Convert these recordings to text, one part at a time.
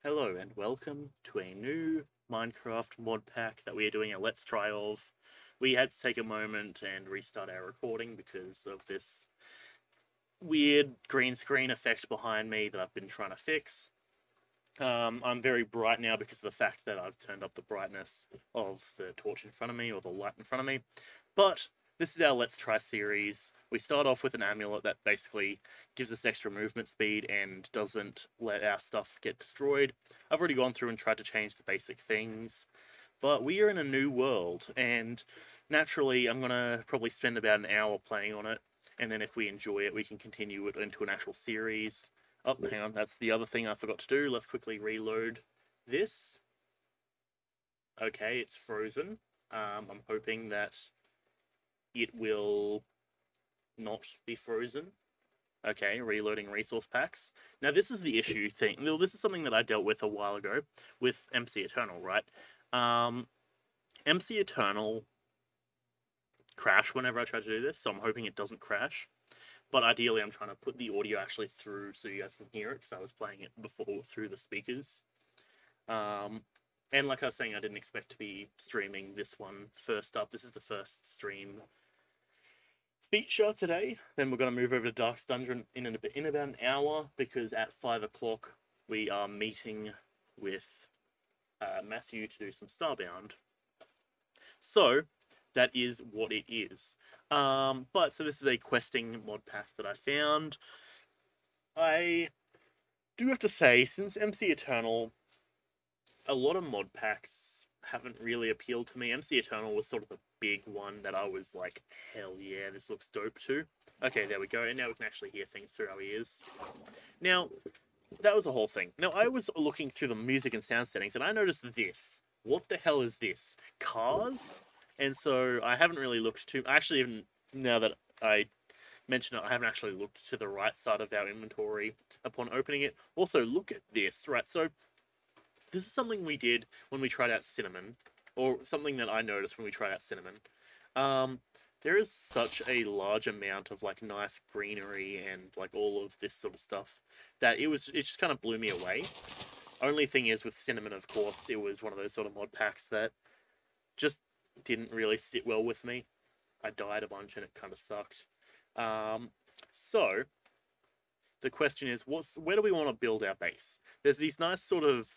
Hello and welcome to a new Minecraft mod pack that we are doing a let's try of. We had to take a moment and restart our recording because of this weird green screen effect behind me that I've been trying to fix. I'm very bright now because of the fact that I've turned up the brightness of the torch in front of me or the light in front of me. But this is our Let's Try series. We start off with an amulet that basically gives us extra movement speed and doesn't let our stuff get destroyed. I've already gone through and tried to change the basic things, but we are in a new world, and naturally I'm going to probably spend about an hour playing on it, and then if we enjoy it, we can continue it into an actual series. Oh, hang on, that's the other thing I forgot to do. Let's quickly reload this. Okay, it's frozen. I'm hoping that it will not be frozen. Okay, reloading resource packs. Now this is the issue thing. Well, this is something that I dealt with a while ago with MC Eternal, right? MC Eternal crashed whenever I tried to do this, so I'm hoping it doesn't crash. But ideally, I'm trying to put the audio actually through so you guys can hear it, because I was playing it before through the speakers. And like I was saying, I didn't expect to be streaming this one first up. This is the first stream feature today. Then we're going to move over to Dark's Dungeon in about an hour, because at 5 o'clock we are meeting with Matthew to do some Starbound. So that is what it is. But so this is a questing mod pack that I found. I do have to say, since MC Eternal, a lot of mod packs haven't really appealed to me. MC Eternal was sort of the big one that I was like, hell yeah, this looks dope too. Okay, there we go. And now we can actually hear things through our ears. Now, that was the whole thing. Now, I was looking through the music and sound settings, and I noticed this. What the hell is this? Cars? And so I haven't really looked too... Actually, even now that I mention it, I haven't actually looked to the right side of our inventory upon opening it. Also, look at this, right? So this is something we did when we tried out Cinnamon, or something that I noticed when we tried out Cinnamon. There is such a large amount of like nice greenery and like all of this sort of stuff that it just kind of blew me away. Only thing is with Cinnamon, of course, it was one of those sort of mod packs that just didn't really sit well with me. I died a bunch and it kind of sucked. So the question is, where do we want to build our base? There's these nice sort of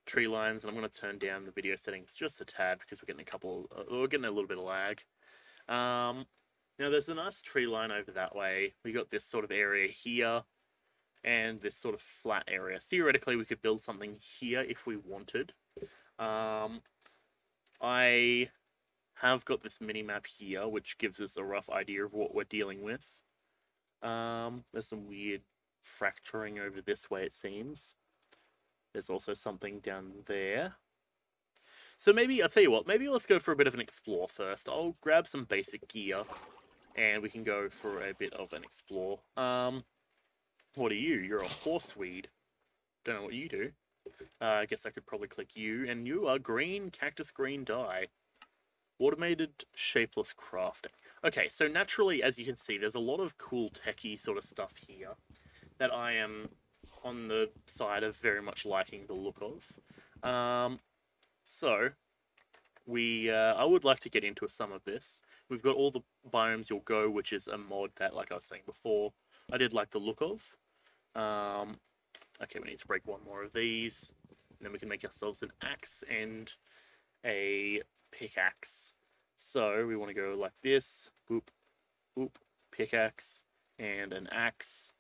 tree lines, and I'm going to turn down the video settings just a tad because we're getting a little bit of lag. Now there's a nice tree line over that way. We got this sort of area here, and this sort of flat area. Theoretically, we could build something here if we wanted. I have got this mini-map here, which gives us a rough idea of what we're dealing with. There's some weird fracturing over this way, it seems. There's also something down there. So maybe, I'll tell you what, maybe let's go for a bit of an explore first. I'll grab some basic gear, and we can go for a bit of an explore. What are you? You're a horseweed. Don't know what you do. I guess I could probably click you, and you are green, cactus green dye. Automated shapeless crafting. Okay, so naturally, as you can see, there's a lot of cool techie sort of stuff here that I am on the side of very much liking the look of. So I would like to get into some of this. We've got all the biomes you'll go, which is a mod that, like I was saying before, I did like the look of. Okay, we need to break one more of these, and then we can make ourselves an axe and a pickaxe. So we want to go like this, boop, boop, pickaxe, and an axe.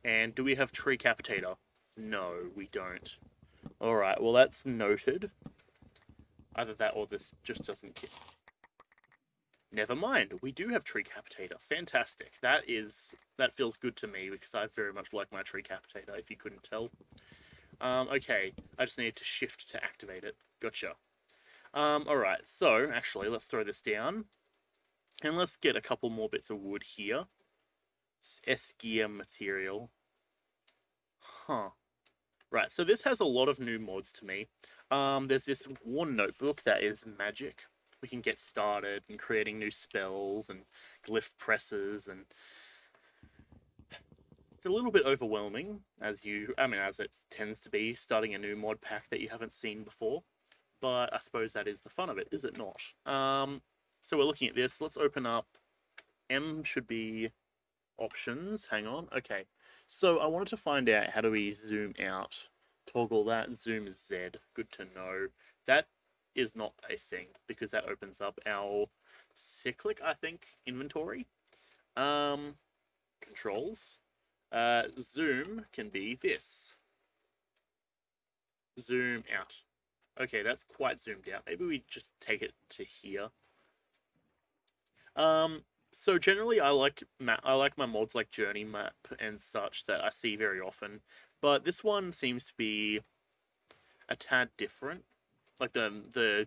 And do we have tree capitator? No, we don't. Alright, well that's noted. Either that or this just doesn't get... Never mind, we do have tree capitator. Fantastic. That feels good to me because I very much like my tree capitator, if you couldn't tell. Okay, I just needed to shift to activate it. Gotcha. Alright, so actually let's throw this down. And let's get a couple more bits of wood here. Eskia material. Huh. Right, so this has a lot of new mods to me. There's this one notebook that is magic. We can get started in creating new spells and glyph presses and It's a little bit overwhelming, as it tends to be, starting a new mod pack that you haven't seen before. But I suppose that is the fun of it, is it not? So we're looking at this. Let's open up. M should be options. Hang on. Okay. So I wanted to find out, how do we zoom out? Toggle that. Zoom Z. Good to know. That is not a thing, because that opens up our cyclic, I think, inventory. Controls. Zoom can be this. Zoom out. Okay, that's quite zoomed out. Maybe we just take it to here. So generally, I like my mods like Journey Map and such that I see very often, but this one seems to be a tad different. Like the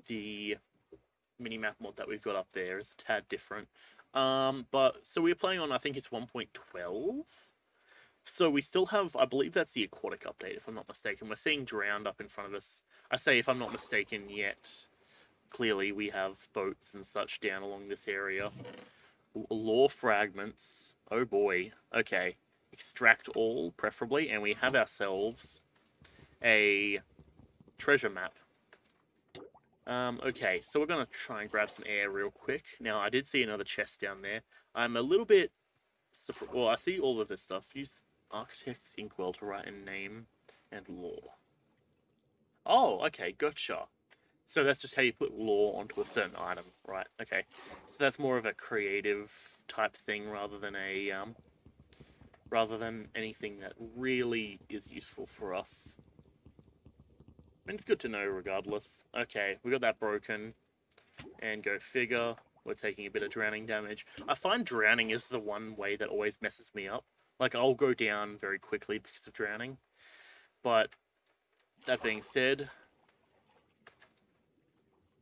minimap mod that we've got up there is a tad different. But so we're playing on, I think it's 1.12. So we still have, I believe that's the aquatic update, if I'm not mistaken. We're seeing Drowned up in front of us. I say if I'm not mistaken yet. Clearly we have boats and such down along this area. Lore fragments. Oh boy. Okay. Extract all, preferably, and we have ourselves a treasure map. Okay, so we're going to try and grab some air real quick. Now, I did see another chest down there. I'm a little bit... Well, I see all of this stuff. Use Architect's Inkwell to write a name and lore. Oh, okay, gotcha. So that's just how you put lore onto a certain item, right? Okay, so that's more of a creative type thing rather than anything that really is useful for us. I mean, it's good to know regardless. Okay, we got that broken, and go figure. We're taking a bit of drowning damage. I find drowning is the one way that always messes me up. Like, I'll go down very quickly because of drowning. But that being said,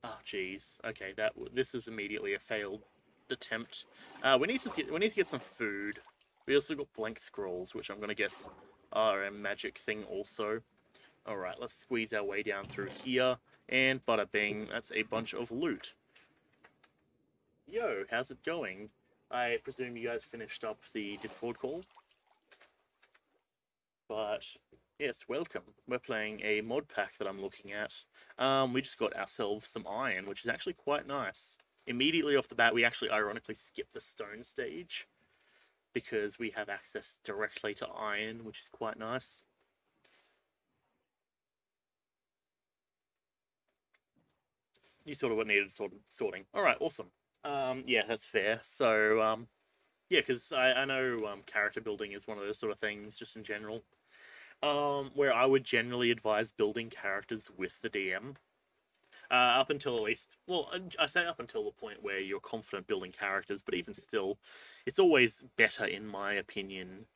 oh jeez. Okay, this is immediately a failed attempt. We need to get some food. We also got blank scrolls, which I'm gonna guess are a magic thing also. All right, let's squeeze our way down through here, and bada bing, that's a bunch of loot. Yo, how's it going? I presume you guys finished up the Discord call. But yes, welcome. We're playing a mod pack that I'm looking at. We just got ourselves some iron, which is actually quite nice. Immediately off the bat, we actually ironically skipped the stone stage because we have access directly to iron, which is quite nice. You sort of what needed sorting. All right, awesome. Yeah, that's fair. So, yeah, because I know character building is one of those sort of things, just in general, where I would generally advise building characters with the DM. Up until at least, well, I say up until the point where you're confident building characters, but even still, it's always better, in my opinion.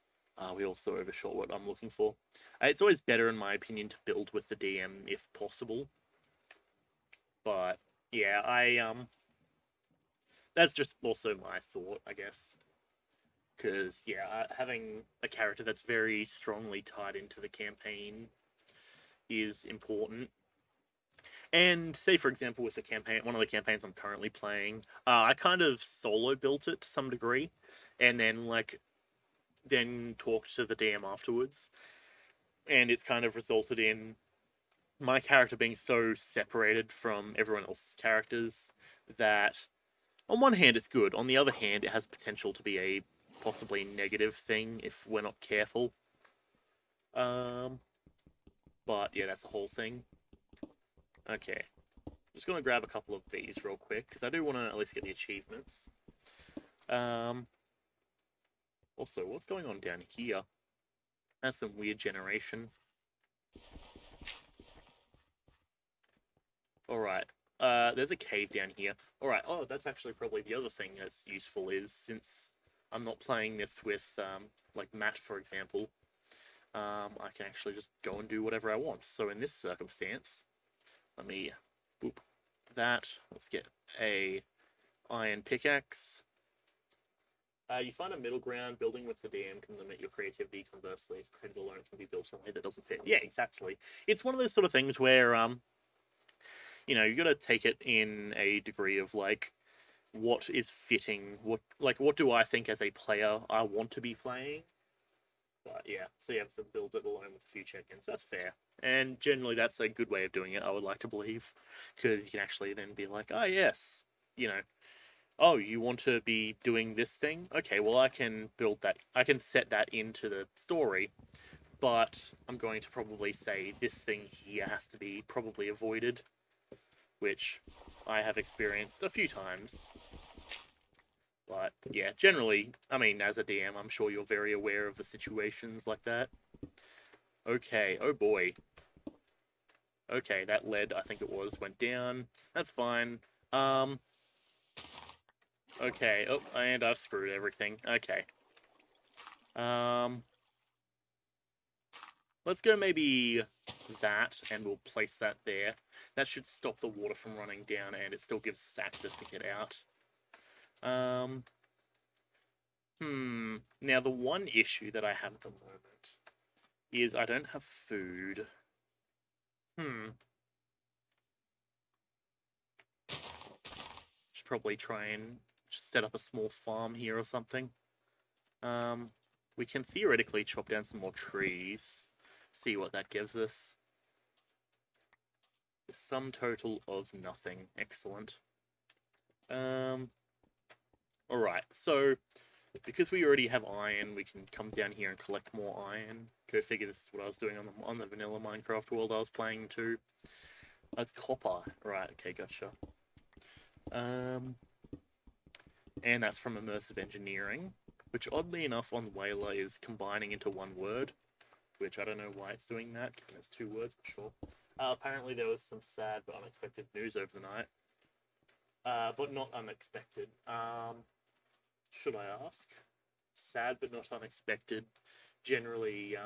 We also overshot what I'm looking for. It's always better, in my opinion, to build with the DM if possible. But yeah, that's just also my thought, I guess. Because yeah, having a character that's very strongly tied into the campaign is important. And say, for example, with the campaign, one of the campaigns I'm currently playing, I kind of solo built it to some degree, and then talked to the DM afterwards, and it's kind of resulted in my character being so separated from everyone else's characters that, on one hand, it's good. On the other hand, it has potential to be a possibly negative thing if we're not careful. But yeah, that's the whole thing. Okay. I'm just going to grab a couple of these real quick, because I do want to at least get the achievements. Also, what's going on down here? That's some weird generation. Alright. There's a cave down here. Alright, oh, that's actually probably the other thing that's useful is, since I'm not playing this with, like Matt, for example, I can actually just go and do whatever I want. So in this circumstance, let me boop that. Let's get a iron pickaxe. You find a middle ground. Building with the DM can limit your creativity. Conversely, if creative alone can be built in a way that doesn't fit. Yeah, exactly. It's one of those sort of things where, you know, you got to take it in a degree of, like, what is fitting, what do I think as a player I want to be playing. But yeah, so you have to build it alone with a few check-ins. That's fair. And generally that's a good way of doing it, I would like to believe. Because you can actually then be like, oh yes, you know, oh, you want to be doing this thing? Okay, well I can build that, I can set that into the story. But I'm going to probably say this thing here has to be probably avoided. Which I have experienced a few times. But yeah, generally, I mean, as a DM, I'm sure you're very aware of the situations like that. Okay, oh boy. Okay, that lead, I think it was, went down. That's fine. Okay, oh, and I've screwed everything. Okay. Let's go maybe that, and we'll place that there. That should stop the water from running down, and it still gives us access to get out. Now, the one issue that I have at the moment is I don't have food. Should probably try and set up a small farm here or something. We can theoretically chop down some more trees. See what that gives us. The sum total of nothing. Excellent. Alright, so because we already have iron, we can come down here and collect more iron. Go figure, this is what I was doing on the vanilla Minecraft world I was playing too. That's copper. Right, okay, gotcha. And that's from Immersive Engineering, which oddly enough on Whaler is combining into one word, which I don't know why it's doing that, given it's two words, but sure. Apparently there was some sad but unexpected news over the night. But not unexpected. Should I ask? Sad but not unexpected generally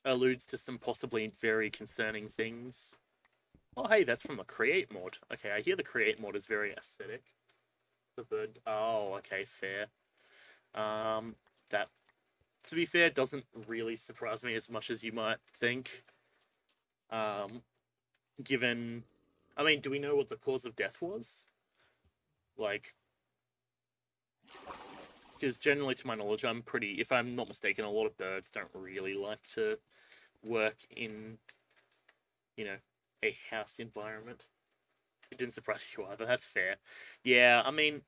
alludes to some possibly very concerning things. Oh, hey, that's from the Create mod. Okay, I hear the Create mod is very aesthetic. The bird. Oh, okay, fair. That, to be fair, doesn't really surprise me as much as you might think. Given, I mean, do we know what the cause of death was? Like, because generally, to my knowledge, if I'm not mistaken, a lot of birds don't really like to work in, a house environment. It didn't surprise you either, that's fair. Yeah, I mean,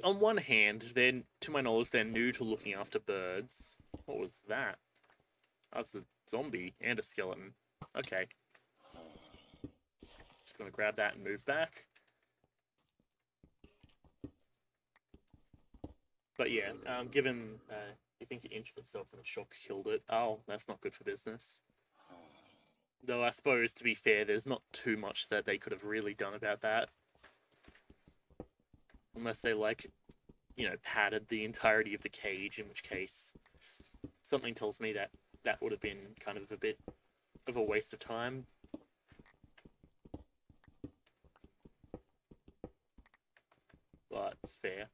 on one hand, to my knowledge, they're new to looking after birds. What was that? That's a zombie and a skeleton. Okay. Just gonna grab that and move back. But yeah, given you think it injured itself and the shock killed it. Oh, that's not good for business. Though I suppose, to be fair, there's not too much that they could have really done about that. Unless they, padded the entirety of the cage, in which case something tells me that that would have been kind of a bit of a waste of time. But fair.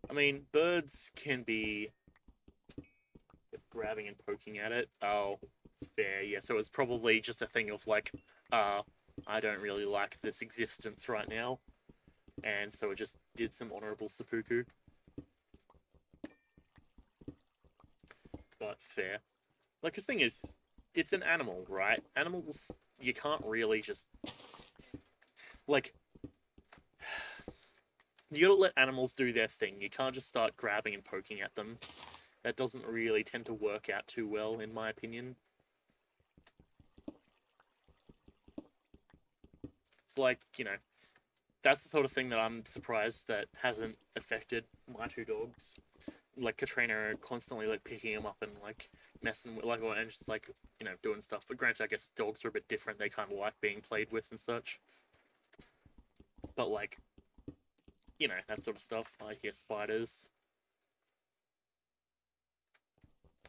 I mean, birds can be grabbing and poking at it. Oh, fair, yeah. So it's probably just a thing of I don't really like this existence right now. And so it just did some honorable seppuku. But fair. Like, the thing is, it's an animal, right? Animals, you can't really just... you gotta let animals do their thing. You can't just start grabbing and poking at them. That doesn't really tend to work out too well, in my opinion. It's that's the sort of thing that I'm surprised that hasn't affected my two dogs. Like, Katrina constantly, picking them up and, messing with, and just, doing stuff. But granted, I guess dogs are a bit different. They kind of like being played with and such. But, that sort of stuff. I hear spiders.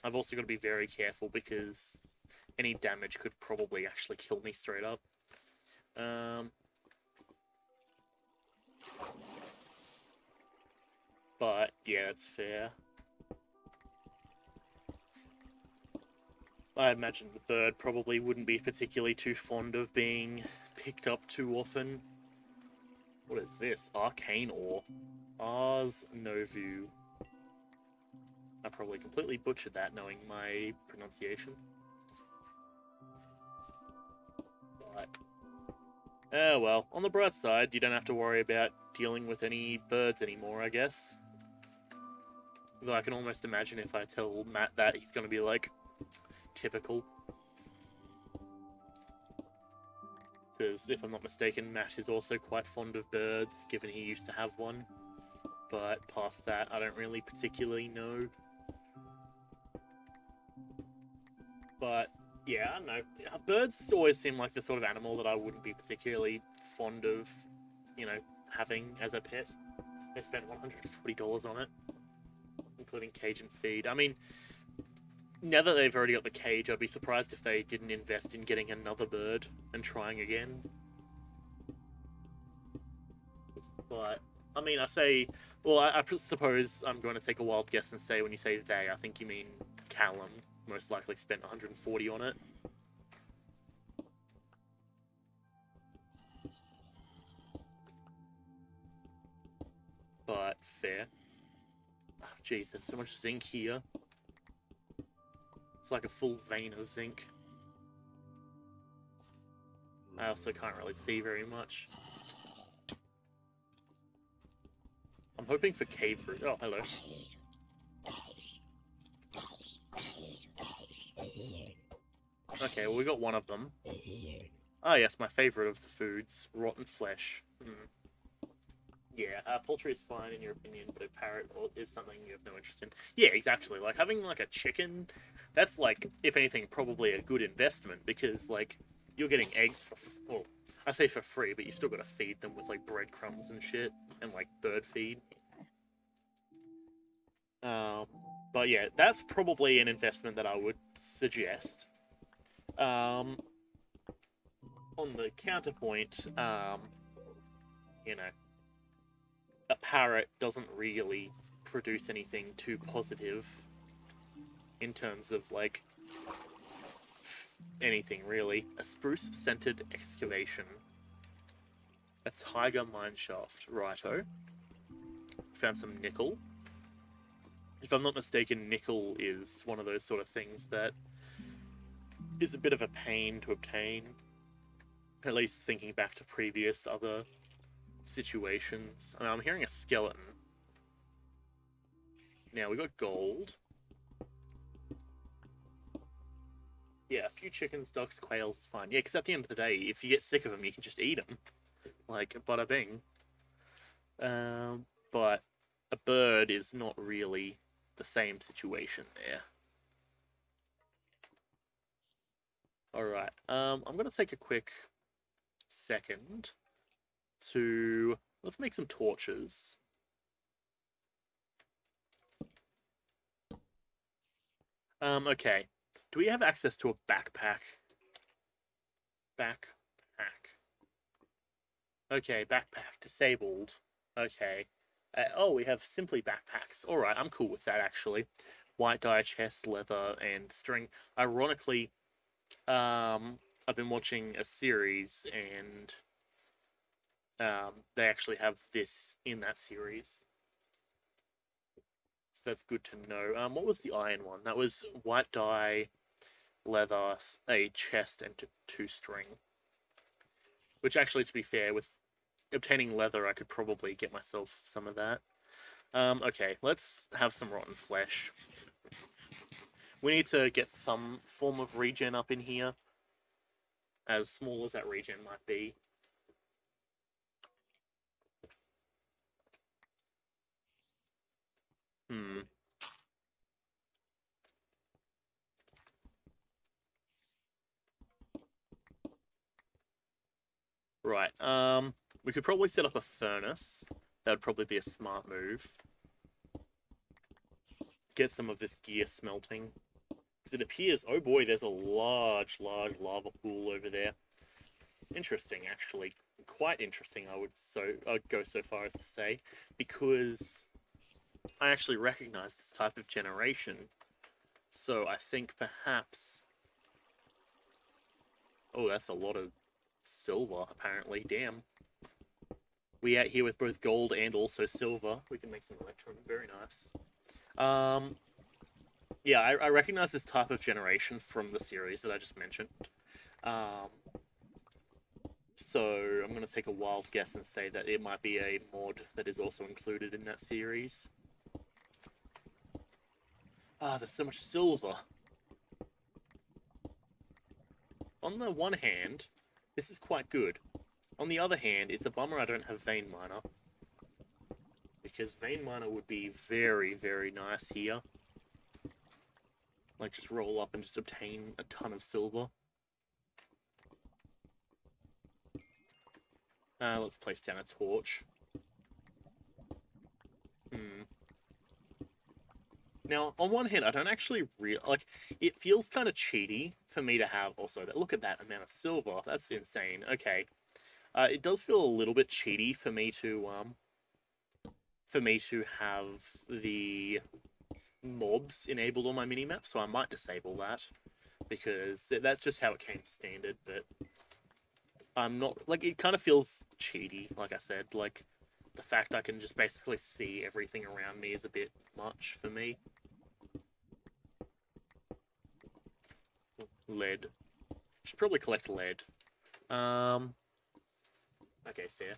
I've also got to be very careful because any damage could probably actually kill me straight up. But, yeah, that's fair. I imagine the bird probably wouldn't be particularly too fond of being picked up too often. What is this? Arcane ore. Ars Novu. I probably completely butchered that knowing my pronunciation. But, oh well, on the bright side, you don't have to worry about dealing with any birds anymore, I guess. Though I can almost imagine if I tell Matt that, he's going to be like, typical. Because if I'm not mistaken, Matt is also quite fond of birds, given he used to have one. But past that, I don't really particularly know. But yeah, I don't know. Birds always seem like the sort of animal that I wouldn't be particularly fond of, you know, having as a pet. They spent $140 on it, including cage and feed. I mean, now that they've already got the cage, I'd be surprised if they didn't invest in getting another bird and trying again. But, I mean, I say... Well, I suppose I'm going to take a wild guess and say when you say they, I think you mean Callum most likely spent 140 on it. But, fair. Oh, jeez, there's so much zinc here. It's like a full vein of zinc. I also can't really see very much. I'm hoping for cave fruit. Oh, hello. Okay, well, we got one of them. Ah, yes, my favourite of the foods. Rotten flesh. Yeah, poultry is fine in your opinion, but a parrot is something you have no interest in. Yeah, exactly. Like, having, like, a chicken, that's, like, if anything, probably a good investment, because, like, you're getting eggs for... Well, I say for free, but you still got to feed them with, like, breadcrumbs and shit, and, like, bird feed. But yeah, that's probably an investment that I would suggest. On the counterpoint, you know, a parrot doesn't really produce anything too positive in terms of, like, anything really. A spruce-scented excavation. A tiger mineshaft. Righto. Found some nickel. If I'm not mistaken, nickel is one of those sort of things that is a bit of a pain to obtain. At least thinking back to previous other situations. I'm hearing a skeleton. Now, we got gold. Yeah, a few chickens, ducks, quails is fine. Yeah, because at the end of the day, if you get sick of them, you can just eat them. Like, bada bing. But a bird is not really the same situation there. Alright, I'm going to take a quick second to... Let's make some torches. Okay. Do we have access to a backpack? Backpack. Okay, backpack. Disabled. Okay. Oh, we have simply backpacks. Alright, I'm cool with that, actually. White dye chest, leather, and string. Ironically, I've been watching a series, and they actually have this in that series. So that's good to know. What was the iron one? That was white dye, leather, a chest, and two string. Which actually, to be fair, with obtaining leather, I could probably get myself some of that. Okay, let's have some rotten flesh. We need to get some form of regen up in here. As small as that regen might be. Right, we could probably set up a furnace. That would probably be a smart move. Get some of this gear smelting. Because it appears, oh boy, there's a large lava pool over there. Interesting, actually. Quite interesting, I'd go so far as to say. Because I actually recognize this type of generation. So I think perhaps Oh, that's a lot of silver, apparently. Damn. We out here with both gold and also silver. We can make some electrum. Very nice. Yeah, I recognize this type of generation from the series that I just mentioned. Um, so I'm going to take a wild guess and say that it might be a mod that is also included in that series. Ah, there's so much silver. On the one hand, this is quite good. On the other hand, it's a bummer I don't have Vein Miner. Because Vein Miner would be very, very nice here. Like, just roll up and just obtain a ton of silver. Let's place down a torch. Now, on one hand, I don't actually like. It feels kind of cheaty for me to have also that. Look at that amount of silver. That's insane. Okay, it does feel a little bit cheaty for me to have the mobs enabled on my minimap. So I might disable that because that's just how it came standard. But I'm not like it. Kind of feels cheaty. Like I said, like the fact I can just basically see everything around me is a bit much for me. Lead. Should probably collect lead. Okay, fair.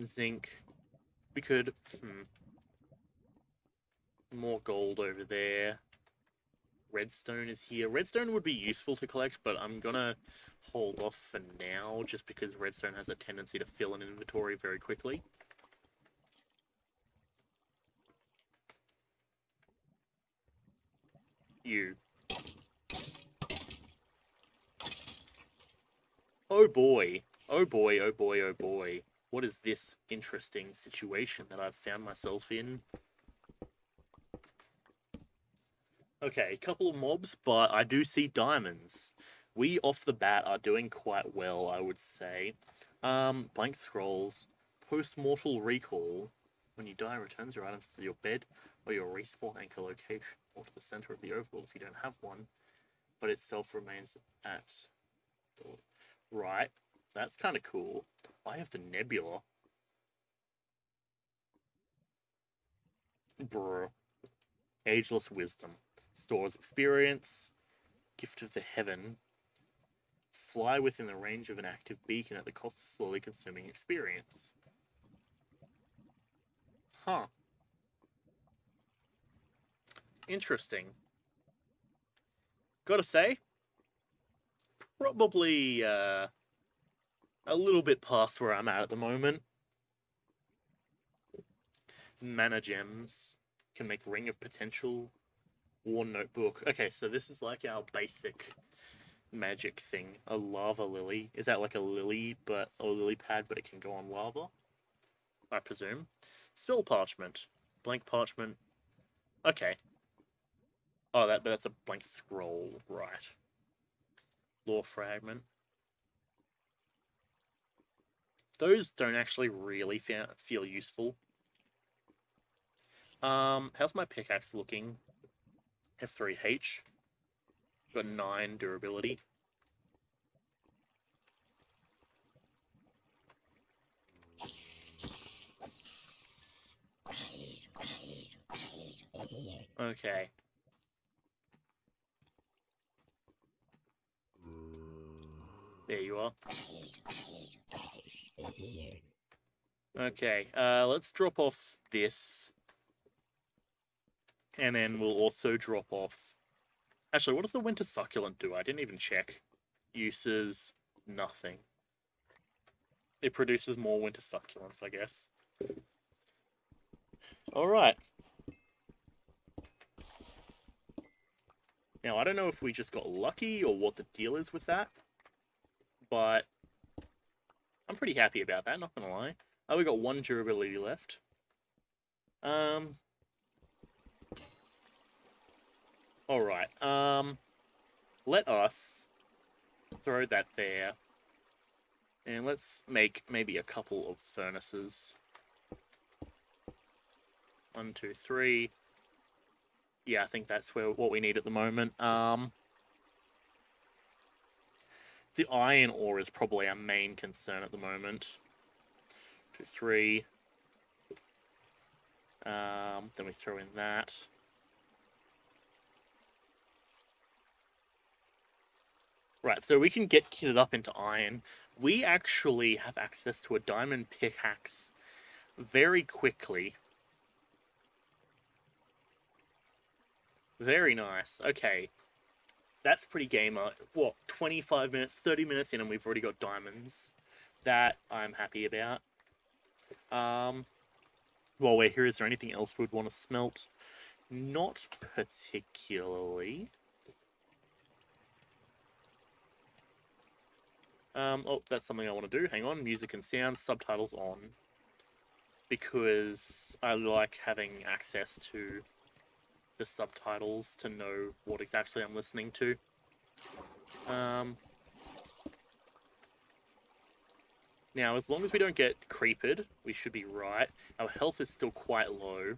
Zinc. We could... More gold over there. Redstone is here. Redstone would be useful to collect, but I'm gonna hold off for now, just because redstone has a tendency to fill an inventory very quickly. You. Oh boy. Oh boy, oh boy, oh boy. What is this interesting situation that I've found myself in? Okay, a couple of mobs, but I do see diamonds. We, off the bat, are doing quite well, I would say. Blank scrolls. Post-mortal recall. When you die, returns your items to your bed or your respawn anchor location, or to the center of the overworld if you don't have one, but itself remains at the right. That's kind of cool. I have the nebula. Brr. Ageless wisdom. Stores experience. Gift of the heaven. Fly within the range of an active beacon at the cost of slowly consuming experience. Huh. Interesting. Gotta say, probably a little bit past where I'm at the moment. Mana gems can make Ring of Potential. War Notebook. Okay, so this is like our basic magic thing. A lava lily. Is that like a lily, but a lily pad, but it can go on lava? I presume. Spell parchment. Blank parchment. Okay. Oh, that's a blank scroll, right. Lore fragment. Those don't actually really feel useful. How's my pickaxe looking? F3H. Got 9 durability. Okay. There you are. Okay, let's drop off this. And then we'll also drop off... Actually, what does the winter succulent do? I didn't even check. Uses nothing. It produces more winter succulents, I guess. Alright. Now, I don't know if we just got lucky or what the deal is with that. But I'm pretty happy about that, not gonna lie. Oh, we got 1 durability left. Alright, let us throw that there. And let's make maybe a couple of furnaces. 1, 2, 3. Yeah, I think that's what we need at the moment. The iron ore is probably our main concern at the moment. 2, 3. Then we throw in that. Right, so we can get kitted up into iron. We actually have access to a diamond pickaxe very quickly. Very nice. Okay. That's pretty gamer. What, 25 minutes, 30 minutes in, and we've already got diamonds. That I'm happy about. While we're here, is there anything else we'd want to smelt? Not particularly. Oh, that's something I want to do. Hang on. Music and sound, subtitles on. Because I like having access to the subtitles to know what exactly I'm listening to. Now, as long as we don't get creeped, we should be right. Our health is still quite low.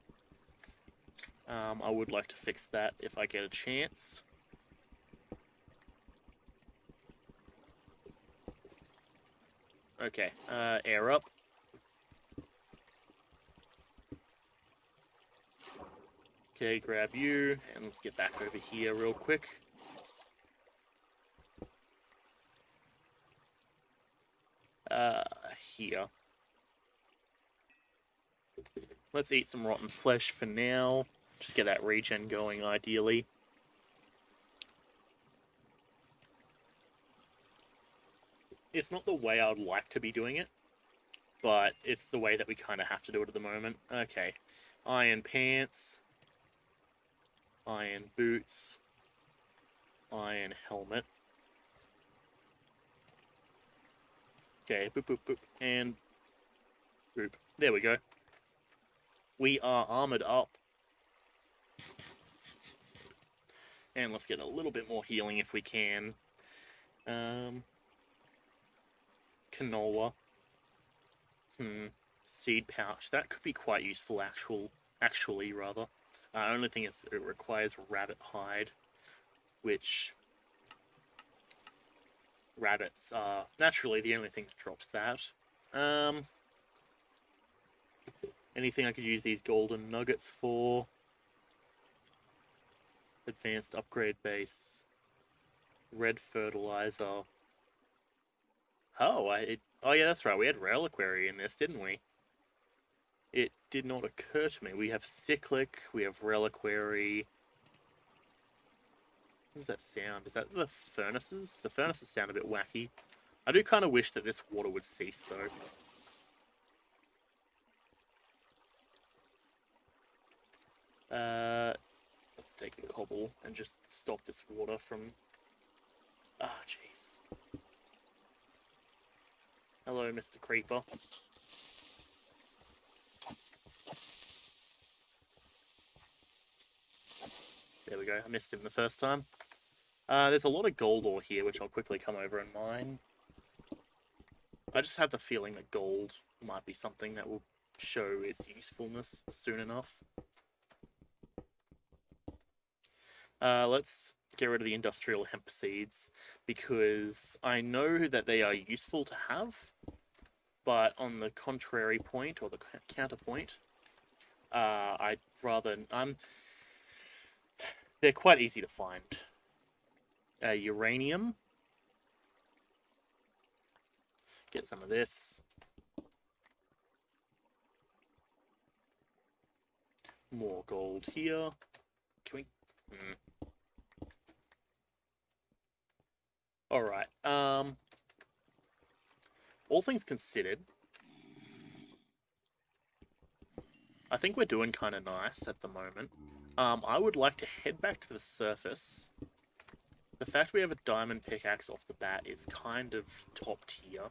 I would like to fix that if I get a chance. Okay, air up. Okay, grab you, and let's get back over here real quick. Here. Let's eat some rotten flesh for now. Just get that regen going, ideally. It's not the way I would like to be doing it, but it's the way that we kind of have to do it at the moment. Okay. Iron pants. Iron boots. Iron helmet. Okay, boop, boop, boop, and boop. There we go. We are armored up. And let's get a little bit more healing if we can. Canola. Seed pouch. That could be quite useful, actually, rather. Only thing is it requires rabbit hide, which rabbits are naturally the only thing that drops that. Anything I could use these golden nuggets for? Advanced upgrade base. Red fertilizer. Oh, oh yeah, that's right. We had reliquary in this, didn't we? It did not occur to me. We have cyclic. We have reliquary. What does that sound? Is that the furnaces? The furnaces sound a bit wacky. I do kind of wish that this water would cease, though. Let's take the cobble and just stop this water from... Ah, jeez. Hello, Mr. Creeper. There we go. I missed him the first time. There's a lot of gold ore here, which I'll quickly come over and mine. I just have the feeling that gold might be something that will show its usefulness soon enough. Let's get rid of the industrial hemp seeds, because I know that they are useful to have, but on the contrary point, or the counterpoint, I'd rather... they're quite easy to find. Uranium. Get some of this. More gold here. Can we... Alright, all things considered, I think we're doing kind of nice at the moment. I would like to head back to the surface. The fact we have a diamond pickaxe off the bat is kind of top tier.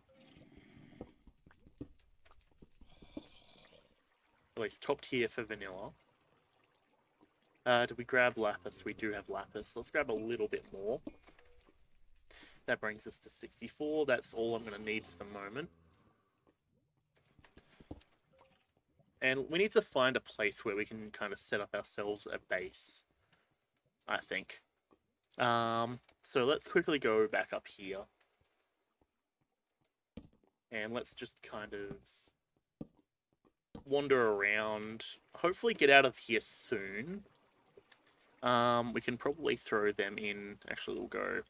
At least top tier for vanilla. Did we grab lapis? We do have lapis. Let's grab a little bit more. That brings us to 64. That's all I'm going to need for the moment. And we need to find a place where we can kind of set up ourselves a base. I think. So let's quickly go back up here. And let's just kind of wander around. Hopefully get out of here soon. We can probably throw them in. Actually, we'll go...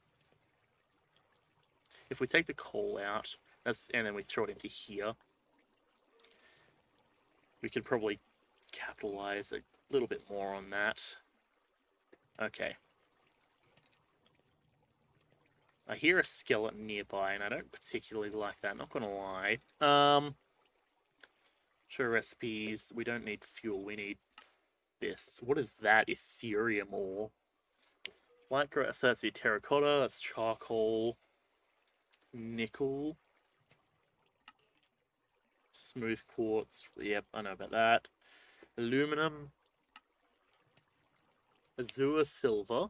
If we take the coal out, and then we throw it into here, we could probably capitalize a little bit more on that. Okay. I hear a skeleton nearby, and I don't particularly like that, not gonna lie. Sure, recipes. We don't need fuel, we need this. What is that? Ethereum ore. Light grass, so that's the terracotta, that's charcoal. Nickel. Smooth quartz. Yep, I know about that. Aluminum. Azure silver.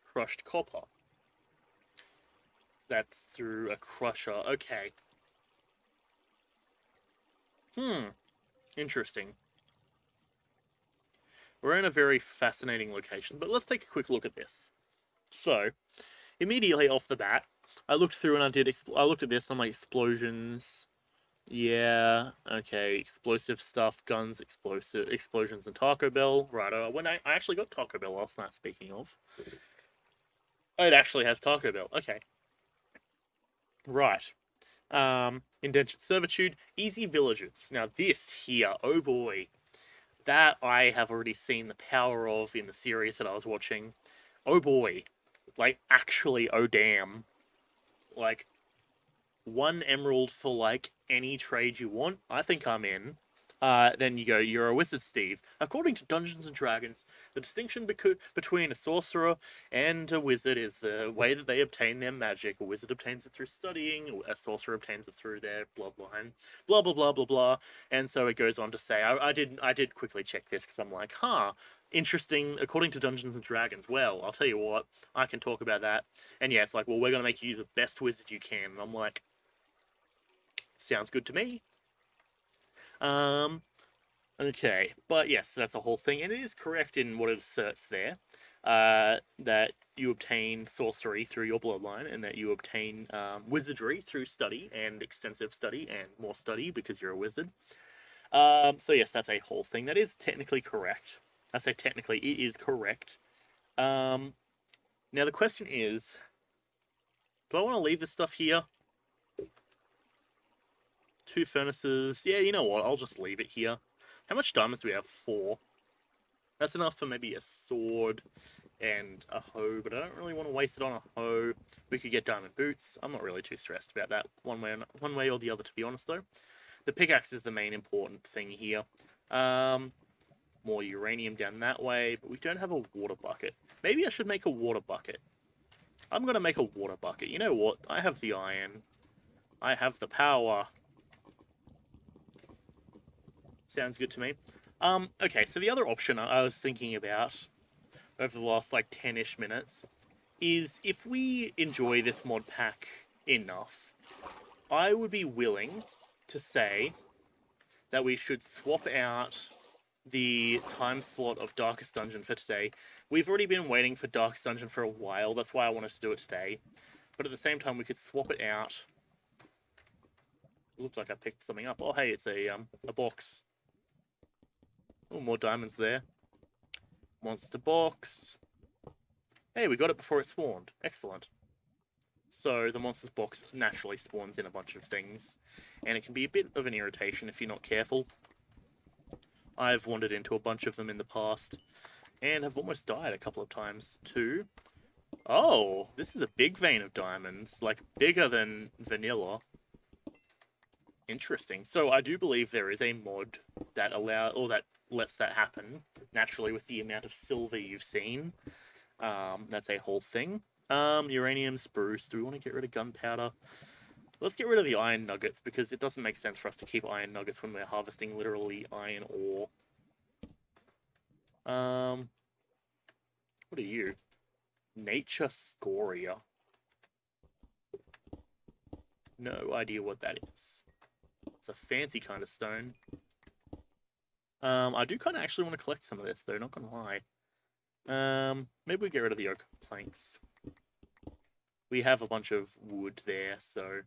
Crushed copper. That's through a crusher. Okay. Interesting. We're in a very fascinating location, but let's take a quick look at this. So, immediately off the bat, I looked through and I looked at this and I'm like, explosions. Yeah, okay, explosive stuff, guns, explosions, and Taco Bell. Right, I actually got Taco Bell last night, speaking of. It actually has Taco Bell, okay. Right. Indentured servitude, easy villages. Now this here, oh boy. That I have already seen the power of in the series that I was watching. Oh boy. Like, actually, oh damn. Like, 1 emerald for, like, any trade you want. I think I'm in. Then you go, you're a wizard, Steve. According to Dungeons & Dragons, the distinction between a sorcerer and a wizard is the way that they obtain their magic. A wizard obtains it through studying, a sorcerer obtains it through their bloodline, blah, blah, blah, blah, blah. And so it goes on to say, I did quickly check this, because I'm like, interesting, according to Dungeons & Dragons. Well, I'll tell you what, I can talk about that. And yeah, it's like, well, we're going to make you the best wizard you can. And I'm like, sounds good to me. Okay, but yes, that's a whole thing, and it is correct in what it asserts there, that you obtain sorcery through your bloodline, and that you obtain wizardry through study, and extensive study, and more study, because you're a wizard. So yes, that's a whole thing. That is technically correct. I say technically, it is correct. Now the question is, do I want to leave this stuff here? 2 furnaces. Yeah, you know what? I'll just leave it here. How much diamonds do we have? 4. That's enough for maybe a sword and a hoe, but I don't really want to waste it on a hoe. We could get diamond boots. I'm not really too stressed about that one way or the other, to be honest, though. The pickaxe is the main important thing here. More uranium down that way, but we don't have a water bucket. Maybe I should make a water bucket. I'm going to make a water bucket. You know what? I have the iron. I have the power. Sounds good to me. Okay, so the other option I was thinking about over the last, like, 10-ish minutes is if we enjoy this mod pack enough, I would be willing to say that we should swap out the time slot of Darkest Dungeon for today. We've already been waiting for Darkest Dungeon for a while, that's why I wanted to do it today. But at the same time, we could swap it out. It looks like I picked something up. Oh, hey, it's a box. Oh, more diamonds there. Monster box. Hey, we got it before it spawned. Excellent. So, the monster's box naturally spawns in a bunch of things, and it can be a bit of an irritation if you're not careful. I've wandered into a bunch of them in the past, and have almost died a couple of times, too. Oh, this is a big vein of diamonds, like, bigger than vanilla. Interesting. So, I do believe there is a mod that lets that happen, naturally, with the amount of silver you've seen. That's a whole thing. Uranium, spruce. Do we want to get rid of gunpowder? Let's get rid of the iron nuggets, because it doesn't make sense for us to keep iron nuggets when we're harvesting literally iron ore. What are you? Nature scoria. No idea what that is. It's a fancy kind of stone. I do kind of actually want to collect some of this, though, not gonna lie. Maybe we get rid of the oak planks. We have a bunch of wood there, so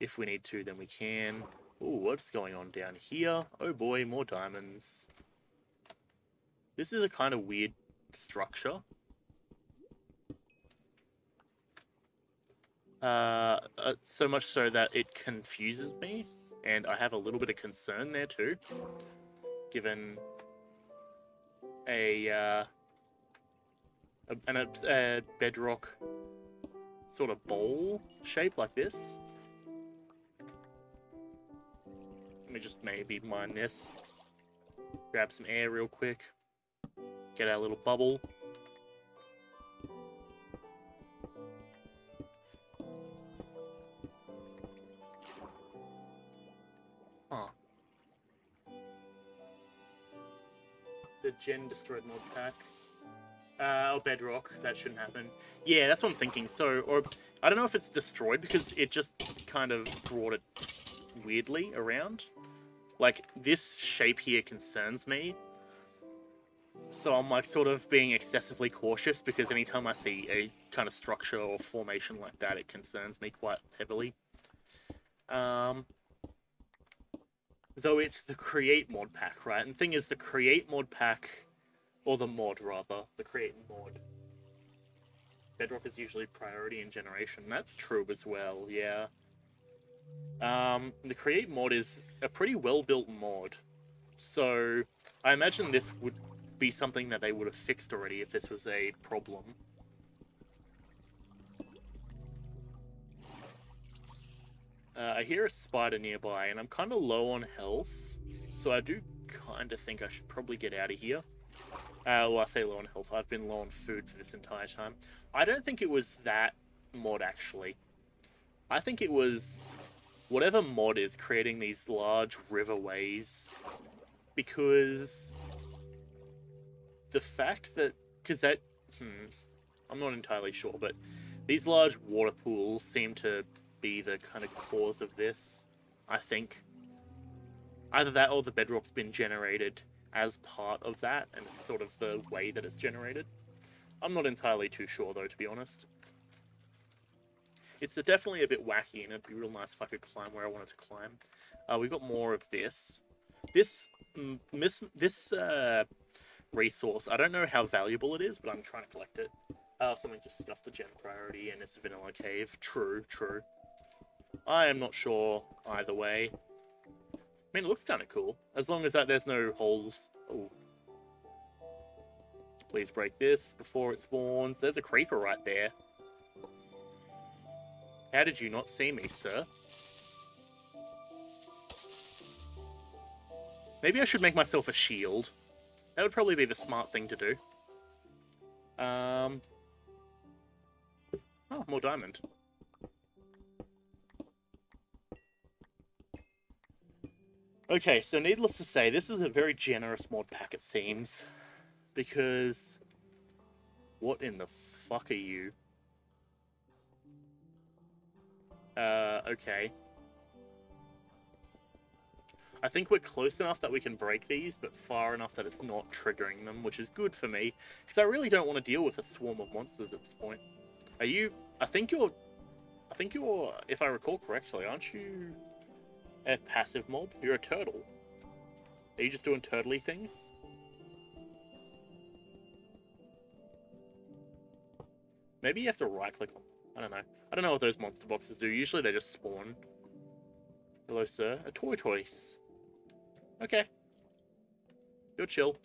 if we need to, then we can. Ooh, what's going on down here? Oh boy, more diamonds. This is a kind of weird structure. So much so that it confuses me, and I have a little bit of concern there too, given a bedrock sort of bowl shape like this. Let me just maybe mine this. Grab some air real quick. Get our little bubble. Huh. The gen destroyed mod pack. Oh, bedrock. That shouldn't happen. Yeah, that's what I'm thinking. So, or I don't know if it's destroyed because it just kind of brought it weirdly around. Like, this shape here concerns me. So I'm like sort of being excessively cautious because anytime I see a kind of structure or formation like that, it concerns me quite heavily. Though it's the create mod pack, right? And the thing is, the create mod pack, or the mod rather, the create mod. Bedrock is usually priority in generation. That's true as well, yeah. The create mod is a pretty well-built mod. So I imagine this would be something that they would have fixed already if this was a problem. I hear a spider nearby, and I'm kind of low on health, so I do kind of think I should probably get out of here. Well, I say low on health. I've been low on food for this entire time. I don't think it was that mod, actually. I think it was whatever mod is creating these large riverways, because the fact that... Because that... I'm not entirely sure, but these large water pools seem to be the kind of cause of this, I think. Either that or the bedrock's been generated as part of that, and it's sort of the way that it's generated. I'm not entirely too sure, though, to be honest. It's definitely a bit wacky, and it'd be real nice if I could climb where I wanted to climb. We've got more of this. This resource, I don't know how valuable it is, but I'm trying to collect it. Something just scuffed the gen priority, and it's a vanilla cave. True, true. I am not sure either way. I mean, it looks kind of cool. As long as there's no holes. Oh. Please break this before it spawns. There's a creeper right there. How did you not see me, sir? Maybe I should make myself a shield. That would probably be the smart thing to do. Oh, more diamond. Okay, so needless to say, this is a very generous mod pack, it seems. Because... what in the fuck are you? Okay. I think we're close enough that we can break these, but far enough that it's not triggering them, which is good for me. Because I really don't want to deal with a swarm of monsters at this point. Are you... I think you're, if I recall correctly, aren't you a passive mob? You're a turtle. Are you just doing turtley things? Maybe you have to right-click on... I don't know. I don't know what those monster boxes do. Usually they just spawn. Hello, sir. A tortoise. Okay. You're chill.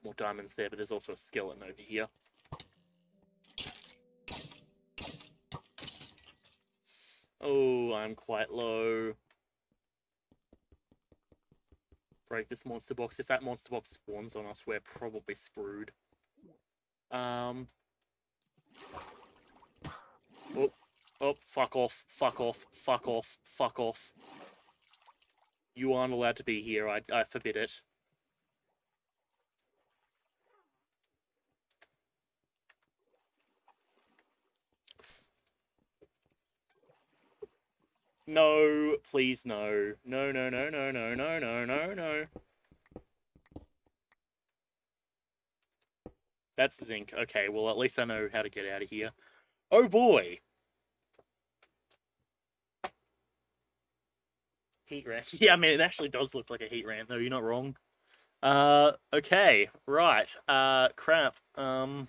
More diamonds there, but there's also a skeleton over here. Oh, I'm quite low. Break this monster box. If that monster box spawns on us, we're probably screwed. Oh, oh, fuck off, fuck off, fuck off, fuck off. You aren't allowed to be here, I forbid it. No, please no. No, no, no, no, no, no, no, no, no. That's zinc. Okay, well, at least I know how to get out of here. Oh, boy! Heat ramp. Yeah, I mean, it actually does look like a heat ramp, though. You're not wrong. Okay. Right. Crap. Oh,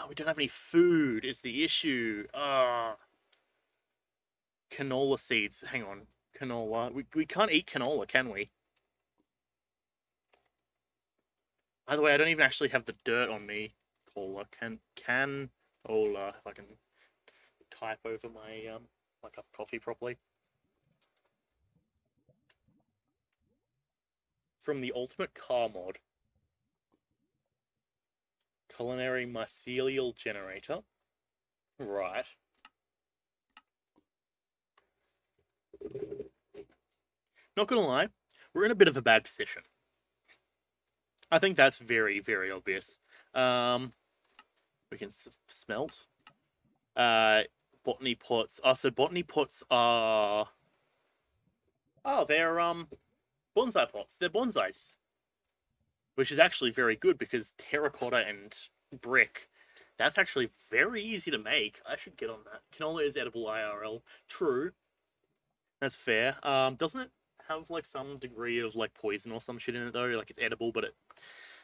we don't have any food, is the issue. Canola seeds. Hang on. Canola. We can't eat canola, can we? By the way, I don't even actually have the dirt on me. Cola. Canola. If I can type over my my cup of coffee properly. From the Ultimate Car mod. Culinary mycelial generator. Right. Not gonna lie, we're in a bit of a bad position. I think that's very, very obvious. We can smelt. Botany pots. Oh, so botany pots are... Oh, they're, bonsai pots. They're bonsais. Which is actually very good because terracotta and brick, that's actually very easy to make. I should get on that. Canola is edible IRL. True. That's fair. Doesn't it have, like, some degree of, like, poison or some shit in it, though? Like, it's edible, but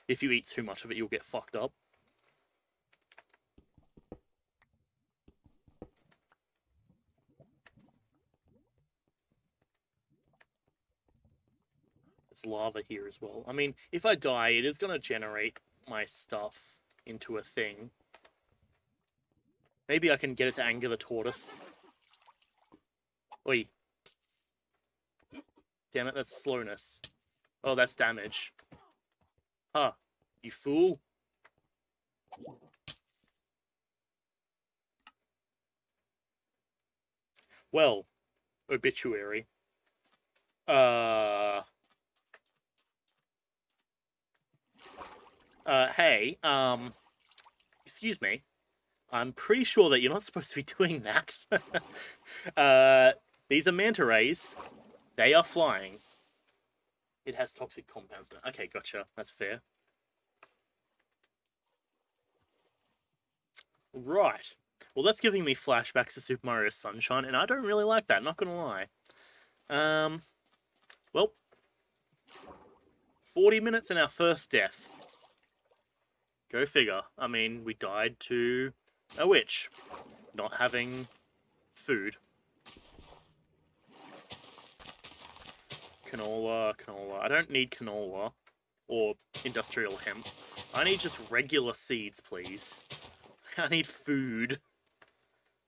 if you eat too much of it, you'll get fucked up. There's lava here as well. I mean, if I die, it is going to generate my stuff into a thing. Maybe I can get it to anger the tortoise. Oi. Damn it, that's slowness. Oh, that's damage. Huh. You fool. Well, obituary. Hey, excuse me. I'm pretty sure that you're not supposed to be doing that. These are manta rays. They are flying. It has toxic compounds in it. Okay, gotcha. That's fair. Right. Well, that's giving me flashbacks to Super Mario Sunshine, and I don't really like that, not gonna lie. Well, 40 minutes and our first death. Go figure. I mean, we died to a witch. Not having food. Canola. I don't need canola or industrial hemp. I need just regular seeds, please. I need food.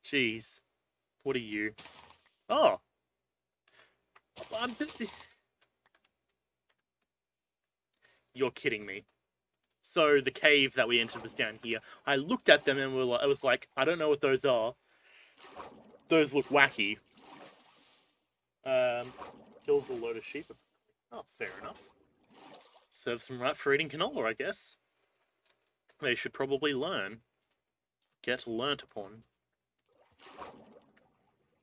Jeez. What are you? Oh. You're kidding me. So the cave that we entered was down here. I looked at them and I was like, I don't know what those are. Those look wacky. Kills a load of sheep. Oh, fair enough. Serves them right for eating canola, I guess. They should probably learn. Get learnt upon.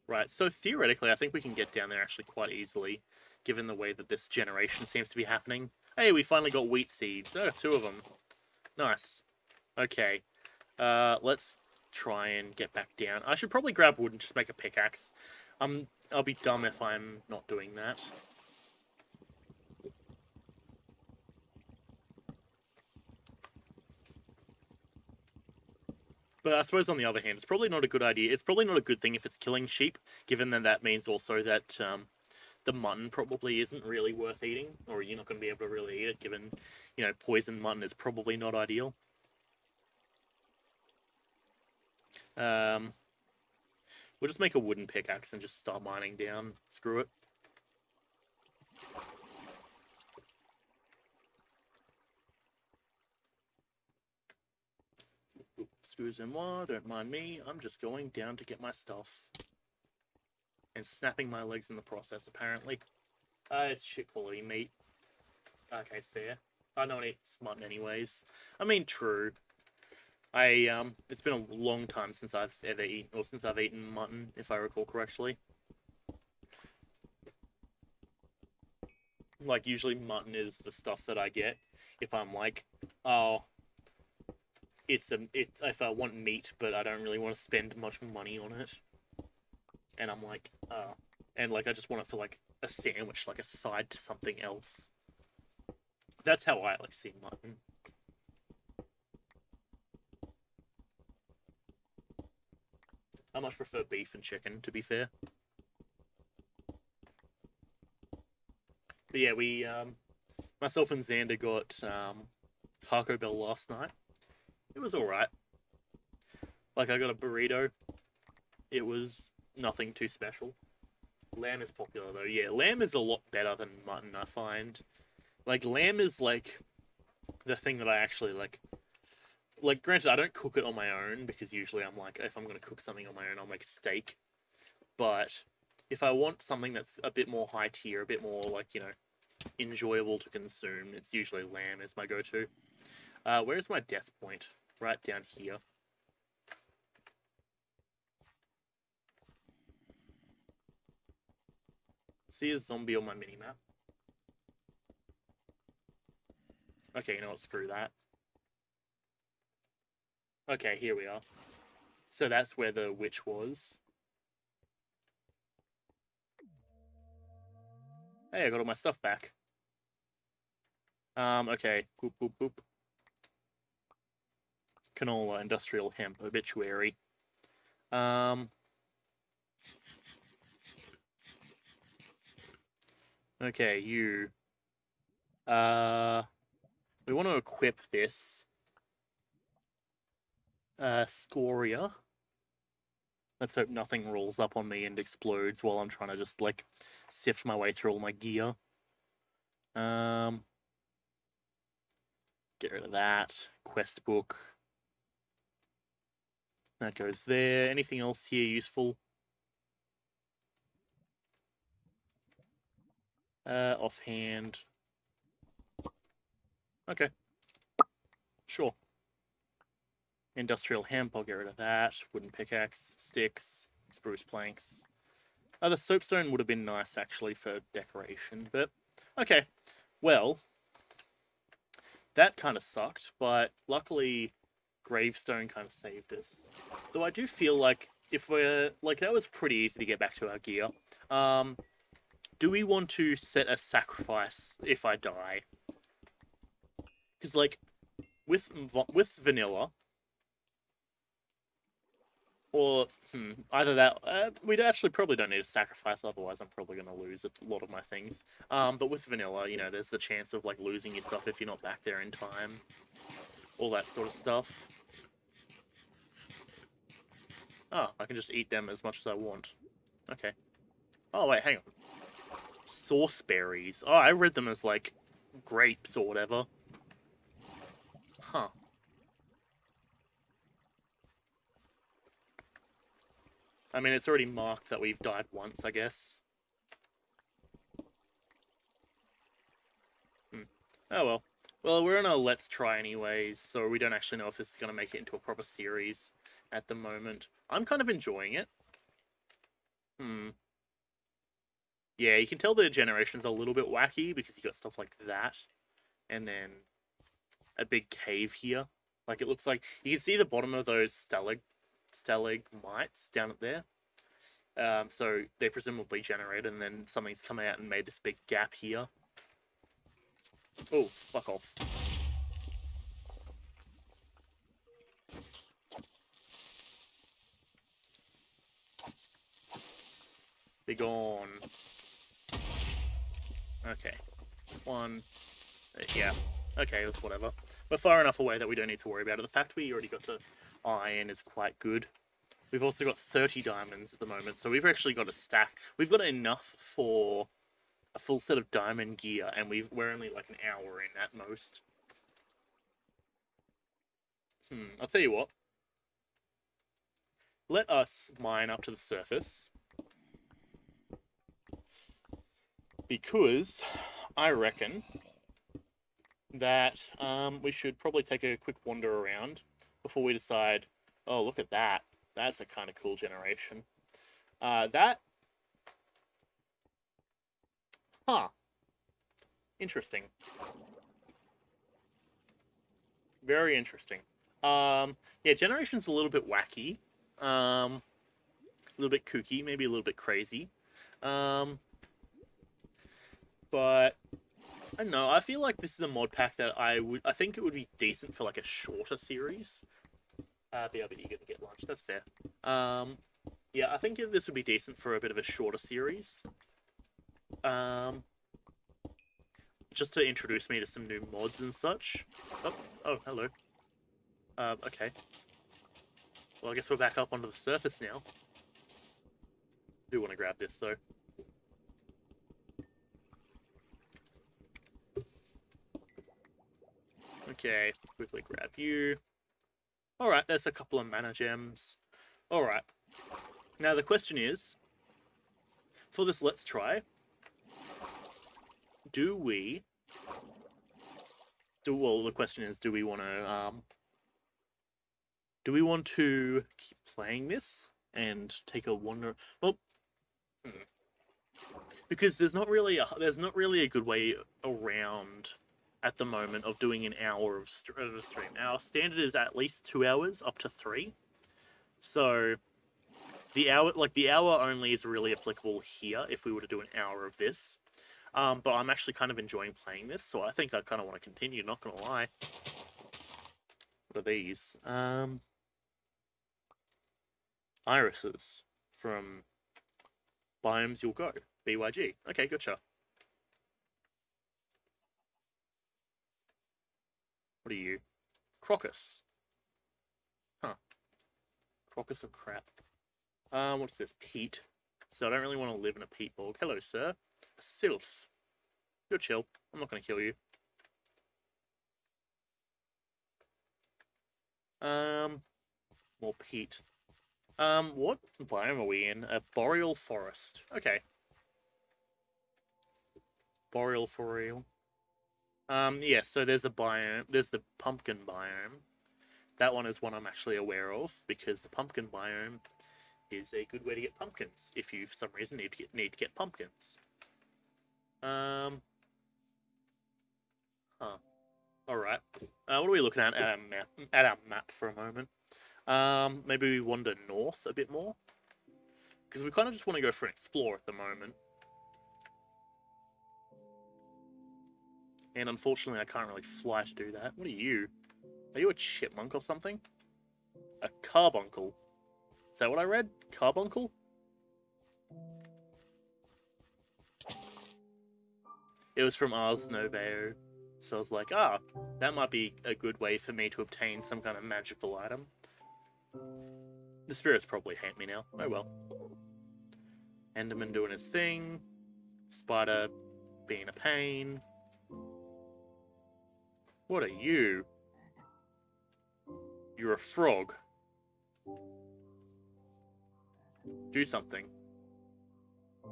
Right, so theoretically, I think we can get down there actually quite easily, given the way that this generation seems to be happening. Hey, we finally got wheat seeds. Oh, 2 of them. Nice. Okay. Let's try and get back down. I should probably grab wood and just make a pickaxe. I'll be dumb if I'm not doing that. But I suppose on the other hand, it's probably not a good idea. It's probably not a good thing if it's killing sheep, given that that means also that the mutton probably isn't really worth eating, or you're not going to be able to really eat it, given, you know, poison mutton is probably not ideal. We'll just make a wooden pickaxe and just start mining down. Screw it. Excusez-moi, don't mind me. I'm just going down to get my stuff. And snapping my legs in the process, apparently. It's shit quality meat. Okay, fair. I don't eat mutton anyways. I mean, true. It's been a long time since I've ever eaten, or since I've eaten mutton, if I recall correctly. Like, usually mutton is the stuff that I get if I'm like, oh, it's if I want meat, but I don't really want to spend much money on it, and I'm like, and like I just want it for like a sandwich, like a side to something else. That's how I like seeing mutton. I much prefer beef and chicken, to be fair. But yeah, we myself and Xander got Taco Bell last night. It was all right. Like I got a burrito. It was nothing too special. Lamb is popular though. Yeah, lamb is a lot better than mutton, I find. Like lamb is like the thing that I actually like. Like granted, I don't cook it on my own because usually I'm like, if I'm gonna cook something on my own, I'll make steak. But if I want something that's a bit more high tier, a bit more like, you know, enjoyable to consume, it's usually lamb is my go-to. Where's my death point? Right down here. See a zombie on my minimap? Okay, you know what? Screw that. Okay, here we are. So that's where the witch was. Hey, I got all my stuff back. Okay. Boop, boop, boop. Canola, industrial hemp, obituary. Okay, you. We want to equip this. Scoria. Let's hope nothing rolls up on me and explodes while I'm trying to just, like, sift my way through all my gear. Get rid of that. Quest book. That goes there. Anything else here useful? Offhand. Okay. Sure. Industrial hemp, I'll get rid of that. Wooden pickaxe, sticks, spruce planks. The soapstone would have been nice, actually, for decoration, but... Okay. Well, that kind of sucked, but luckily gravestone kind of saved us. Though I do feel like if we're... Like, that was pretty easy to get back to our gear. Do we want to set a sacrifice if I die? Because, like, with vanilla... Or, either that... we'd actually probably don't need a sacrifice, otherwise I'm probably going to lose a lot of my things. But with vanilla, you know, there's the chance of, like, losing your stuff if you're not back there in time. All that sort of stuff. Oh, I can just eat them as much as I want. Okay. Oh, wait, hang on. Sauce berries. Oh, I read them as, like, grapes or whatever. Huh. I mean, it's already marked that we've died once, I guess. Oh, well. Well, we're on a let's try anyways, so we don't actually know if this is going to make it into a proper series at the moment. I'm kind of enjoying it. Yeah, you can tell the generation's a little bit wacky because you got stuff like that. And then a big cave here. Like, it looks like... You can see the bottom of those stalagmites down there. So they presumably generated, and then something's come out and made this big gap here. Oh, fuck off. Be gone. Okay. One. Yeah. Okay, that's whatever. We're far enough away that we don't need to worry about it. The fact we already got to iron is quite good. We've also got 30 diamonds at the moment, so we've actually got a stack. We've got enough for a full set of diamond gear, and we're only like an hour in at most. I'll tell you what. Let us mine up to the surface. Because I reckon that we should probably take a quick wander around before we decide, oh, look at that. That's a kind of cool generation. Huh. Interesting. Very interesting. Yeah, Generation's a little bit wacky. A little bit kooky, maybe a little bit crazy. But I don't know. I feel like this is a mod pack that I think it would be decent for like a shorter series. BRB, you're gonna get lunch. That's fair. Yeah, I think this would be decent for a bit of a shorter series. Just to introduce me to some new mods and such. Oh, hello. Okay. Well, I guess we're back up onto the surface now. Do want to grab this though. Okay, quickly grab you. Alright, there's a couple of mana gems. Alright. Now the question is, for this let's try, well, the question is, do we want to keep playing this and take a wander? Well, because there's not really a good way around at the moment of doing an hour of a stream. Our standard is at least 2 hours, up to 3. So the hour only is really applicable here if we were to do an hour of this. But I'm actually kind of enjoying playing this, so I think I kind of want to continue, not gonna lie. What are these? Irises from Biomes You'll Go. BYG. Okay, gotcha. What are you? Crocus. Huh. Crocus of crap. What's this? Peat. So I don't really want to live in a peat bog. Hello, sir. A sylph. You're chill. I'm not going to kill you. More peat. What biome are we in? A Boreal Forest. Okay. Boreal for real. Yeah, so there's a biome. There's the pumpkin biome. That one is one I'm actually aware of, because the pumpkin biome is a good way to get pumpkins, if you, for some reason, need to get pumpkins. Huh. Alright. What are we looking at our map for a moment? Maybe we wander north a bit more? Because we kind of just want to go for an explore at the moment. And unfortunately, I can't really fly to do that. What are you? Are you a chipmunk or something? A carbuncle. Is that what I read? Carbuncle? It was from Ars Nova. So I was like, that might be a good way for me to obtain some kind of magical item. The spirits probably hate me now. Oh well. Enderman doing his thing. Spider being a pain. What are you? You're a frog. Do something.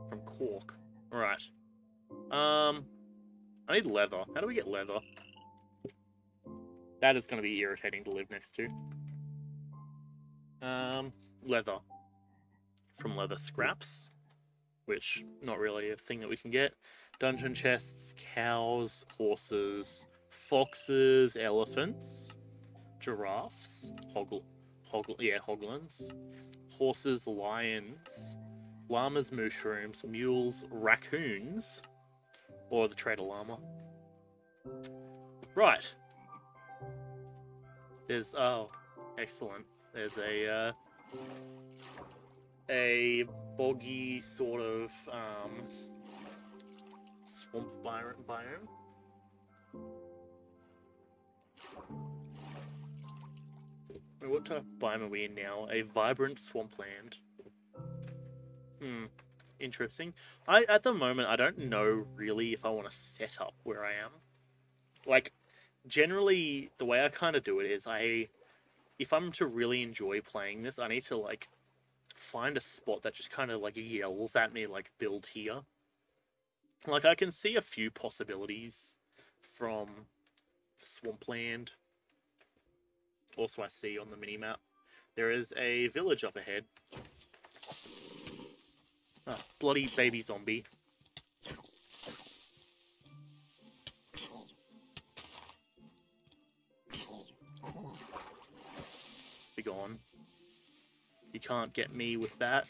From cork. Alright. I need leather. How do we get leather? That is going to be irritating to live next to. Leather. From leather scraps. Which, not really a thing that we can get. Dungeon chests, cows, horses, foxes, elephants, giraffes, hoglins, horses, lions, llamas, mushrooms, mules, raccoons, or the trader llama. Right. There's, oh, excellent. There's a boggy sort of, swamp biome. What type of biome are we in now? A vibrant swampland. Interesting. At the moment, I don't know really if I want to set up where I am. Like, generally, the way I kind of do it is if I'm to really enjoy playing this, I need to, like, find a spot that just kind of, like, yells at me, like, build here. Like, I can see a few possibilities from swampland. Also, I see on the minimap, there is a village up ahead. Oh, bloody baby zombie. gone. You can't get me with that.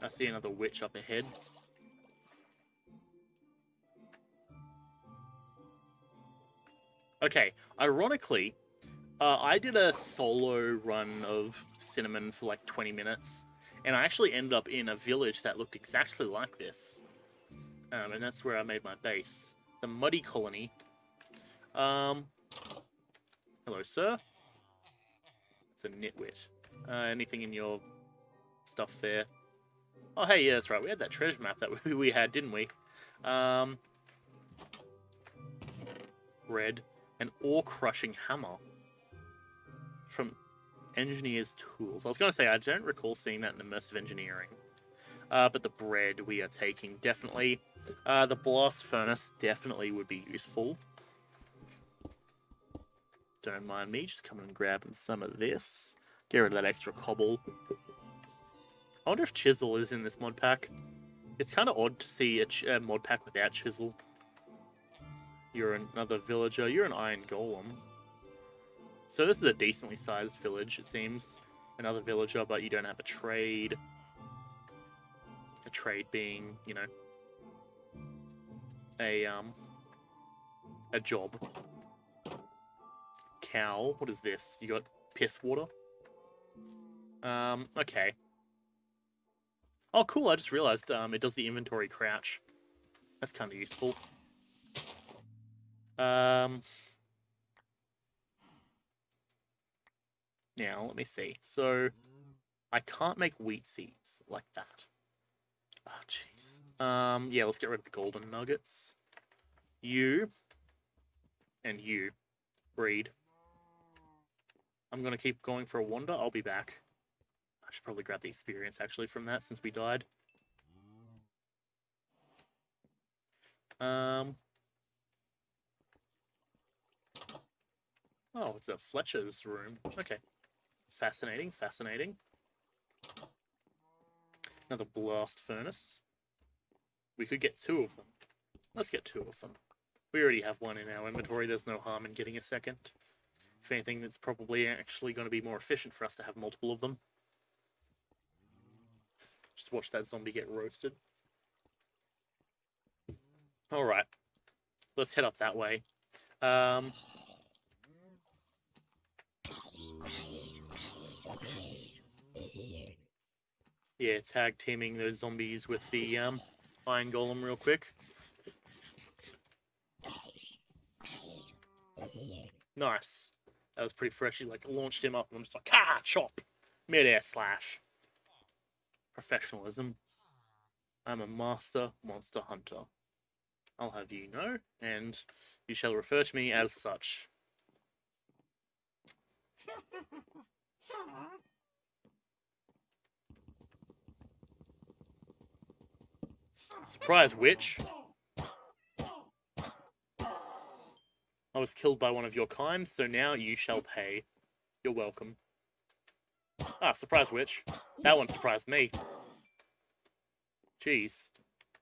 I see another witch up ahead. Okay, ironically, I did a solo run of Cinnamon for like 20 minutes, and I actually ended up in a village that looked exactly like this. And that's where I made my base. The Muddy Colony. Hello, sir. It's a nitwit. Anything in your stuff there? Oh, hey, yeah, that's right. We had that treasure map that we had, didn't we? Red. An ore-crushing hammer. From Engineer's Tools. I was going to say, I don't recall seeing that in Immersive Engineering. But the bread we are taking, definitely. The blast furnace definitely would be useful. Don't mind me, just coming and grabbing some of this. Get rid of that extra cobble. I wonder if chisel is in this mod pack. It's kind of odd to see a mod pack without chisel. You're another villager. You're an iron golem. So this is a decently sized village, it seems. Another villager, but you don't have a trade. A trade being, you know, a job. Cow. What is this? You got piss water? Okay. Oh, cool. I just realized it does the inventory crouch. That's kind of useful. Now, let me see. So, I can't make wheat seeds like that. Oh, jeez. Yeah, let's get rid of the golden nuggets. You and you breed. I'm going to keep going for a wander. I'll be back. I should probably grab the experience, actually, from that, since we died. Oh, it's a Fletcher's room. Okay. Fascinating, fascinating. Another blast furnace. We could get 2 of them. Let's get 2 of them. We already have one in our inventory. There's no harm in getting a second. If anything, it's probably actually going to be more efficient for us to have multiple of them. Just watch that zombie get roasted. Alright. Let's head up that way. Yeah, tag teaming those zombies with the iron golem real quick. Nice. That was pretty fresh. He like launched him up and I'm just like, ah, chop! Mid-air slash. Professionalism. I'm a master monster hunter. I'll have you know, and you shall refer to me as such. Surprise, witch! I was killed by one of your kind, so now you shall pay. You're welcome. Ah, surprise, witch. That one surprised me. Jeez.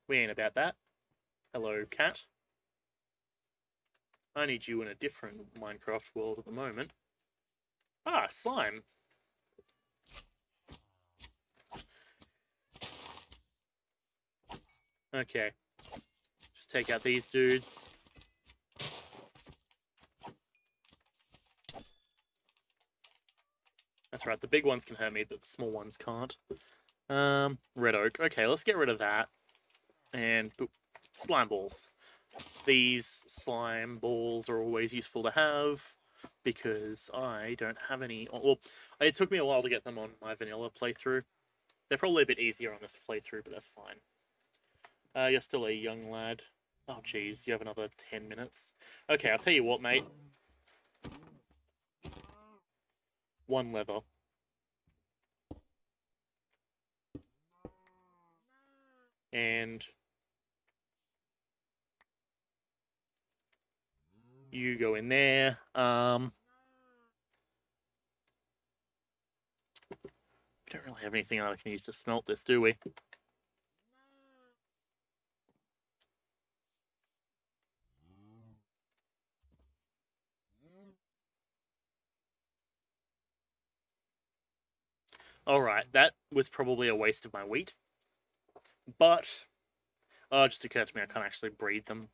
We ain't about that. Hello, cat. I need you in a different Minecraft world at the moment. Ah, slime. Okay. Just take out these dudes. That's right, the big ones can hurt me, but the small ones can't. Red oak. Okay, let's get rid of that. And boop. Slime balls. These slime balls are always useful to have because I don't have any. Well, it took me a while to get them on my vanilla playthrough. They're probably a bit easier on this playthrough, but that's fine. You're still a young lad. Oh, jeez, you have another 10 minutes. Okay, I'll tell you what, mate. 1 leather. And you go in there. We don't really have anything I can use to smelt this, do we? Alright, that was probably a waste of my wheat. But, it just occurred to me I can't actually breed them.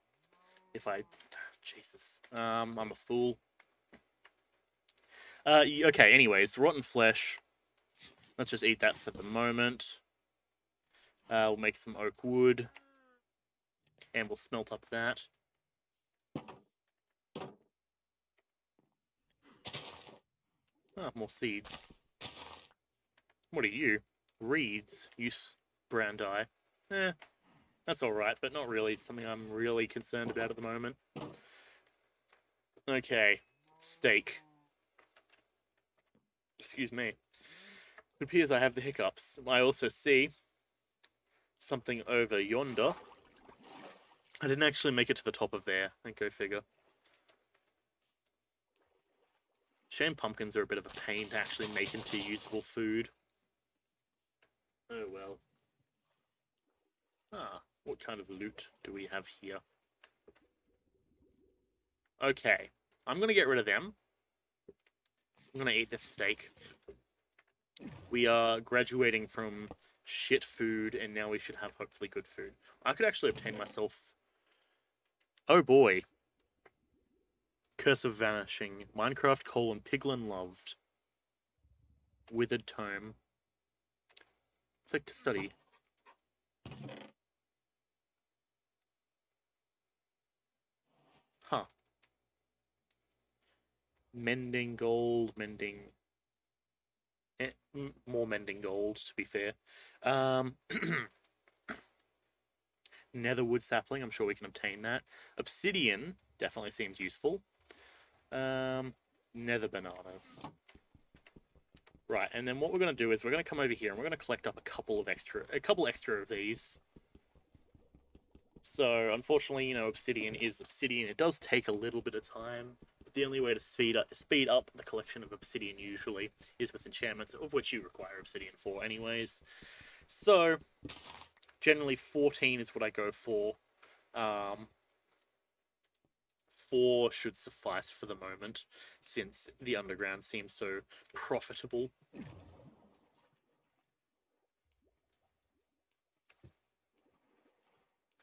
If I... Jesus. I'm a fool. Okay, anyways, rotten flesh. Let's just eat that for the moment. We'll make some oak wood. And we'll smelt up that. More seeds. What are you? Reeds. Use brown dye. That's alright, but not really something I'm really concerned about at the moment. Okay. Steak. Excuse me. It appears I have the hiccups. I also see something over yonder. I didn't actually make it to the top of there. Go figure. Shame pumpkins are a bit of a pain to actually make into usable food. Oh well. What kind of loot do we have here? Okay. I'm gonna get rid of them. I'm gonna eat this steak. We are graduating from shit food, and now we should have hopefully good food. I could actually obtain myself... Oh boy. Curse of Vanishing. Minecraft : Piglin loved. Withered Tome. Click to study. Huh. Mending gold, mending... more mending gold, to be fair. Netherwood sapling, I'm sure we can obtain that. Obsidian definitely seems useful. Nether bananas. Right, and then what we're going to do is we're going to come over here and we're going to collect up a couple extra of these. So, unfortunately, you know, obsidian is obsidian. It does take a little bit of time. But the only way to speed up the collection of obsidian usually is with enchantments, of which you require obsidian for anyways. So, generally 14 is what I go for. 4 should suffice for the moment, since the underground seems so profitable.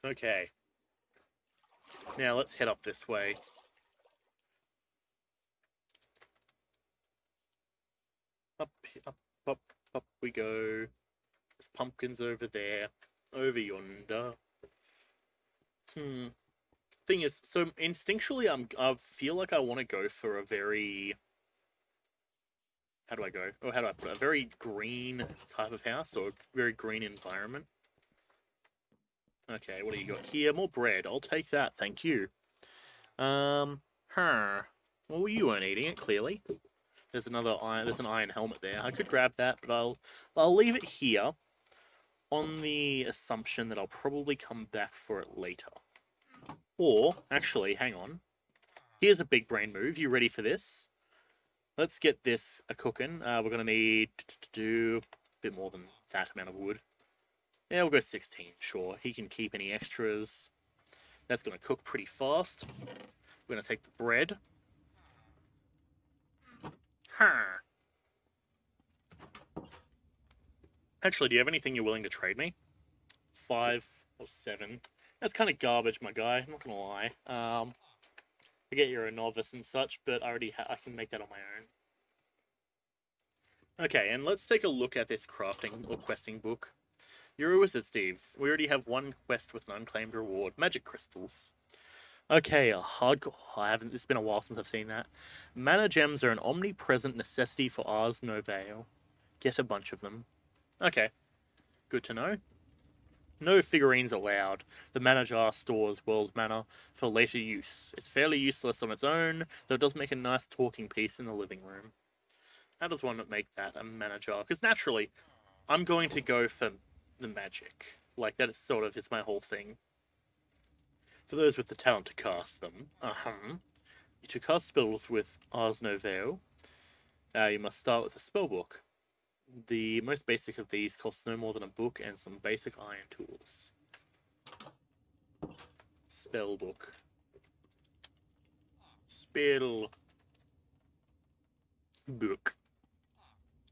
Okay. Now let's head up this way. Up, up, up, up we go. There's pumpkins over there. Over yonder. Thing is, so instinctually, I feel like I want to go for a very... How do I go? Or how do I put it? A very green type of house, or a very green environment. Okay, what do you got here? More bread. I'll take that, thank you. Well, you weren't eating it, clearly. There's another iron. There's an iron helmet there. I could grab that, but I'll leave it here, on the assumption that I'll probably come back for it later. Or, actually, hang on. Here's a big brain move. You ready for this? Let's get this a-cooking. We're going to need to do a bit more than that amount of wood. Yeah, we'll go 16, sure. He can keep any extras. That's going to cook pretty fast. We're going to take the bread. Actually, do you have anything you're willing to trade me? 5 or 7. That's kind of garbage, my guy. I'm not going to lie. I get you're a novice and such, but I can make that on my own. Okay, and let's take a look at this crafting or questing book. You're a wizard, Steve. We already have one quest with an unclaimed reward. Magic crystals. Okay, a hardcore... It's been a while since I've seen that. Mana gems are an omnipresent necessity for Ars Novae. Get a bunch of them. Okay. Good to know. No figurines allowed. The mana jar stores world mana for later use. It's fairly useless on its own, though it does make a nice talking piece in the living room. How does one make that a mana jar? Because naturally, I'm going to go for the magic. Like, that is sort of is my whole thing. For those with the talent to cast them, to cast spells with Ars Novae, you must start with a spellbook. The most basic of these costs no more than a book and some basic iron tools. Spellbook. Spell book.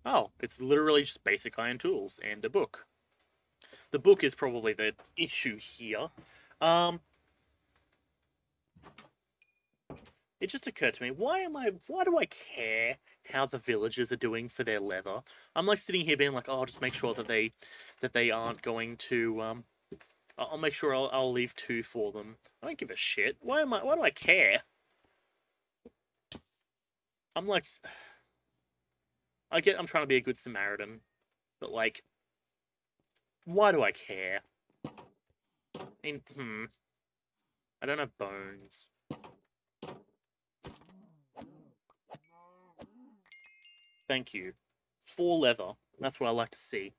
Oh, it's literally just basic iron tools and a book. The book is probably the issue here. Um, it just occurred to me, why do I care how the villagers are doing for their leather? I'm like sitting here being like, oh, I'll just make sure that they aren't going to, I'll make sure I'll leave 2 for them. I don't give a shit. Why do I care? I'm like, I'm trying to be a good Samaritan, but like, why do I care? I don't have bones. Thank you. 4 leather. That's what I like to see.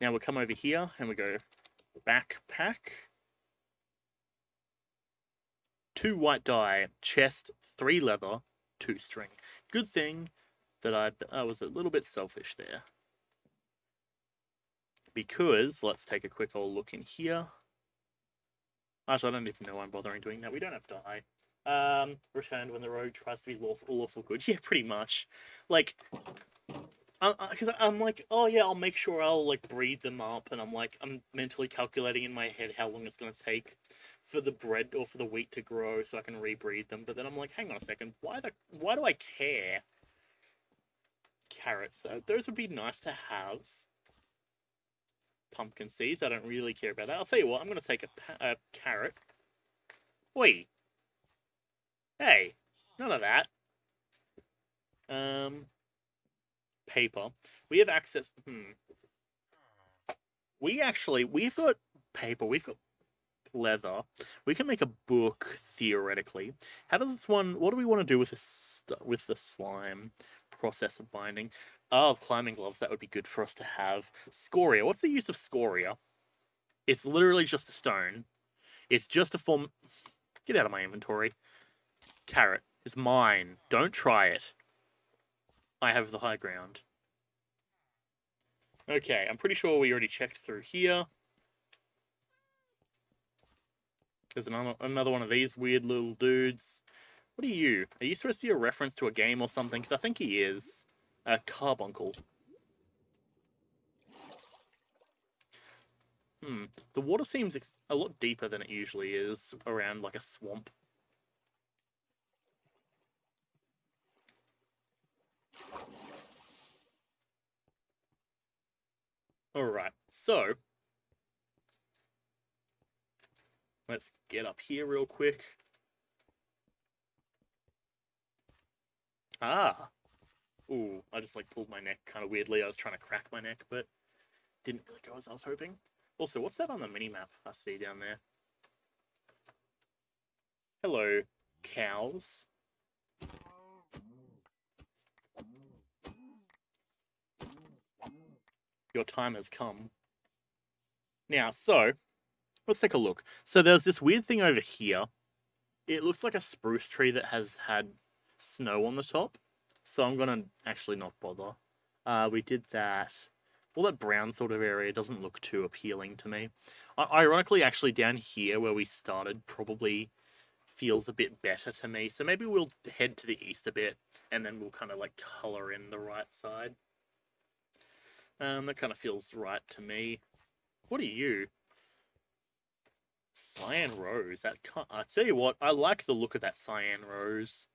Now we come over here and we go backpack. 2 white dye, chest, 3 leather, 2 string. Good thing that I was a little bit selfish there. Because, let's take a quick old look in here. Actually, I don't even know why I'm bothering doing that. We don't have dye. Returned when the road tries to be lawful good. Yeah, pretty much. Like, because I'm like, oh yeah, I'll make sure I'll like breed them up, and I'm mentally calculating in my head how long it's gonna take for the bread or for the wheat to grow so I can rebreed them. But then I'm like, hang on a second, why do I care? Carrots, those would be nice to have. Pumpkin seeds, I don't really care about that. I'll tell you what, I'm gonna take a carrot. Wait, hey, none of that. Paper. We have access. We've got paper. We've got leather. We can make a book theoretically. How does this one? What do we want to do with the slime process of binding? Oh, climbing gloves. That would be good for us to have. Scoria. What's the use of scoria? It's literally just a stone. It's just a form. Get out of my inventory. Carrot is mine. Don't try it. I have the high ground. Okay, I'm pretty sure we already checked through here. There's another one of these weird little dudes. What are you? Are you supposed to be a reference to a game or something? Because I think he is. A carbuncle. The water seems a lot deeper than it usually is around like a swamp. Alright, so let's get up here real quick. Ah! Ooh, I just like pulled my neck kind of weirdly. I was trying to crack my neck, but didn't really go as I was hoping. Also, what's that on the mini-map I see down there? Hello, cows. Your time has come. Now, so, let's take a look. So there's this weird thing over here. It looks like a spruce tree that has had snow on the top. So I'm gonna actually not bother. We did that. All that brown sort of area doesn't look too appealing to me. Ironically, actually, down here where we started probably feels a bit better to me. So maybe we'll head to the east a bit, and then we'll kind of like color in the right side. That kind of feels right to me. What are you? Cyan rose. That can't. I tell you what, I like the look of that cyan rose.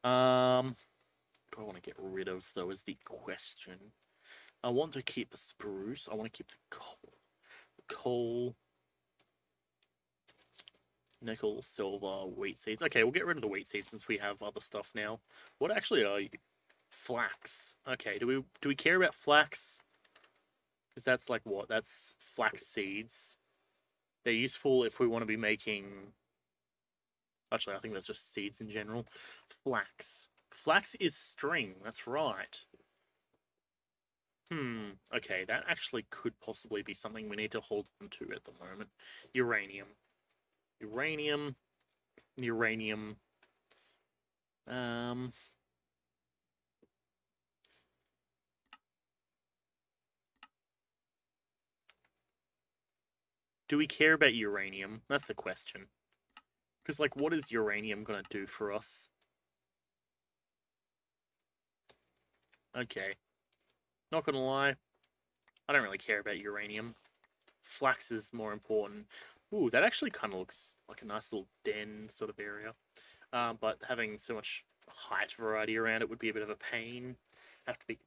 What do I want to get rid of though? Is the question. I want to keep the spruce. I want to keep the coal. Coal. Nickel, silver, wheat seeds. Okay, we'll get rid of the wheat seeds since we have other stuff now. What actually are you? Flax. Okay, do we care about flax? Because that's like what? That's flax seeds. They're useful if we want to be making... Actually, I think that's just seeds in general. Flax. Flax is string, that's right. Okay, that actually could possibly be something we need to hold on to at the moment. Uranium. Uranium. Uranium. Do we care about uranium? That's the question. Because, like, what is uranium gonna do for us? Okay. Not gonna lie, I don't really care about uranium. Flax is more important. Ooh, that actually kind of looks like a nice little den sort of area. But having so much height variety around it would be a bit of a pain. Have to be...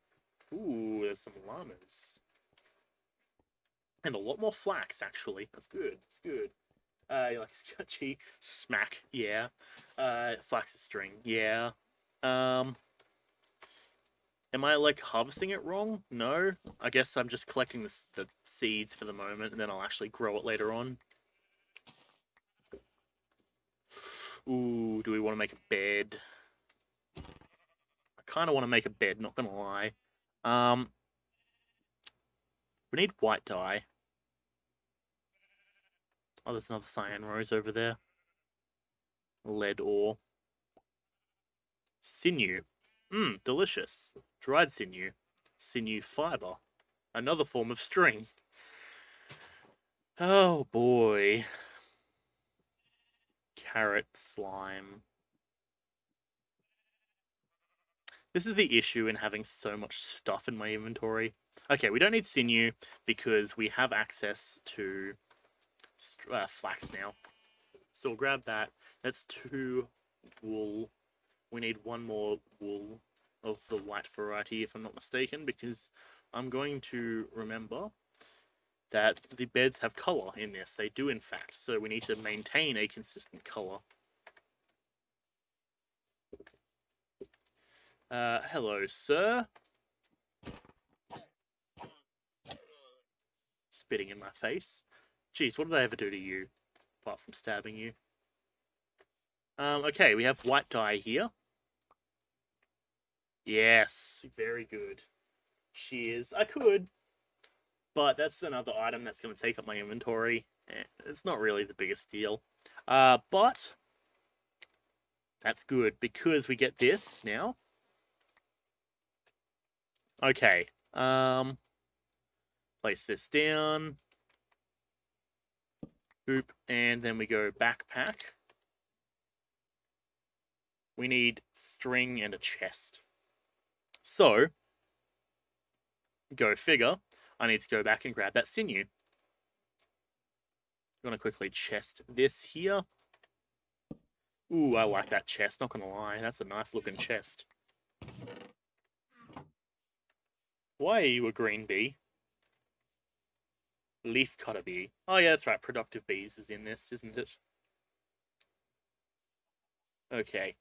Ooh, there's some llamas. And a lot more flax, actually. That's good. That's good. You like sketchy? Smack. Yeah. Flax is string. Yeah. Am I, like, harvesting it wrong? No. I guess I'm just collecting the seeds for the moment, and then I'll actually grow it later on. Ooh, do we want to make a bed? I kind of want to make a bed, not gonna lie. We need white dye. Oh, there's another cyan rose over there. Lead ore. Sinew. Mmm, delicious. Dried sinew. Sinew fiber. Another form of string. Oh boy. Carrot slime. This is the issue in having so much stuff in my inventory. Okay, we don't need sinew because we have access to flax now. So we'll grab that. That's 2 wool. We need 1 more wool of the white variety, if I'm not mistaken, because I'm going to remember that the beds have colour in this. They do, in fact. So we need to maintain a consistent colour. Hello, sir. Spitting in my face. Jeez, what did I ever do to you? Apart from stabbing you. Okay, we have white dye here. Yes, very good. Shears. I could, but that's another item that's going to take up my inventory. It's not really the biggest deal. But that's good because we get this now. Okay. Place this down. Boop, and then we go backpack. We need string and a chest. So, go figure, I need to go back and grab that sinew. I'm going to quickly chest this here. Ooh, I like that chest, not going to lie. That's a nice looking chest. Why are you a green bee? Leaf cutter bee. Oh yeah, that's right, productive bees is in this, isn't it? Okay,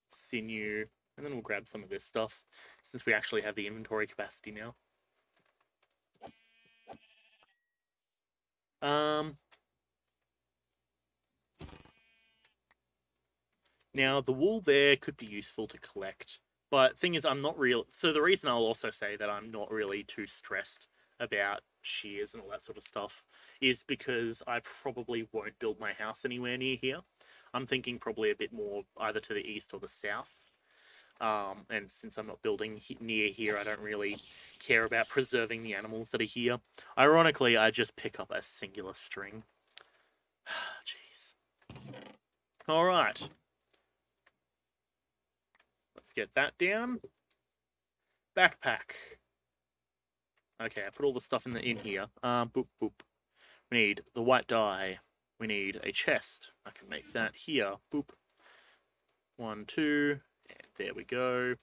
sinew, and then we'll grab some of this stuff, since we actually have the inventory capacity now. Now, the wool there could be useful to collect, but thing is, I'm not real. So the reason I'll also say that I'm not really too stressed about shears and all that sort of stuff is because I probably won't build my house anywhere near here. I'm thinking probably a bit more either to the east or the south. And since I'm not building near here, I don't really care about preserving the animals that are here. Ironically, I just pick up a singular string. Jeez. All right. Let's get that down. Backpack. Okay, I put all the stuff in here. Boop, boop. We need the white dye. We need a chest. I can make that here. Boop. 1, 2. And there we go.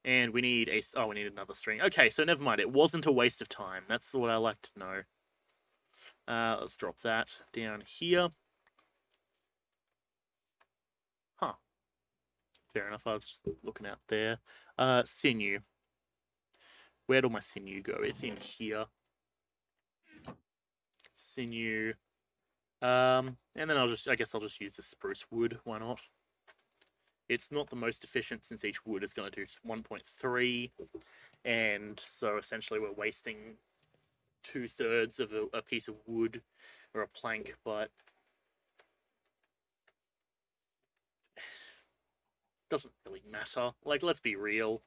And we need a... Oh, we need another string. Okay, so never mind. It wasn't a waste of time. That's what I like to know. Let's drop that down here. Huh. Fair enough. I was just looking out there. Sinew. Where'd all my sinew go? It's in here. Sinew. And then I guess I'll just use the spruce wood. Why not? It's not the most efficient since each wood is going to do 1.3. And so essentially we're wasting 2/3 of a piece of wood or a plank, but doesn't really matter. Like, let's be real.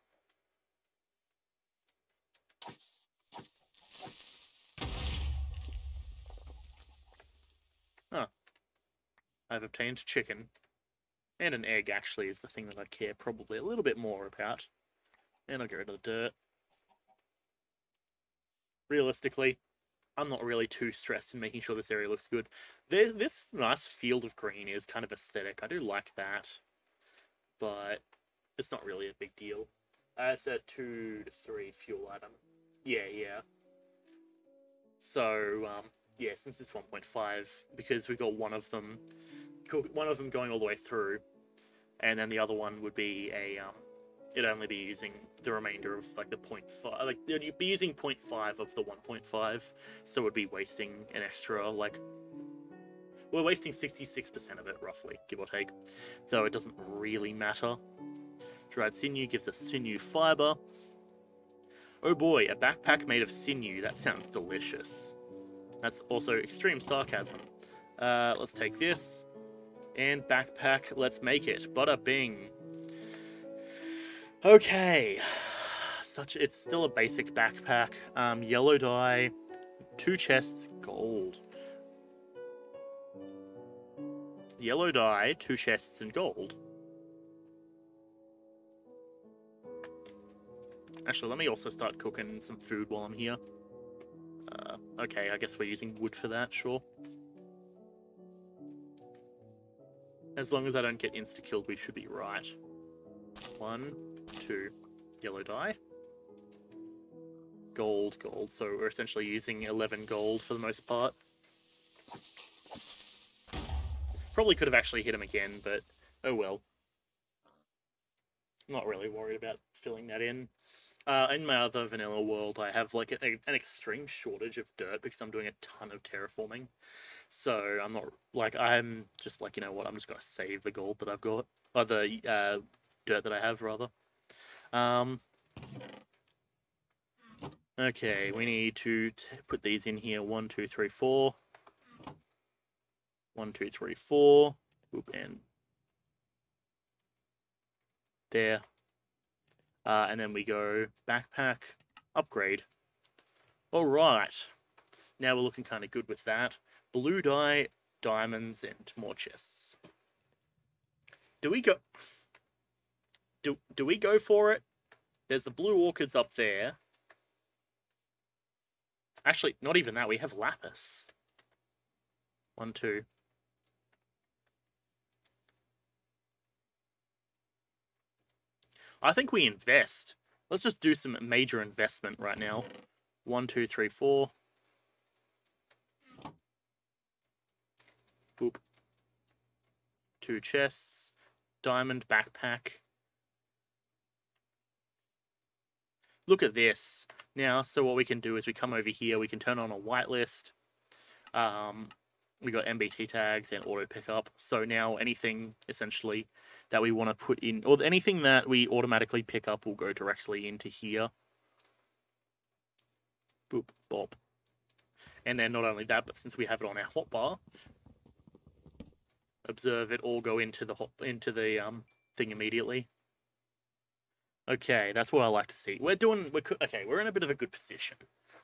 Huh. I've obtained chicken. And an egg, actually, is the thing that I care probably a little bit more about. And I'll get rid of the dirt. Realistically, I'm not really too stressed in making sure this area looks good. This nice field of green is kind of aesthetic. I do like that. But it's not really a big deal. It's a 2 to 3 fuel item. Yeah. So, yeah, since it's 1.5, because we've got one of them going all the way through, and then the other one would be it'd only be using the remainder of, like, the 0.5, like, you'd be using 0.5 of the 1.5, so it would be wasting an extra, like, we're wasting 66% of it, roughly, give or take, though it doesn't really matter. Dried sinew gives us sinew fiber. Oh boy, a backpack made of sinew. That sounds delicious. That's also extreme sarcasm. Let's take this. And backpack, let's make it. Bada bing. Okay. It's still a basic backpack. Yellow dye. 2 chests, gold. Yellow dye, 2 chests, and gold. Actually, let me also start cooking some food while I'm here. Okay, I guess we're using wood for that, sure. As long as I don't get insta-killed, we should be right. 1, 2, yellow dye. Gold, so we're essentially using 11 gold for the most part. Probably could have actually hit him again, but oh well. I'm not really worried about filling that in. In my other vanilla world, I have like an extreme shortage of dirt because I'm doing a ton of terraforming. So I'm not like, I'm just like, you know what, I'm just gonna save the gold that I've got, or the dirt that I have rather. Okay, we need to put these in here. 1, 2, 3, 4. 1, 2, 3, 4. Oop, and there. And then we go backpack, upgrade. All right. Now we're looking kind of good with that. Blue dye, diamonds, and more chests. Do we go? Do we go for it? There's the blue orchids up there. Actually, not even that. We have lapis. 1, 2. I think we invest. Let's just do some major investment right now. 1, 2, 3, 4. Boop. 2 chests. Diamond backpack. Look at this. Now, so what we can do is we come over here, we can turn on a whitelist. We got MBT tags and auto pickup. So now anything, essentially, that we want to put in, or anything that we automatically pick up will go directly into here. Boop, bop. And then not only that, but since we have it on our hotbar, observe it all go into the thing immediately. Okay, that's what I like to see. We're in a bit of a good position.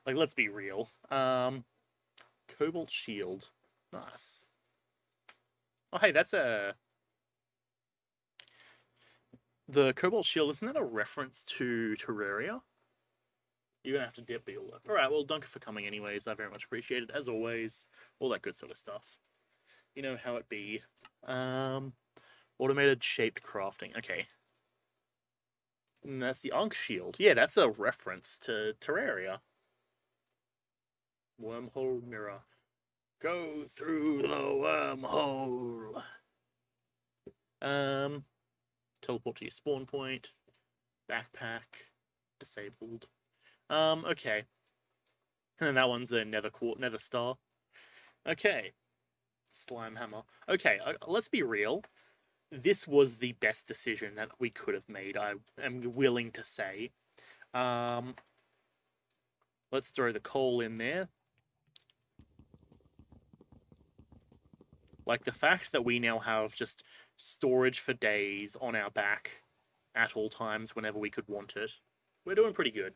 Like, let's be real. Cobalt shield. Nice. Oh, hey, that's the cobalt shield, isn't that a reference to Terraria? You're gonna have to dip your lip. Alright, well, thank you for coming anyways. I very much appreciate it, as always. All that good sort of stuff. You know how it be. Automated shaped crafting. Okay. And that's the Ankh shield. Yeah, that's a reference to Terraria. Wormhole mirror. Go through the wormhole. Teleport to your spawn point. Backpack. Disabled. Okay. And then that one's a nether star. Okay. Slime hammer. Okay, let's be real. This was the best decision that we could have made, I am willing to say. Let's throw the coal in there. Like, the fact that we now have just storage for days on our back at all times whenever we could want it. We're doing pretty good.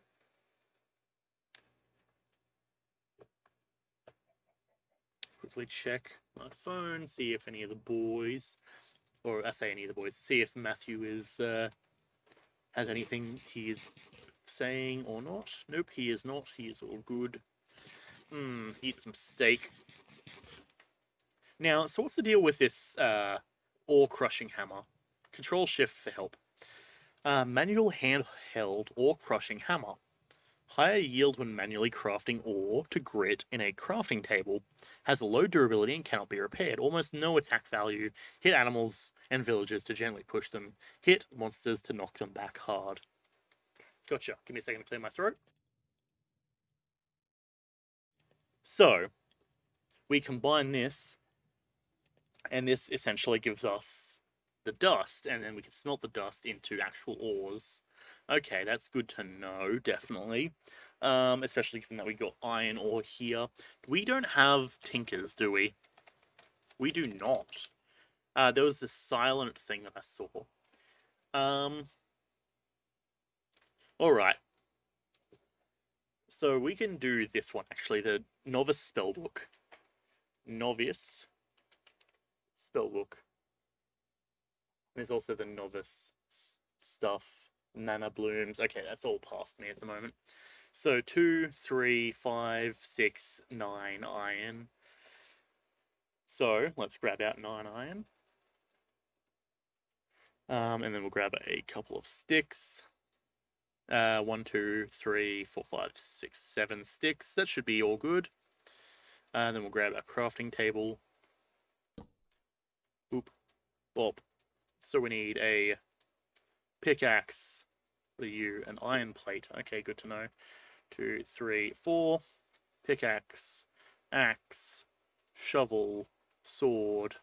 Quickly check my phone, see if any of the boys or I say any of the boys, see if Matthew is has anything he is saying or not. Nope, he is not. He is all good. Eat some steak. Now, so what's the deal with this ore crushing hammer? Control Shift for help. Manual handheld ore crushing hammer. Higher yield when manually crafting ore to grit in a crafting table. Has a low durability and cannot be repaired. Almost no attack value. Hit animals and villagers to gently push them. Hit monsters to knock them back hard. Gotcha. Give me a second to clear my throat. So, we combine this, and this essentially gives us the dust, and then we can smelt the dust into actual ores. Okay, that's good to know, definitely. Especially given that we got iron ore here. We don't have tinkers, do we? We do not. There was this silent thing that I saw. Alright. So we can do this one, actually, the Novice Spellbook. Novice Spellbook. There's also the Novice stuff. Mana Blooms. Okay, that's all past me at the moment. So 2, 3, 5, 6, 9 iron. So let's grab out 9 iron. And then we'll grab a couple of sticks. 1, 2, 3, 4, 5, 6, 7 sticks. That should be all good. Then we'll grab our crafting table. Boop. Bop. So we need a pickaxe for you, an iron plate. Okay, good to know. 2, 3, 4. Pickaxe, axe, shovel, sword.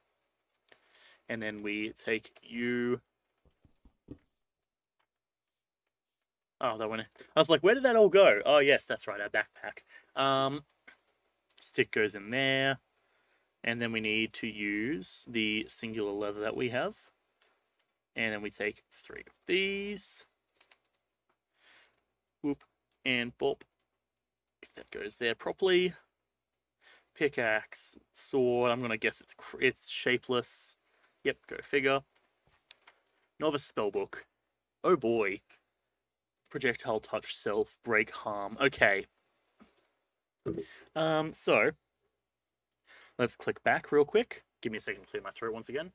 And then we take you. Oh, that went. I was like, where did that all go? Oh, yes, that's right, our backpack. Stick goes in there. And then we need to use the singular leather that we have. And then we take 3 of these. Whoop. And bop. If that goes there properly. Pickaxe, sword. I'm going to guess it's shapeless. Yep, go figure. Novice Spellbook. Oh boy. Projectile touch, self, break, harm. Okay. So let's click back real quick. Give me a second to clear my throat once again.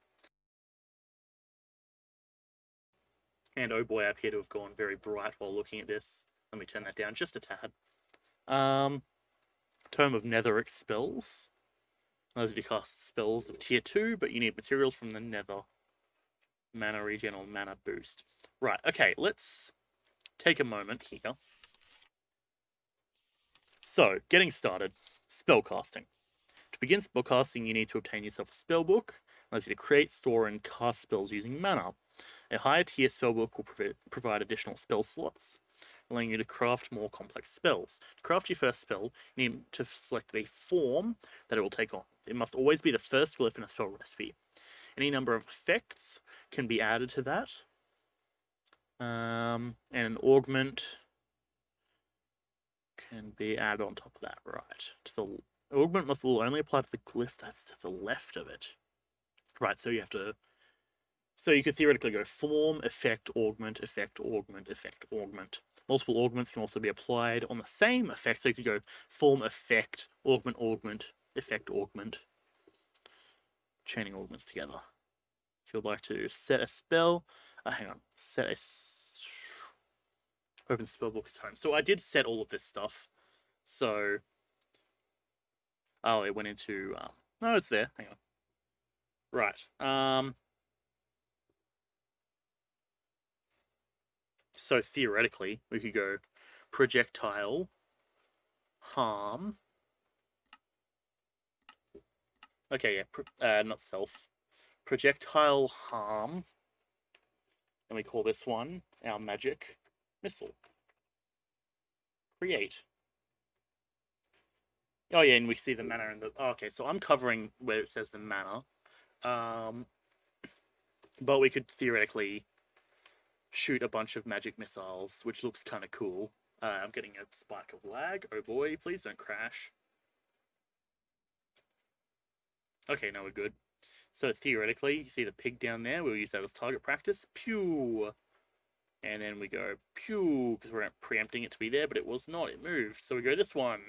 And oh boy, I appear to have gone very bright while looking at this. Let me turn that down just a tad. Tome of Netheric spells. Those are to cast spells of tier 2, but you need materials from the Nether. Mana regen or mana boost. Right, okay, let's take a moment here. So, getting started. Spellcasting. To begin spellcasting, you need to obtain yourself a spellbook. Allows you to create, store, and cast spells using mana. A higher tier spellbook will provide additional spell slots, allowing you to craft more complex spells. To craft your first spell, you need to select the form that it will take on. It must always be the first glyph in a spell recipe. Any number of effects can be added to that. And an augment can be added on top of that, right. The augment will only apply to the glyph that's to the left of it. Right, so you have to... So you could theoretically go form, effect, augment, effect, augment, effect, augment. Multiple augments can also be applied on the same effect, so you could go form, effect, augment, augment, effect, augment. Chaining augments together. If you'd like to set a spell... hang on. Set a... Open spellbook is home. So I did set all of this stuff. So... Oh, it went into... No, it's there. Hang on. Right. So theoretically, we could go projectile, harm. Okay, yeah, not self. Projectile, harm. And we call this one our magic missile. Create. Oh yeah, and we see the mana in the... Oh, okay, so I'm covering where it says the mana. But we could theoretically shoot a bunch of magic missiles, which looks kind of cool. I'm getting a spike of lag. Oh boy, please don't crash. Okay, no, we're good. So theoretically, you see the pig down there, we'll use that as target practice. Pew! And then we go pew, because we're preempting it to be there, but it was not, it moved. So we go this one.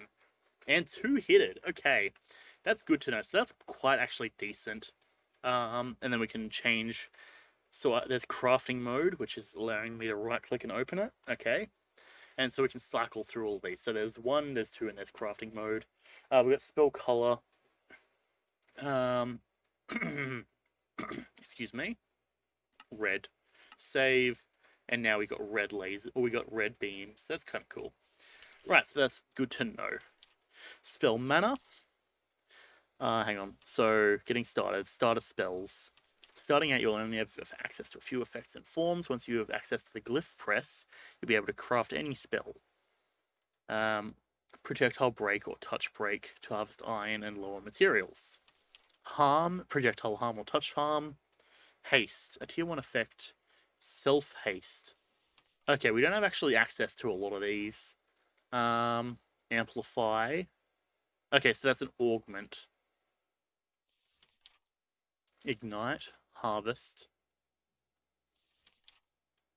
And 2-hitted. Okay, that's good to know. So that's quite actually decent. And then we can change. So there's crafting mode, which is allowing me to right-click and open it. Okay. And so we can cycle through all these. So there's 1, there's 2, and there's crafting mode. We've got spell color. Excuse me. Red. Save. And now we got red laser, or we got red beams. That's kind of cool. Right, so that's good to know. Spell mana. Hang on. So, getting started. Starter spells. Starting out, you'll only have access to a few effects and forms. Once you have access to the glyph press, you'll be able to craft any spell. Projectile break or touch break to harvest iron and lower materials. Harm, projectile harm or touch harm. Haste, a tier 1 effect. Self-haste. Okay, we don't have actually access to a lot of these. Amplify. Okay, so that's an augment. Ignite, harvest.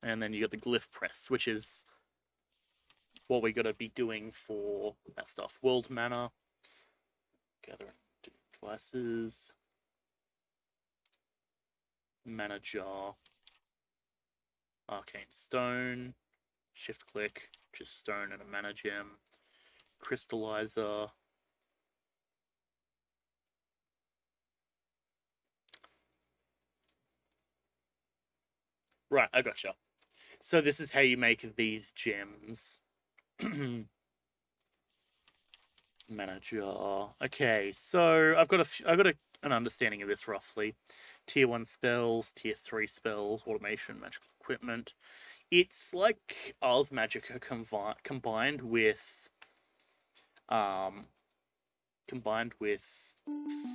And then you got the glyph press, which is what we got to be doing for that stuff. World mana. Gather devices. Mana jar. Arcane stone. Shift click, which is stone and a mana gem. Crystallizer. Right, I gotcha. So this is how you make these gems. Manager. Okay, so I've got an understanding of this roughly. Tier 1 spells, Tier 3 spells, automation, magical equipment. It's like Ars Magica combined with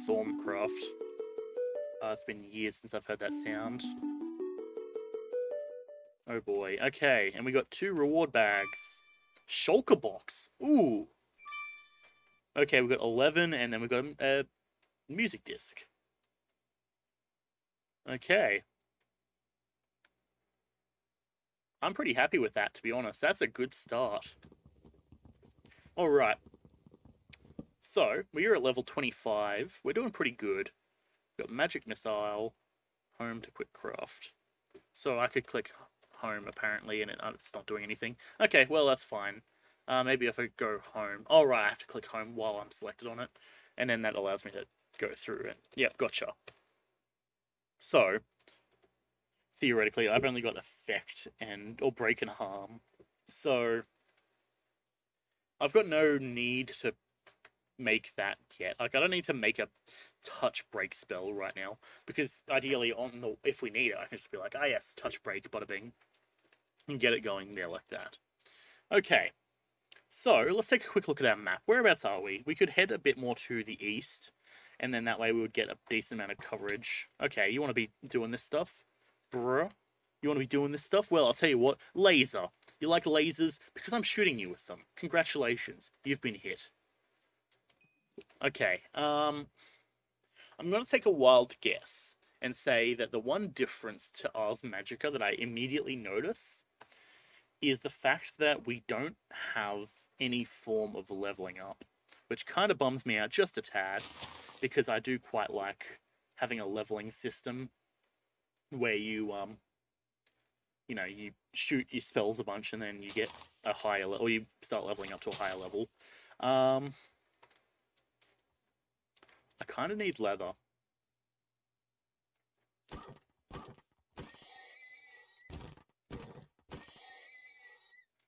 Thorncraft. It's been years since I've heard that sound. Oh boy. Okay, and we got 2 reward bags. Shulker box. Ooh. Okay, we got 11, and then we got a music disc. Okay. I'm pretty happy with that, to be honest. That's a good start. Alright. So, we are at level 25. We're doing pretty good. We've got magic missile, home to quick craft. So I could click home, apparently, and it's not doing anything. Okay, well, that's fine. Maybe if I go home. Oh, right, I have to click home while I'm selected on it. And then that allows me to go through it. Yep, gotcha. So, theoretically, I've only got effect or break and harm. So, I've got no need to make that yet. Like, I don't need to make a touch break spell right now. Because, ideally, if we need it, I can just be like, ah, yes, touch break, bada bing. And get it going there like that. Okay. So, let's take a quick look at our map. Whereabouts are we? We could head a bit more to the east, and then that way we would get a decent amount of coverage. Okay, you want to be doing this stuff? Bruh? You want to be doing this stuff? Well, I'll tell you what. Laser. You like lasers? Because I'm shooting you with them. Congratulations. You've been hit. Okay, I'm going to take a wild guess and say that the one difference to Ars Magica that I immediately notice is the fact that we don't have any form of leveling up, which kind of bums me out just a tad, because I do quite like having a leveling system where you you shoot your spells a bunch and then you get a higher level, or you start leveling up to a higher level. I kind of need leather.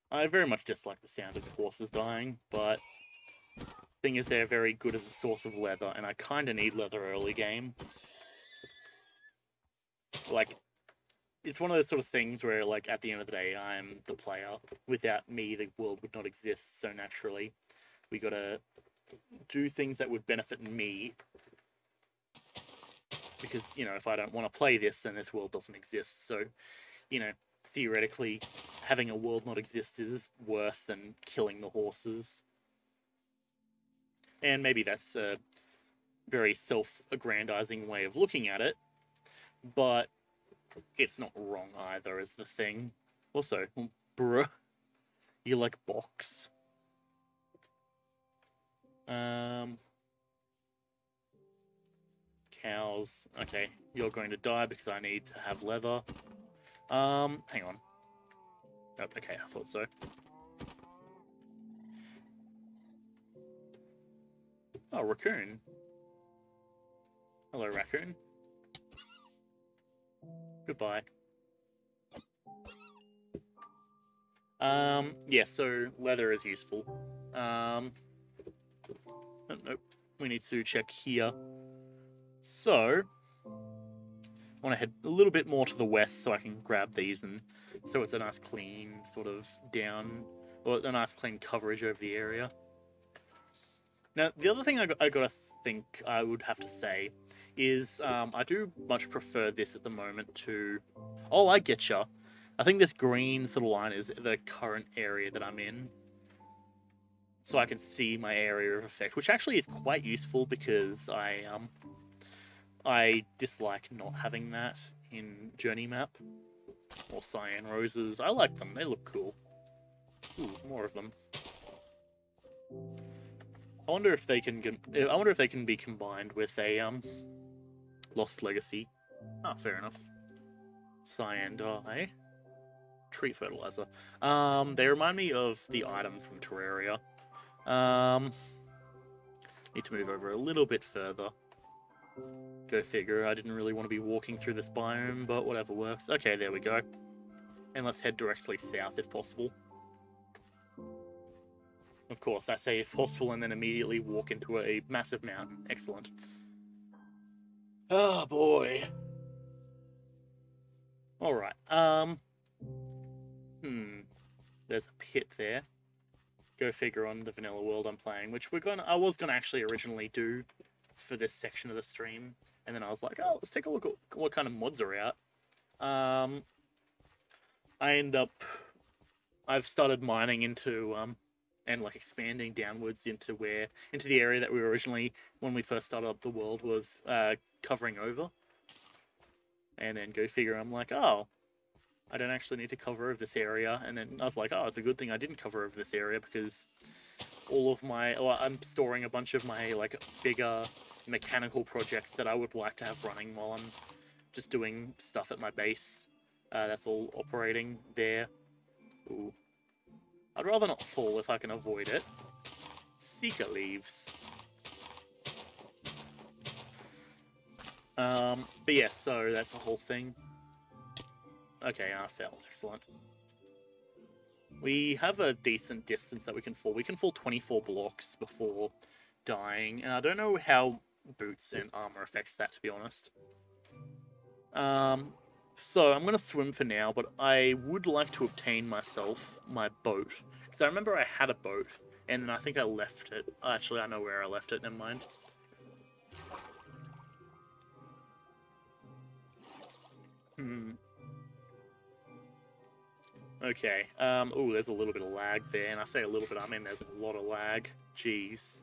I very much dislike the sound of horses dying, but thing is they're very good as a source of leather, and I kind of need leather early game. Like, it's one of those sort of things where, like, at the end of the day, I'm the player. Without me, the world would not exist so naturally. We gotta do things that would benefit me. Because, if I don't want to play this, then this world doesn't exist. So, theoretically, having a world not exist is worse than killing the horses. And maybe that's very self-aggrandizing way of looking at it, but it's not wrong either, is the thing. Also, bruh, you like box? Cows. Okay, you're going to die because I need to have leather. Hang on. Oh, okay, I thought so. Oh, raccoon. Hello, raccoon. Goodbye. Yeah, so leather is useful. Oh, nope. We need to check here. So, I want to head a little bit more to the west so I can grab these, and so it's a nice clean sort of down, or a nice clean coverage over the area. Now, the other thing I gotta think I would have to say is I do much prefer this at the moment to... Oh, I getcha. I think this green sort of line is the current area that I'm in. So I can see my area of effect, which actually is quite useful because I dislike not having that in Journey Map. Or Cyan Roses. I like them, they look cool. Ooh, more of them. I wonder if they can be combined with a Lost Legacy. Ah, fair enough. Cyan dye. Tree fertilizer. They remind me of the item from Terraria. Need to move over a little bit further. Go figure, I didn't really want to be walking through this biome, but whatever works. Okay, there we go. And let's head directly south if possible. Of course, I say if possible and then immediately walk into a massive mountain. Excellent. Oh boy. Alright, there's a pit there. Go figure on the vanilla world I'm playing, which I was gonna actually originally do for this section of the stream, and then I was like, oh, let's take a look at what kind of mods are out. I've started mining into and like expanding downwards into the area that we were originally, when we first started up the world, was covering over. And then go figure, I'm like, oh, I don't actually need to cover over this area. And then I was like, oh, it's a good thing I didn't cover over this area, because I'm storing a bunch of my like bigger mechanical projects that I would like to have running while I'm just doing stuff at my base. That's all operating there. Ooh. I'd rather not fall if I can avoid it. Seeker leaves. But yeah, so that's the whole thing. Okay, I fell. Excellent. We have a decent distance that we can fall. We can fall 24 blocks before dying, and I don't know how boots and armor affects that, to be honest. So I'm gonna swim for now, but I would like to obtain myself my boat, because I remember I had a boat, and then I think I left it. Actually, I know where I left it. Never mind. Okay, oh, there's a little bit of lag there, and I say a little bit, I mean there's a lot of lag. Jeez.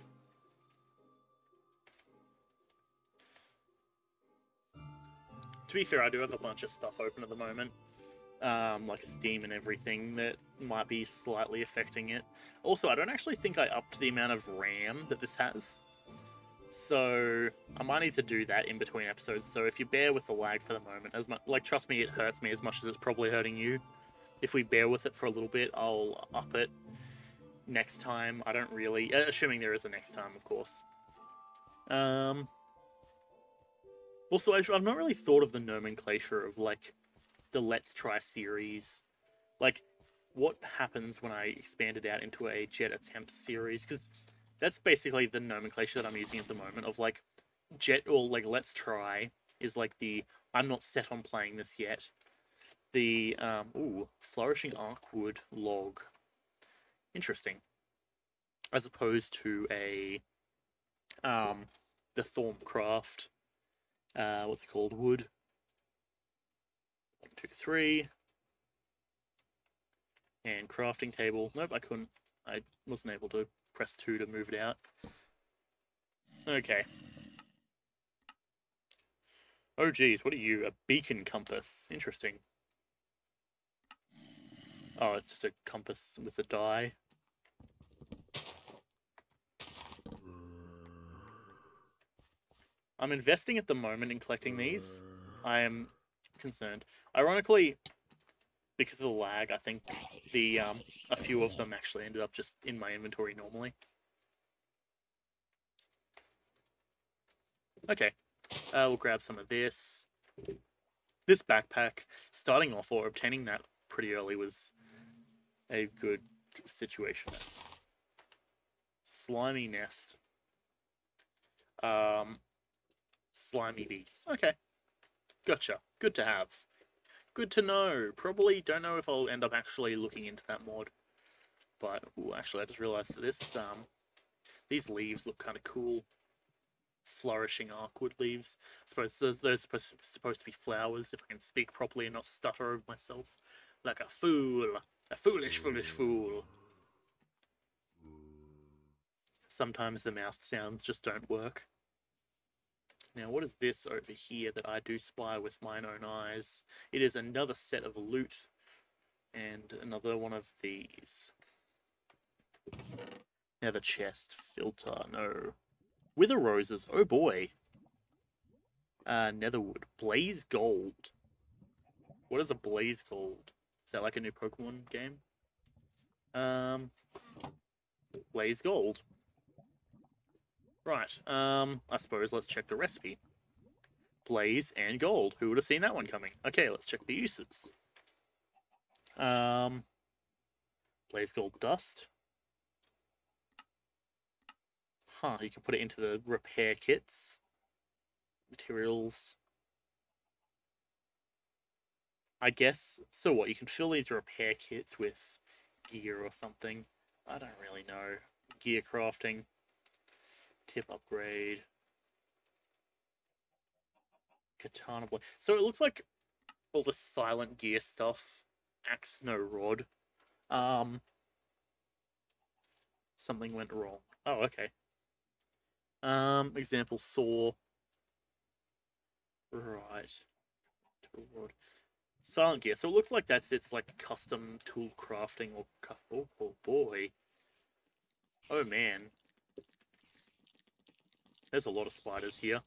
To be fair, I do have a bunch of stuff open at the moment, like Steam and everything, that might be slightly affecting it. Also, I don't actually think I upped the amount of RAM that this has, so I might need to do that in between episodes, so if you bear with the lag for the moment, trust me, it hurts me as much as it's probably hurting you. If we bear with it for a little bit, I'll up it next time. I don't really... assuming there is a next time, of course. Also, I've not really thought of the nomenclature of, like, the Let's Try series. Like, what happens when I expand it out into a Jet Attempts series? Because that's basically the nomenclature that I'm using at the moment, of, like, Jet, or, like, Let's Try is, like, the I'm not set on playing this yet. The, Flourishing Arkwood log. Interesting. As opposed to a, the Thorncraft, what's it called? Wood. 1, 2, 3. And crafting table. Nope, I couldn't. I wasn't able to press 2 to move it out. Okay. Oh geez, what are you? A beacon compass. Interesting. Oh, it's just a compass with a die. I'm investing at the moment in collecting these. I am concerned. Ironically, because of the lag, I think the a few of them actually ended up just in my inventory normally. Okay, we'll grab some of this. This backpack, starting off or obtaining that pretty early was a good situation. Slimy nest. Slimy bees. Okay, gotcha. Good to have. Good to know. Probably don't know if I'll end up actually looking into that mod. But, ooh, actually, I just realized that these leaves look kind of cool. Flourishing Arkwright leaves. I suppose those supposed to be flowers, if I can speak properly and not stutter over myself. Like a fool. A foolish fool. Sometimes the mouth sounds just don't work. Now, what is this over here that I do spy with mine own eyes? It is another set of loot. And another one of these. Nether chest. Filter. No. Wither roses. Oh boy. Netherwood. Blaze gold. What is a blaze gold? Is that like a new Pokemon game? Blaze gold. Right. I suppose let's check the recipe. Blaze and gold. Who would have seen that one coming? Okay, let's check the uses. Blaze gold dust. Huh, you can put it into the repair kits. Materials. I guess, so what, you can fill these repair kits with gear or something. I don't really know. Gear crafting. Tip upgrade. Katana blade. So it looks like all the silent gear stuff. Axe no rod. Something went wrong. Oh, okay. Example saw. Right. Tool rod. Silent gear. So it looks like that's its like custom tool crafting or oh boy. Oh man. There's a lot of spiders here.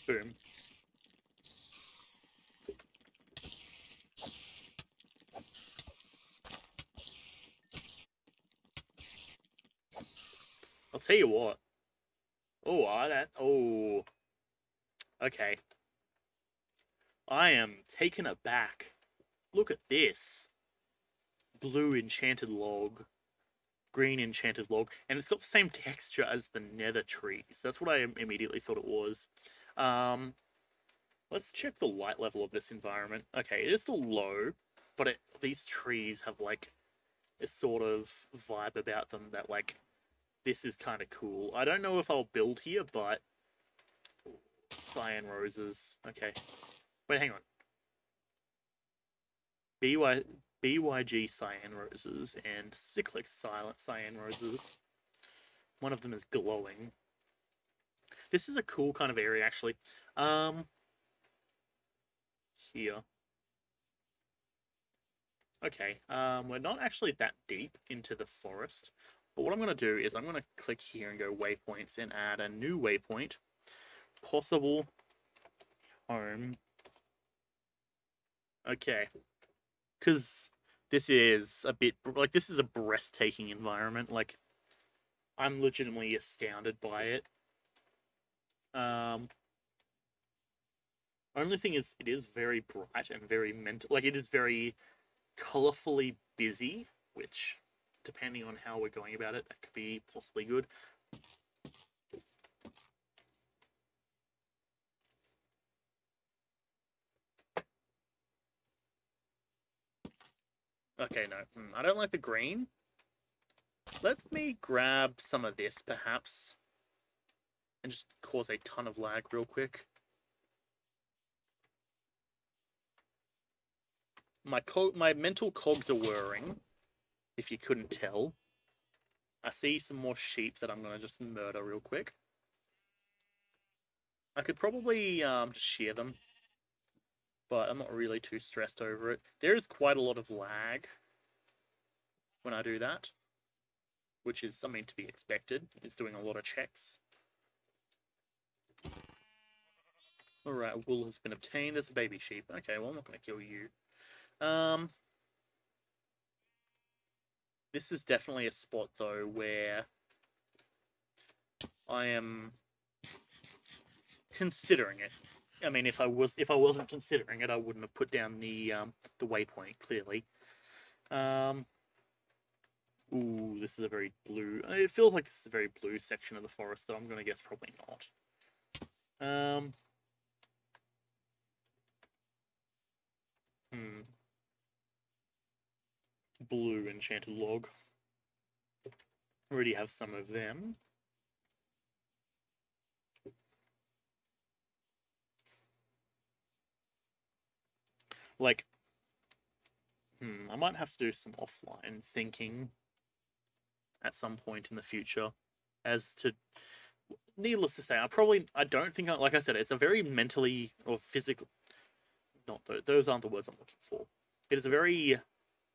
Boom. I'll tell you what. Oh. Okay. I am taken aback. Look at this. Blue enchanted log. Green enchanted log. And it's got the same texture as the nether trees. That's what I immediately thought it was. Let's check the light level of this environment. Okay, it is still low, but these trees have like a sort of vibe about them that like, this is kind of cool. I don't know if I'll build here, but cyan roses. Okay. Wait, hang on. BYG cyan roses and cyclic silent cyan roses. One of them is glowing. This is a cool kind of area, actually. Here. Okay, we're not actually that deep into the forest. But what I'm going to do is I'm going to click here and go waypoints and add a new waypoint. Possible home. Okay. Because this is a bit, like, this is a breathtaking environment. Like, I'm legitimately astounded by it. Only thing is, it is very bright and very mental. Like, it is very colorfully busy, which, depending on how we're going about it, that could be possibly good. Okay, no. I don't like the green. Let me grab some of this, perhaps. And just cause a ton of lag real quick. My mental cogs are whirring. if you couldn't tell. I see some more sheep that I'm going to just murder real quick. I could probably just shear them, but I'm not really too stressed over it. There is quite a lot of lag when I do that, which is something to be expected. It's doing a lot of checks. Alright, wool has been obtained as a baby sheep. Okay, well, I'm not going to kill you. This is definitely a spot, though, where I am considering it. I mean, if I wasn't considering it, I wouldn't have put down the waypoint, clearly. Ooh, this is a very blue... It feels like this is a very blue section of the forest, though I'm going to guess probably not. Blue enchanted log. Already have some of them. Like, I might have to do some offline thinking at some point in the future as to... Needless to say, I don't think, like I said, it's a very mentally or physically... Not those aren't the words I'm looking for. It is a very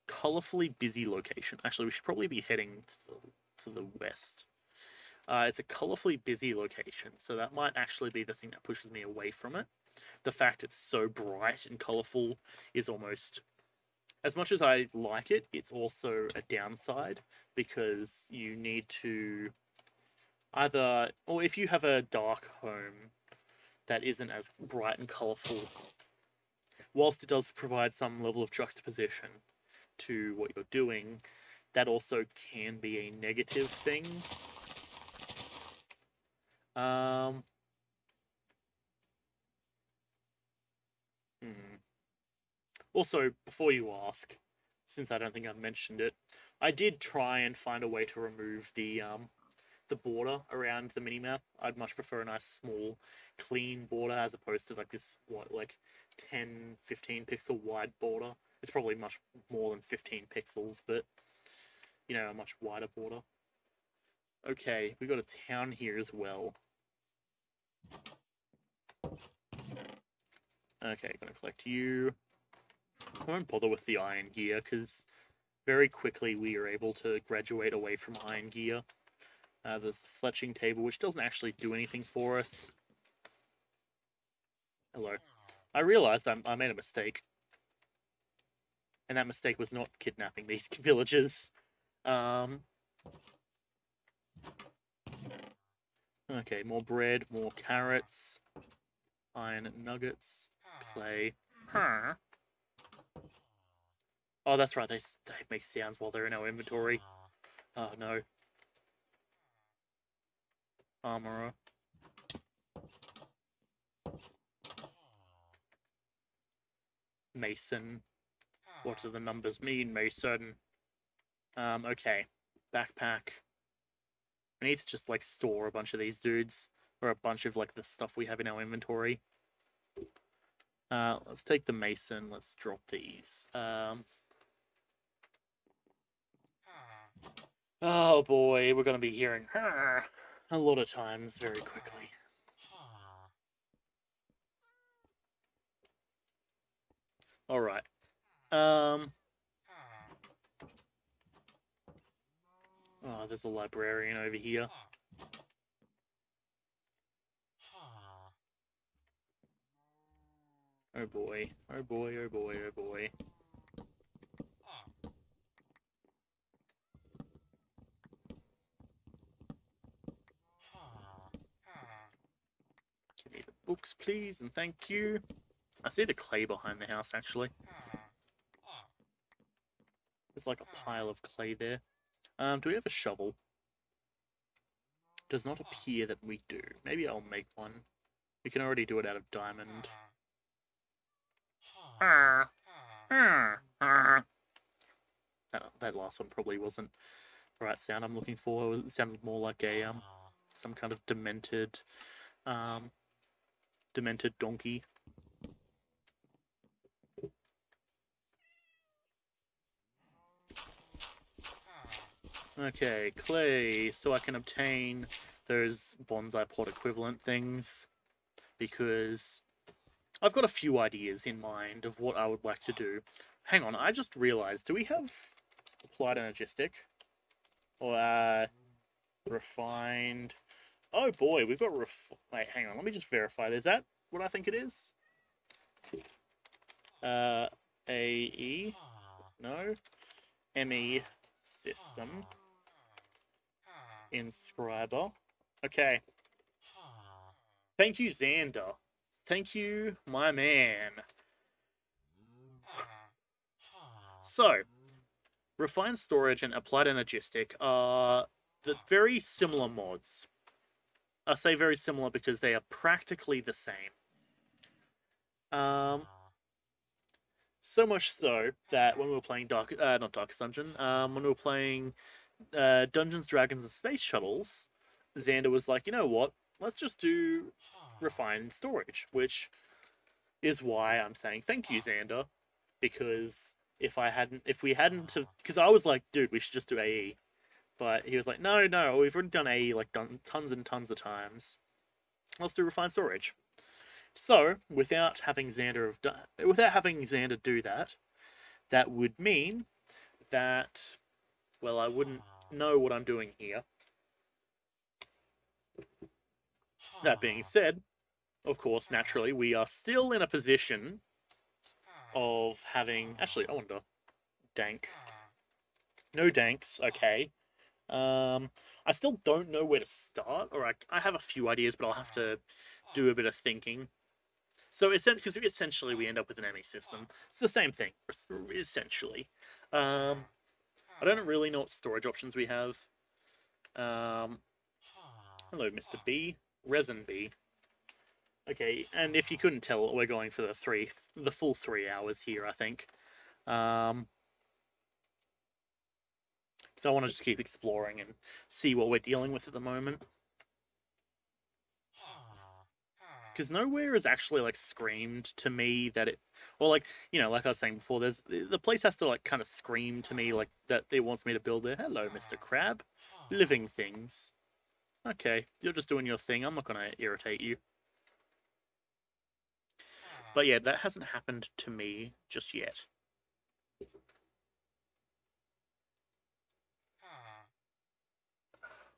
colorfully busy location. Actually, we should probably be heading to the west. It's a colorfully busy location, so that might actually be the thing that pushes me away from it. The fact it's so bright and colorful is almost... As much as I like it, it's also a downside, because you need to either... Or if you have a dark home that isn't as bright and colorful, whilst it does provide some level of juxtaposition to what you're doing, that also can be a negative thing. Also, before you ask, since I don't think I've mentioned it, I did try and find a way to remove the border around the minimap. I'd much prefer a nice, small, clean border as opposed to like this, like 10, 15 pixel wide border. It's probably much more than 15 pixels, but, you know, a much wider border. Okay, we got a town here as well. Okay, gonna collect you. I won't bother with the iron gear, because very quickly we are able to graduate away from iron gear. There's the fletching table, which doesn't actually do anything for us. Hello. I realized I made a mistake. And that mistake was not kidnapping these villagers. Okay, more bread, more carrots, iron nuggets, clay. Huh. Oh, that's right, they make sounds while they're in our inventory. Oh, no. Armorer. Mason. What do the numbers mean, Mason? Okay. Backpack. I need to just, like, store a bunch of these dudes. Or a bunch of, like, the stuff we have in our inventory. Let's take the Mason. Let's drop these. Oh boy, we're gonna be hearing a lot of times very quickly. Alright. Oh, there's a librarian over here. Oh boy. Oh boy, oh boy, oh boy. Give me the books, please, and thank you. I see the clay behind the house, actually. There's like a pile of clay there. Do we have a shovel? Does not appear that we do. Maybe I'll make one. We can already do it out of diamond. That last one probably wasn't the right sound I'm looking for. It sounded more like a some kind of demented donkey. Okay, clay, so I can obtain those bonsai pot equivalent things, because I've got a few ideas in mind of what I would like to do. Hang on, I just realized, do we have applied energistic? Or, refined? Oh boy, we've got wait, hang on, let me just verify. Is that what I think it is? AE? No. ME system. Inscriber. Okay. Thank you, Xander. Thank you, my man. So, refined storage and applied energistic are the very similar mods. I say very similar because they are practically the same. So much so that when we were playing not Darkest Dungeon, when we were playing Dungeons, Dragons, and Space Shuttles, Xander was like, you know what? Let's just do refined storage, which is why I'm saying thank you, Xander, because if we hadn't, because I was like, dude, we should just do AE, but he was like, no, we've already done AE like tons and tons of times. Let's do refined storage. So without having Xander do that, that would mean that, well, I wouldn't know what I'm doing here. That being said, of course, naturally, we are still in a position of having... Actually, I wonder... Dank. No danks, okay. I still don't know where to start, or I have a few ideas, but I'll have to do a bit of thinking. So, because essentially we end up with an ME system. It's the same thing, essentially. I don't really know what storage options we have. Hello, Mr. B. Resin B. Okay, and if you couldn't tell, we're going for the full 3 hours here, I think. So I want to just keep exploring and see what we're dealing with at the moment. Because nowhere has actually, like, screamed to me that it... Or, like, you know, like I was saying before, the place has to, like, kind of scream to me, like, that it wants me to build there. Hello, Mr. Crab. Living things. Okay, you're just doing your thing. I'm not going to irritate you. But yeah, that hasn't happened to me just yet.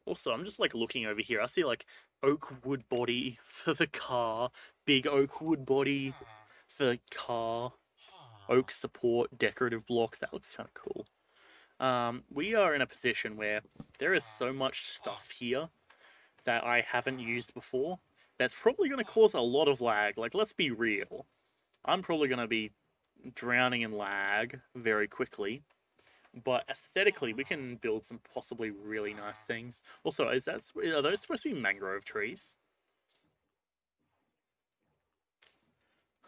Also, I'm just, like, looking over here. I see, like, oak wood body for the car, big oak wood body for the car, oak support, decorative blocks. That looks kind of cool. We are in a position where there is so much stuff here that I haven't used before. That's probably going to cause a lot of lag. Like, let's be real. I'm probably going to be drowning in lag very quickly. But aesthetically, we can build some possibly really nice things. Also, are those supposed to be mangrove trees?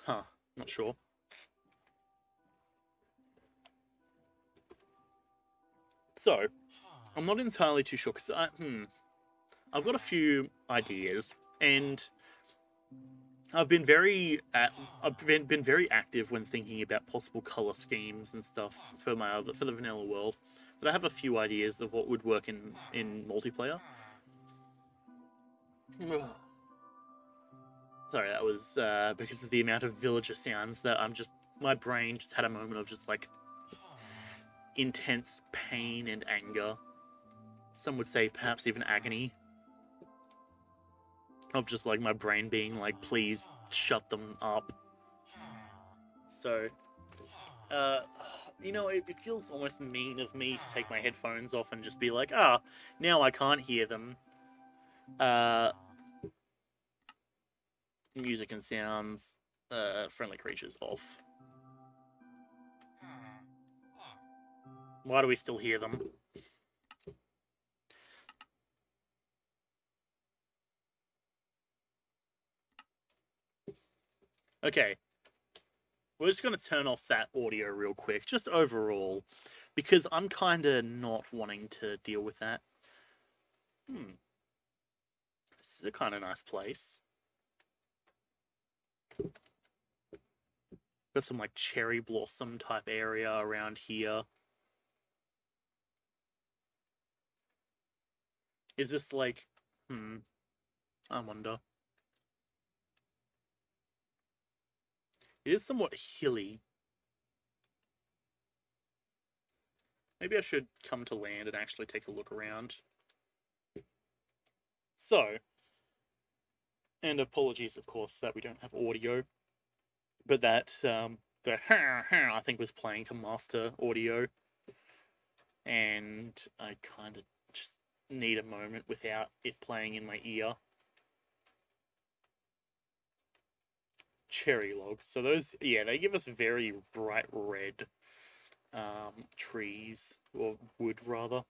Huh, not sure. So, I'm not entirely too sure, because I've got a few ideas, and I've been very active when thinking about possible color schemes and stuff for the vanilla world. But I have a few ideas of what would work in multiplayer. Sorry, that was because of the amount of villager sounds that my brain just had a moment of just, like, intense pain and anger. Some would say perhaps even agony. Of just, like, my brain being like, please shut them up. So, you know, it feels almost mean of me to take my headphones off and just be like, now I can't hear them. Music and sounds, friendly creatures off. Why do we still hear them? Okay. We're just going to turn off that audio real quick, just overall, because I'm kind of not wanting to deal with that. This is a kind of nice place. Got some, like, cherry blossom type area around here. Is this like, I wonder. It is somewhat hilly. Maybe I should come to land and actually take a look around. So, and apologies, of course, that we don't have audio, but that the I think was playing to master audio, and I kind of just need a moment without it playing in my ear. Cherry logs. So those, yeah, they give us very bright red trees, or wood rather.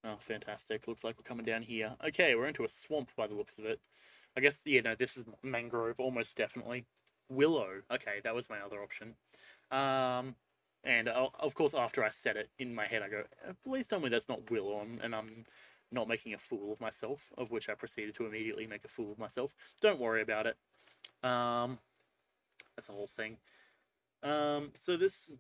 Oh, fantastic. Looks like we're coming down here. Okay, we're into a swamp by the looks of it. I guess, yeah, no, this is mangrove, almost definitely. Willow. Okay, that was my other option. And of course, after I said it in my head, I go, please tell me that's not willow, and I'm not making a fool of myself, of which I proceeded to immediately make a fool of myself. Don't worry about it. That's the whole thing. So this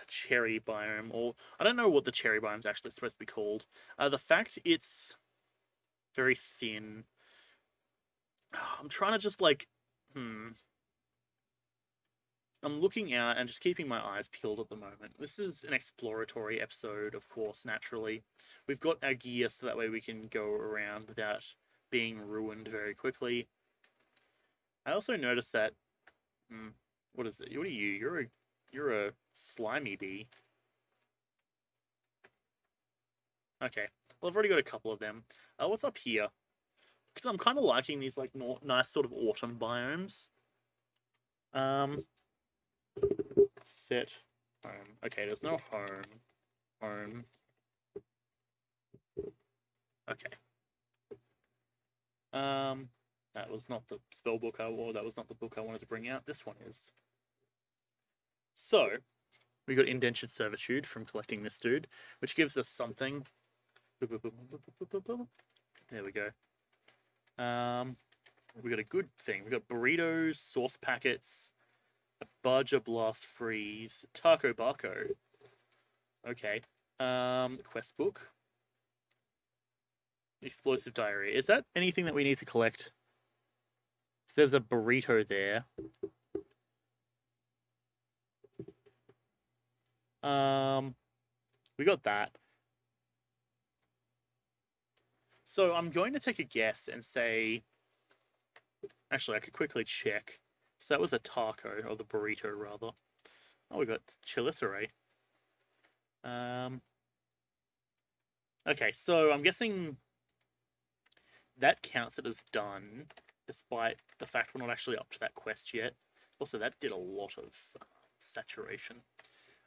cherry biome, or I don't know what the cherry biome is actually supposed to be called. The fact it's very thin. I'm trying to just like, I'm looking out and just keeping my eyes peeled at the moment. This is an exploratory episode, of course, naturally. We've got our gear so that way we can go around without being ruined very quickly. I also noticed that, what is it? What are you? You're a slimy bee. Okay. Well, I've already got a couple of them. What's up here? Because I'm kind of liking these like nice sort of autumn biomes. Set home. Okay, there's no home. Home. Okay. That was not the spell book that was not the book I wanted to bring out. This one is. So, we got indentured servitude from collecting this dude, which gives us something. There we go. We got a good thing. We got burritos, sauce packets, a Barger Blast Freeze, Taco Barco. Okay. Quest book. Explosive diarrhea. Is that anything that we need to collect? There's a burrito there. We got that. So I'm going to take a guess and say... Actually, I could quickly check. So that was a taco, or the burrito, rather. Oh, we got chelicerae. Okay, so I'm guessing that counts it as done, despite the fact we're not actually up to that quest yet. Also, that did a lot of saturation.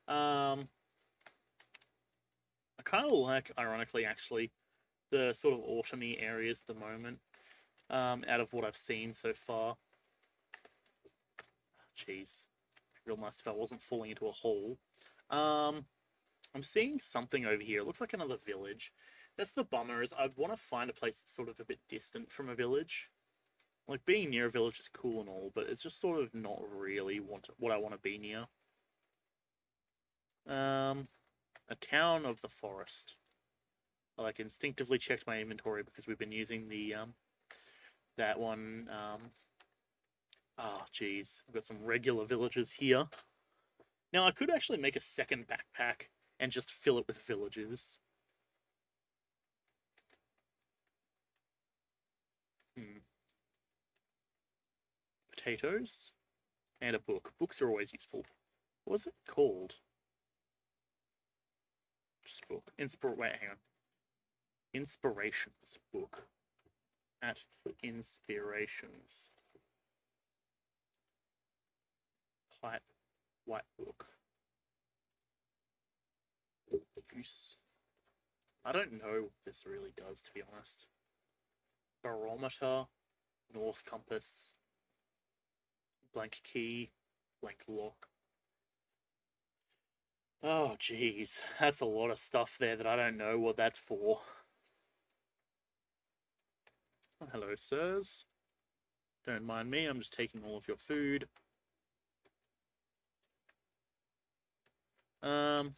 I kind of like, ironically, actually, the sort of autumny areas at the moment, out of what I've seen so far. Jeez. Real nice if I wasn't falling into a hole. I'm seeing something over here. It looks like another village. That's the bummer, is I want to find a place that's sort of a bit distant from a village. Like, being near a village is cool and all, but it's just sort of not really what I want to be near. A town of the forest. I like instinctively checked my inventory because we've been using the that one. Oh, geez, I've got some regular villagers here. Now I could actually make a second backpack and just fill it with villagers. Potatoes and a book. Books are always useful. What was it called? Just book. Wait, hang on. Inspirations book. At Inspirations. Pipe. White book. Use. I don't know what this really does, to be honest. Barometer. North compass. Blank key. Blank lock. Oh, geez. That's a lot of stuff there that I don't know what that's for. Oh, hello, sirs. Don't mind me, I'm just taking all of your food. Cat.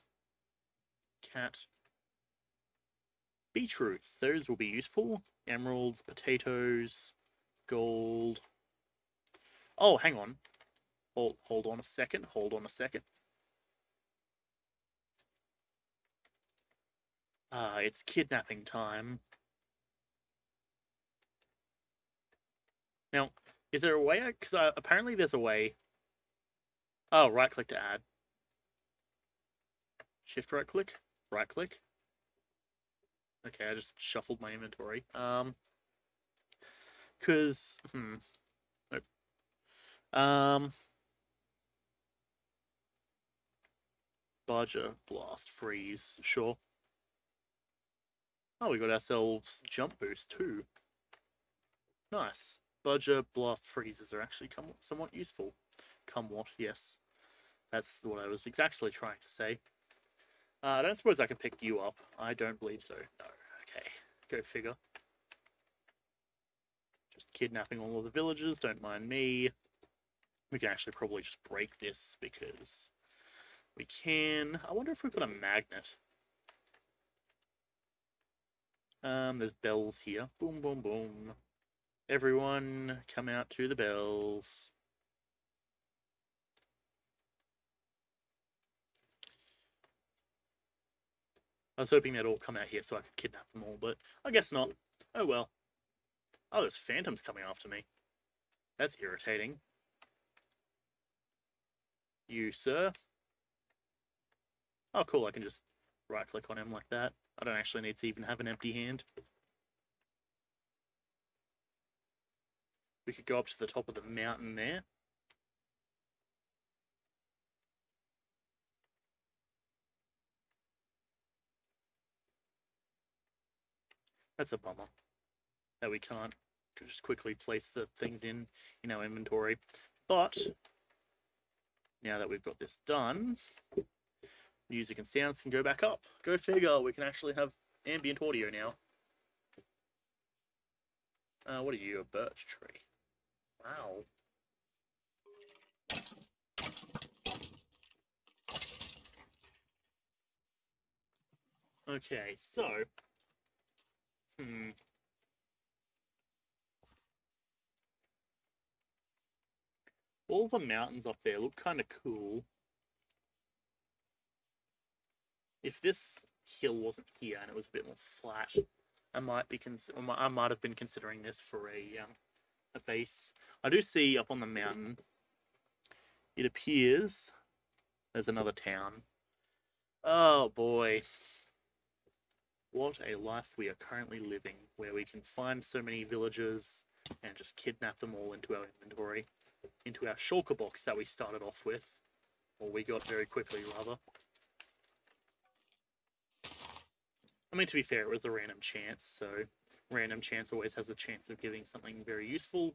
Beetroots, those will be useful. Emeralds, potatoes, gold. Oh, hang on. Hold on a second. Hold on a second. It's kidnapping time. Now, is there a way? Because apparently there's a way. Oh, right click to add. Shift right click. Right click. Okay, I just shuffled my inventory. Because nope. Badger, blast, freeze. Sure. Oh, we got ourselves jump boost too. Nice. Badger, blast, freezes are actually somewhat useful. Somewhat, yes. That's what I was exactly trying to say. I don't suppose I can pick you up. I don't believe so. No. Okay. Go figure. Just kidnapping all of the villagers. Don't mind me. We can actually probably just break this because we can. I wonder if we've got a magnet. There's bells here. Boom, boom, boom. Everyone, come out to the bells. I was hoping they'd all come out here so I could kidnap them all, but I guess not. Oh well. Oh, there's phantoms coming after me. That's irritating. You, sir? Oh, cool, I can just right-click on him like that. I don't actually need to even have an empty hand. We could go up to the top of the mountain there. That's a bummer that we can't just quickly place the things in our inventory. But now that we've got this done, music and sounds can go back up. Go figure, we can actually have ambient audio now. What are you, a birch tree? Wow. Okay, so... All the mountains up there look kind of cool. If this hill wasn't here and it was a bit more flat, I might have been considering this for a base. I do see up on the mountain, it appears there's another town. Oh boy. What a life we are currently living, where we can find so many villagers and just kidnap them all into our inventory, into our shulker box that we started off with, or we got very quickly, rather. I mean, to be fair, it was a random chance, so random chance always has a chance of giving something very useful,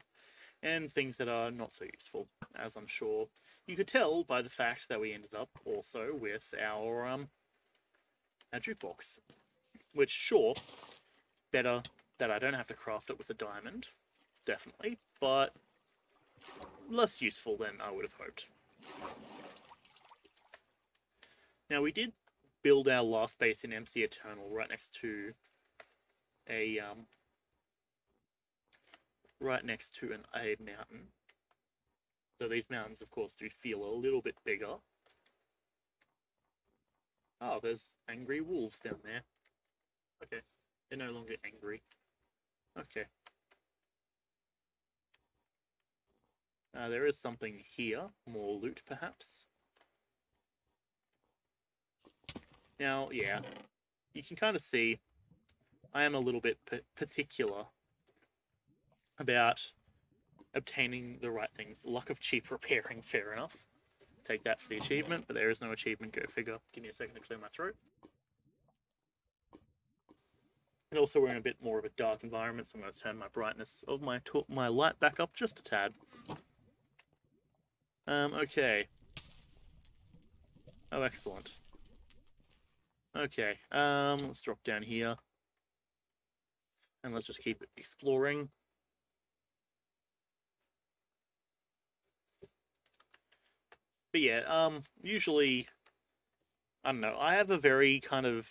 and things that are not so useful, as I'm sure you could tell by the fact that we ended up also with our jukebox. Which, sure, better that I don't have to craft it with a diamond, definitely, but less useful than I would have hoped. Now, we did build our last base in MC Eternal right next to a mountain. So these mountains, of course, do feel a little bit bigger. Oh, there's angry wolves down there. Okay, they're no longer angry. Okay. There is something here. More loot, perhaps. Now, yeah, you can kind of see I am a little bit particular about obtaining the right things. Luck of cheap repairing, fair enough. Take that for the achievement, but there is no achievement, go figure. Give me a second to clear my throat. And also we're in a bit more of a dark environment, so I'm going to turn my brightness of my light back up just a tad. Okay. Oh, excellent. Okay, let's drop down here. And let's just keep exploring. But yeah, usually, I don't know, I have a very kind of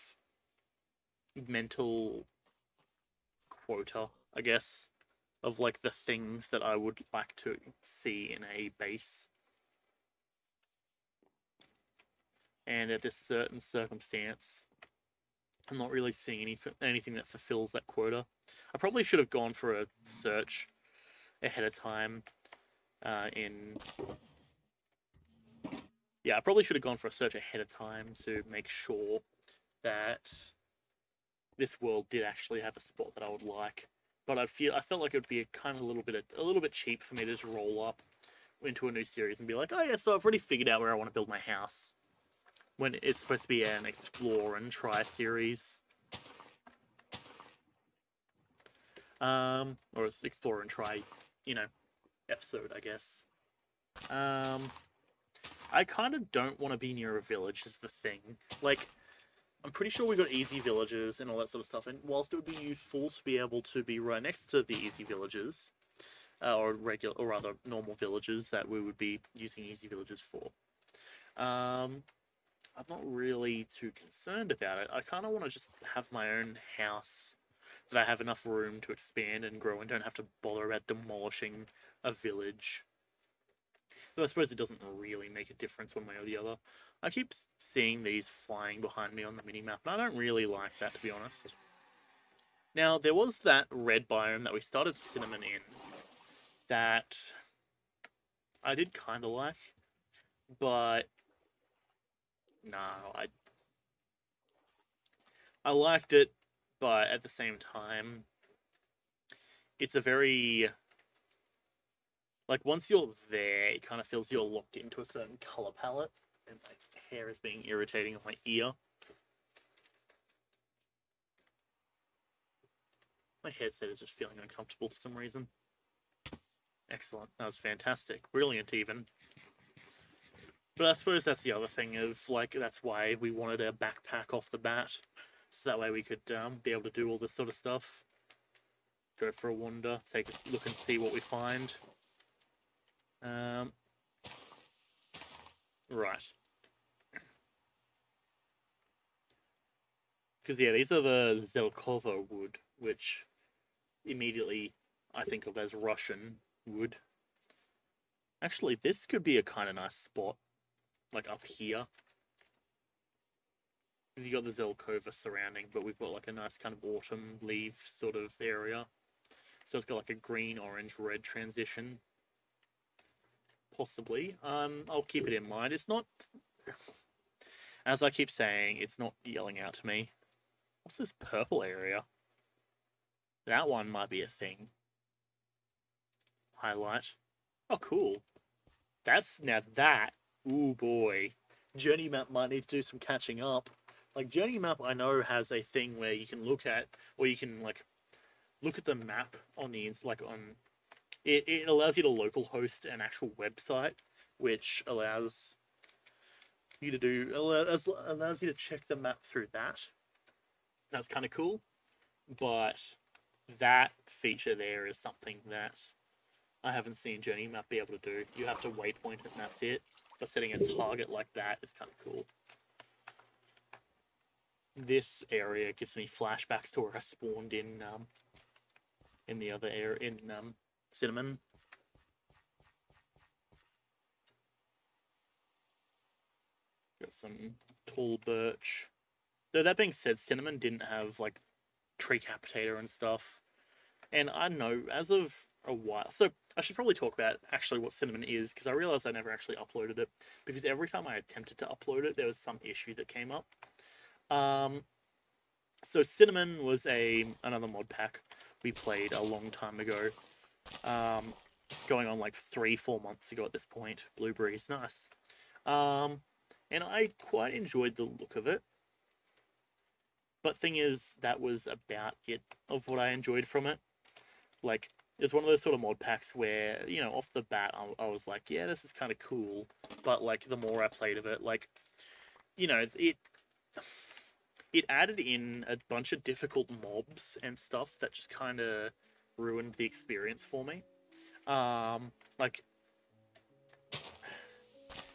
mental quota, I guess, of like the things that I would like to see in a base. And at this certain circumstance, I'm not really seeing anything that fulfills that quota. I probably should have gone for a search ahead of time. Yeah, I probably should have gone for a search ahead of time to make sure that this world did actually have a spot that I would like. But I felt like it would be a little bit cheap for me to just roll up into a new series and be like, oh yeah, so I've already figured out where I want to build my house, when it's supposed to be an explore and try series. Or explore and try, episode, I guess. I kind of don't want to be near a village is the thing. Like, I'm pretty sure we got easy villages and all that sort of stuff, and whilst it would be useful to be able to be right next to the easy villages, or rather normal villages that we would be using easy villages for, I'm not really too concerned about it. I kind of want to just have my own house that I have enough room to expand and grow and don't have to bother about demolishing a village. Though I suppose it doesn't really make a difference one way or the other. I keep seeing these flying behind me on the minimap, and I don't really like that, to be honest. Now, there was that red biome that we started Cinnamon in that I did kind of like, but no, I liked it, but at the same time, it's a very, like, once you're there, it kind of feels you're locked into a certain color palette, and my hair is being irritating on my ear. My headset is just feeling uncomfortable for some reason. Excellent. That was fantastic. Brilliant, even. But I suppose that's the other thing of, like, that's why we wanted a backpack off the bat. So that way we could be able to do all this sort of stuff. Go for a wander, take a look and see what we find. Right. Because, yeah, these are the Zelkova wood, which immediately I think of as Russian wood. Actually, this could be a kind of nice spot, like up here. Because you got the Zelkova surrounding, but we've got like a nice kind of autumn leaf sort of area. So it's got like a green, orange, red transition. Possibly. I'll keep it in mind. It's not, as I keep saying, it's not yelling out to me. What's this purple area? That one might be a thing. Highlight. Oh, cool. Now that, ooh boy. Journey map might need to do some catching up. Like, Journey map I know has a thing where you can look at, or you can, like, look at the map on the, like, on... It allows you to local host an actual website, which allows you to do... allows you to check the map through that. That's kind of cool. But that feature there is something that I haven't seen Journey map be able to do. You have to waypoint it and that's it. But setting a target like that is kind of cool. This area gives me flashbacks to where I spawned in the other area in Cinnamon. Got some tall birch. Though that being said, Cinnamon didn't have like tree capitator and stuff. And I know as of a while, so I should probably talk about actually what Cinnamon is, because I realized I never actually uploaded it, because every time I attempted to upload it, there was some issue that came up. So Cinnamon was another mod pack we played a long time ago, going on like 3-4 months ago at this point. Blueberries, nice. And I quite enjoyed the look of it. But thing is, that was about it of what I enjoyed from it. Like, it's one of those sort of mod packs where, you know, off the bat, I was like, yeah, this is kind of cool. But, like, the more I played of it, like, you know, it added in a bunch of difficult mobs and stuff that just kind of ruined the experience for me. Like,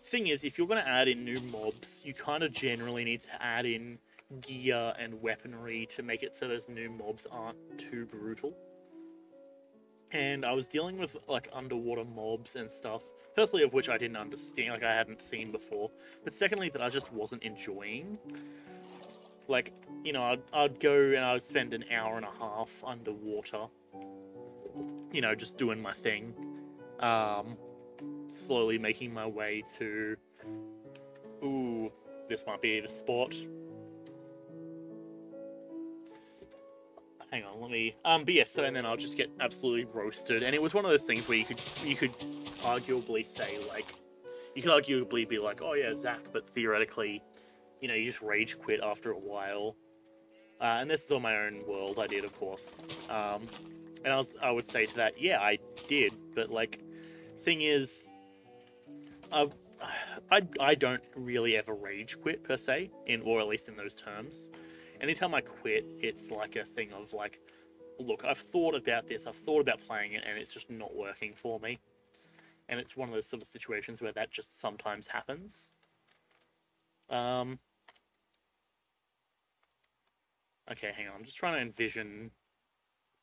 thing is, if you're going to add in new mobs, you kind of generally need to add in gear and weaponry to make it so those new mobs aren't too brutal. And I was dealing with like underwater mobs and stuff. Firstly, of which I didn't understand, like I hadn't seen before. But secondly, that I just wasn't enjoying. Like, you know, I'd go and I'd spend an hour and a half underwater. You know, just doing my thing. Slowly making my way to. Ooh, this might be the spot. Hang on, let me. But yeah, so and then I'll just get absolutely roasted, and it was one of those things where you could arguably say like, you could arguably be like, oh yeah, Zach, but theoretically, you know, you just rage quit after a while. And this is on my own world. I did, of course. And I would say to that, yeah, I did, but like, thing is, I don't really ever rage quit per se, or at least in those terms. Anytime I quit, it's like a thing of like, look, I've thought about this, I've thought about playing it, and it's just not working for me. And it's one of those sort of situations where that just sometimes happens. Okay, hang on, I'm just trying to envision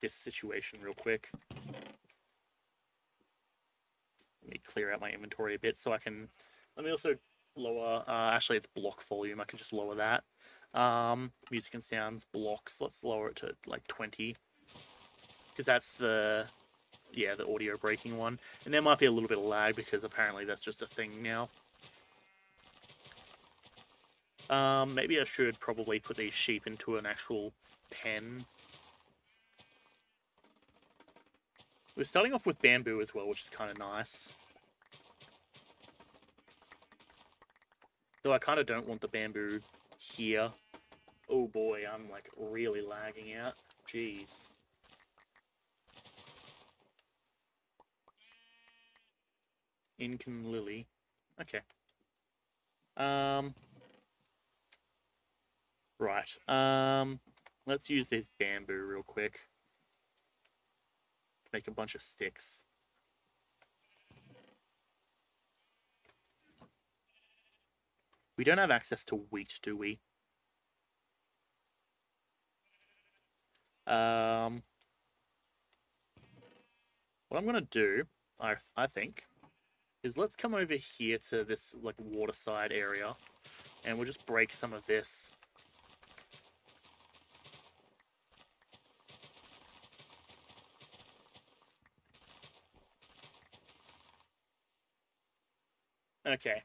this situation real quick. Let me clear out my inventory a bit so I can... Let me also lower... actually, it's block volume. I can just lower that. Music and sounds, blocks. Let's lower it to, like, 20. Because that's the... Yeah, the audio breaking one. And there might be a little bit of lag because apparently that's just a thing now. Maybe I should probably put these sheep into an actual pen. We're starting off with bamboo as well, which is kind of nice. Though I kind of don't want the bamboo here. Oh boy, I'm like really lagging out. Jeez. Incan lily. Okay. Right. Let's use this bamboo real quick. Make a bunch of sticks. We don't have access to wheat, do we? What I'm gonna do, I think, is let's come over here to this like waterside area, and we'll just break some of this. Okay.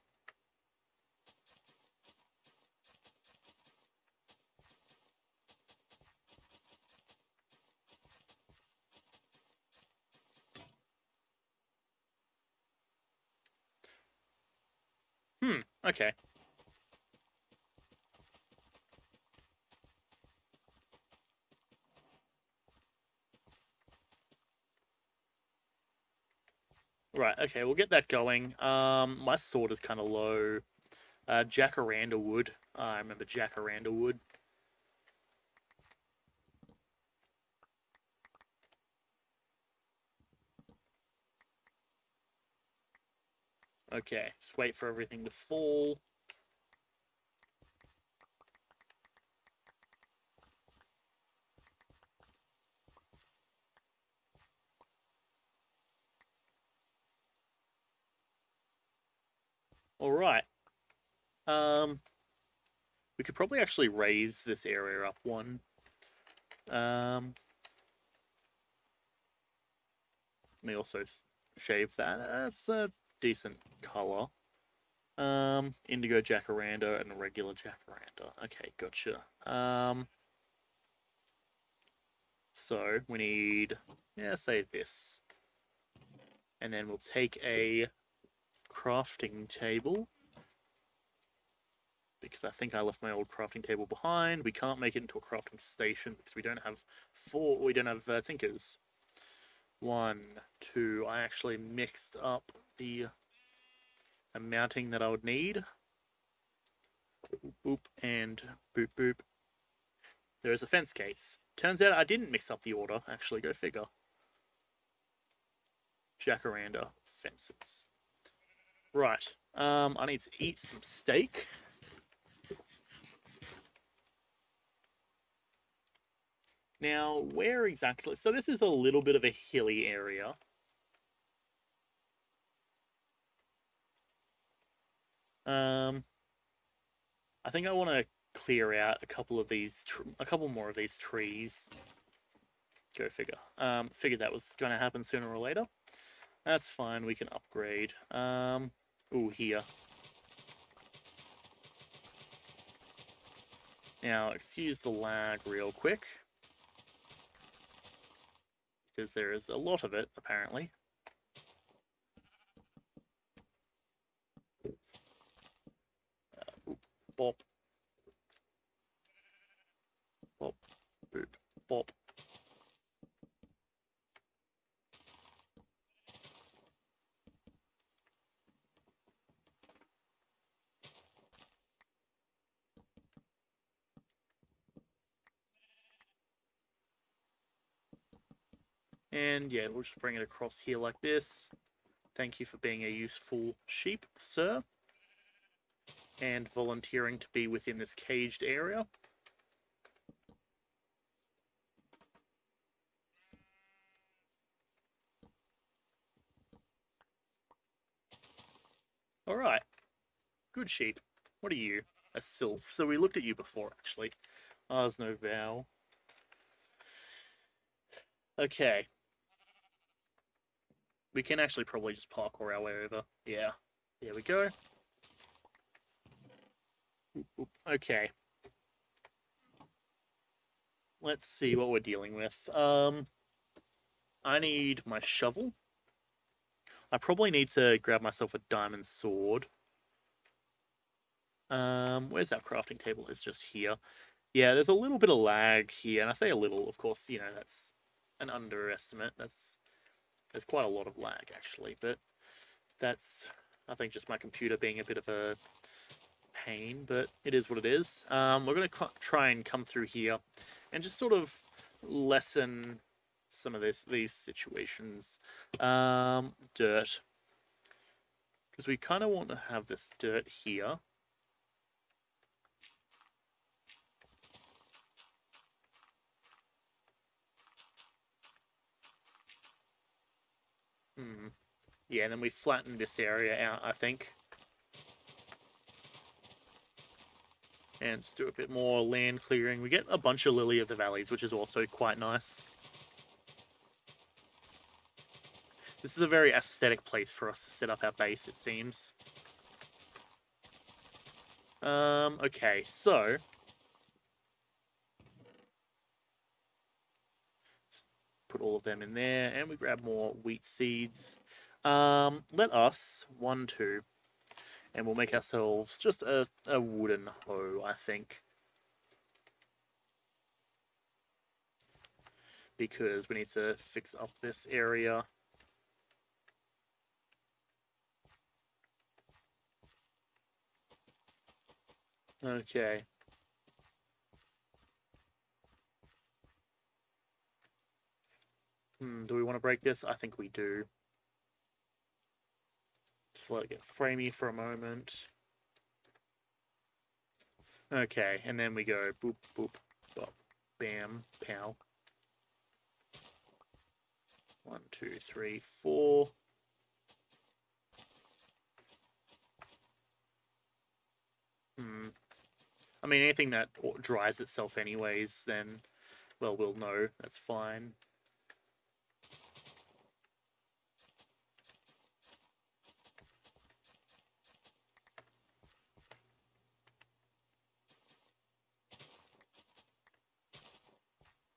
Okay. Right, okay, we'll get that going. My sword is kind of low. Jacaranda wood. I remember Jacaranda wood. Okay, just wait for everything to fall. All right. We could probably actually raise this area up one. Let me also shave that. That's a decent color. Indigo jacaranda and regular jacaranda. Okay, gotcha. So we need, yeah, say this. And then we'll take a crafting table. Because I think I left my old crafting table behind. We can't make it into a crafting station because we don't have tinkers. 1, 2. I actually mixed up the mounting that I would need. Boop and boop boop. There is a fence case. Turns out I didn't mix up the order. Actually, go figure. Jacaranda fences. Right. I need to eat some steak. Now, where exactly? So this is a little bit of a hilly area. I think I want to clear out a couple of these, a couple more of these trees. Go figure. Figured that was going to happen sooner or later. That's fine. We can upgrade. Ooh, here. Now, excuse the lag real quick, because there is a lot of it, apparently. Bop. Bop. Boop. Bop. And yeah, we'll just bring it across here like this. Thank you for being a useful sheep, sir. And volunteering to be within this caged area. Alright. Good sheep. What are you? A sylph. So we looked at you before, actually. Ars no vow. Okay. We can actually probably just parkour our way over. Yeah. There we go. Okay. Let's see what we're dealing with. I need my shovel. I probably need to grab myself a diamond sword. Where's our crafting table? It's just here. Yeah, there's a little bit of lag here, and I say a little, of course, you know, that's an underestimate. There's quite a lot of lag, actually, but that's, I think, just my computer being a bit of a pain, but it is what it is. We're going to try and come through here and just sort of lessen some of these situations. Dirt. Because we kind of want to have this dirt here. Yeah, and then we flatten this area out, I think. And just do a bit more land clearing. We get a bunch of Lily of the Valleys, which is also quite nice. This is a very aesthetic place for us to set up our base, it seems. Okay, so... put all of them in there, and we grab more wheat seeds. Let us, 1, 2, and we'll make ourselves just a wooden hoe, I think. Because we need to fix up this area. Okay. Do we want to break this? I think we do. Just let it get framey for a moment. Okay, and then we go boop, boop, bop, bam, pow. 1, 2, 3, 4. I mean, anything that dries itself anyways, then, well, we'll know. That's fine.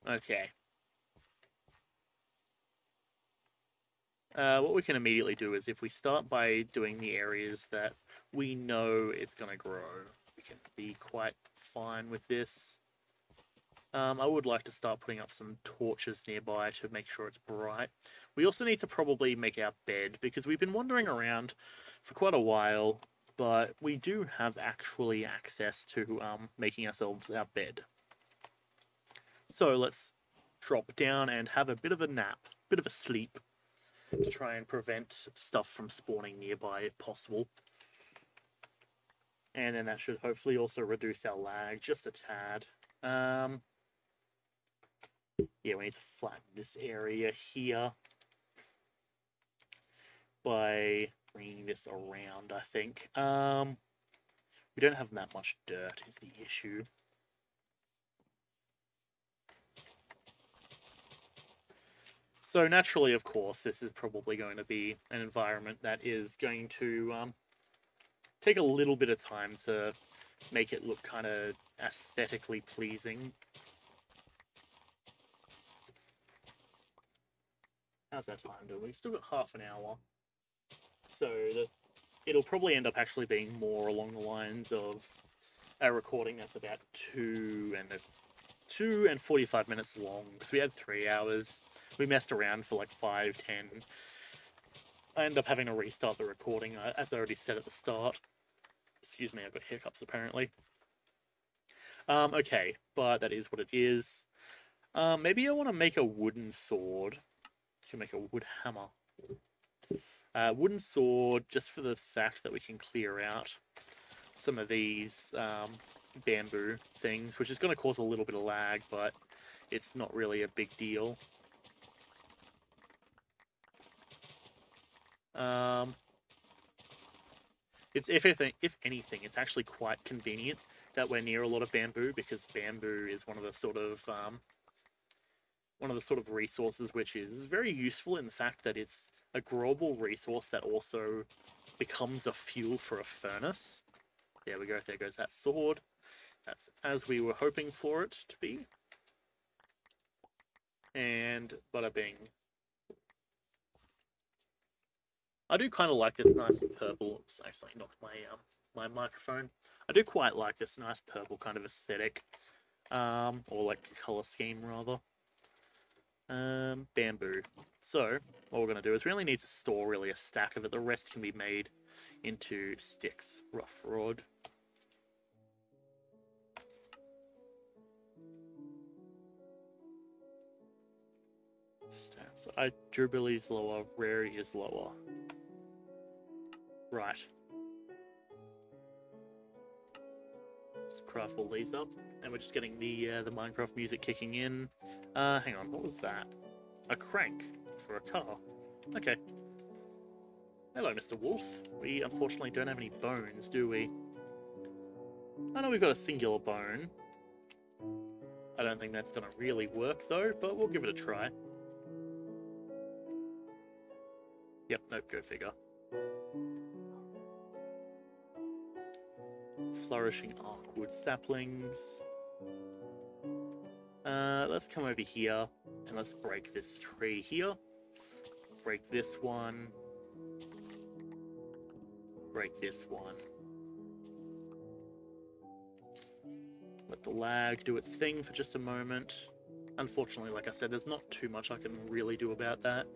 Okay. What we can immediately do is if we start by doing the areas that we know it's going to grow, we can be quite fine with this. I would like to start putting up some torches nearby to make sure it's bright. We also need to probably make our bed, because we've been wandering around for quite a while, but we do have actually access to making ourselves our bed. So let's drop down and have a bit of a nap, bit of a sleep, to try and prevent stuff from spawning nearby if possible. And then that should hopefully also reduce our lag just a tad. Yeah, we need to flatten this area here by bringing this around, I think. We don't have that much dirt is the issue. So naturally, of course, this is probably going to be an environment that is going to take a little bit of time to make it look kind of aesthetically pleasing. How's that time doing? We've still got half an hour. So it'll probably end up actually being more along the lines of a recording that's about 2 and 45 minutes long, because we had 3 hours. We messed around for like 5, 10. I ended up having to restart the recording, as I already said at the start. Excuse me, I've got hiccups apparently. Okay, but that is what it is. Maybe I want to make a wooden sword. I can make a wood hammer. Wooden sword, just for the fact that we can clear out some of these bamboo things, which is going to cause a little bit of lag, but it's not really a big deal. If anything, it's actually quite convenient that we're near a lot of bamboo, because bamboo is one of the sort of resources which is very useful in the fact that it's a growable resource that also becomes a fuel for a furnace. There we go, there goes that sword. That's as we were hoping for it to be. And bada bing. I do kind of like this nice purple. Oops, I actually knocked my microphone. I do quite like this nice purple kind of aesthetic, or like color scheme rather. Bamboo. So what we're gonna do is we only need to store really a stack of it. The rest can be made into sticks. Rough rod. So durability is lower, rarity is lower. Right. Let's craft all these up, and we're just getting the Minecraft music kicking in. Hang on, what was that? A crank for a car. Okay. Hello, Mr. Wolf. We unfortunately don't have any bones, do we? I know we've got a singular bone. I don't think that's going to really work, though, but we'll give it a try. Yep, no, go figure. Flourishing Arkwood saplings. Let's come over here, and let's break this tree here. Break this one. Break this one. Let the lag do its thing for just a moment. Unfortunately, like I said, there's not too much I can really do about that.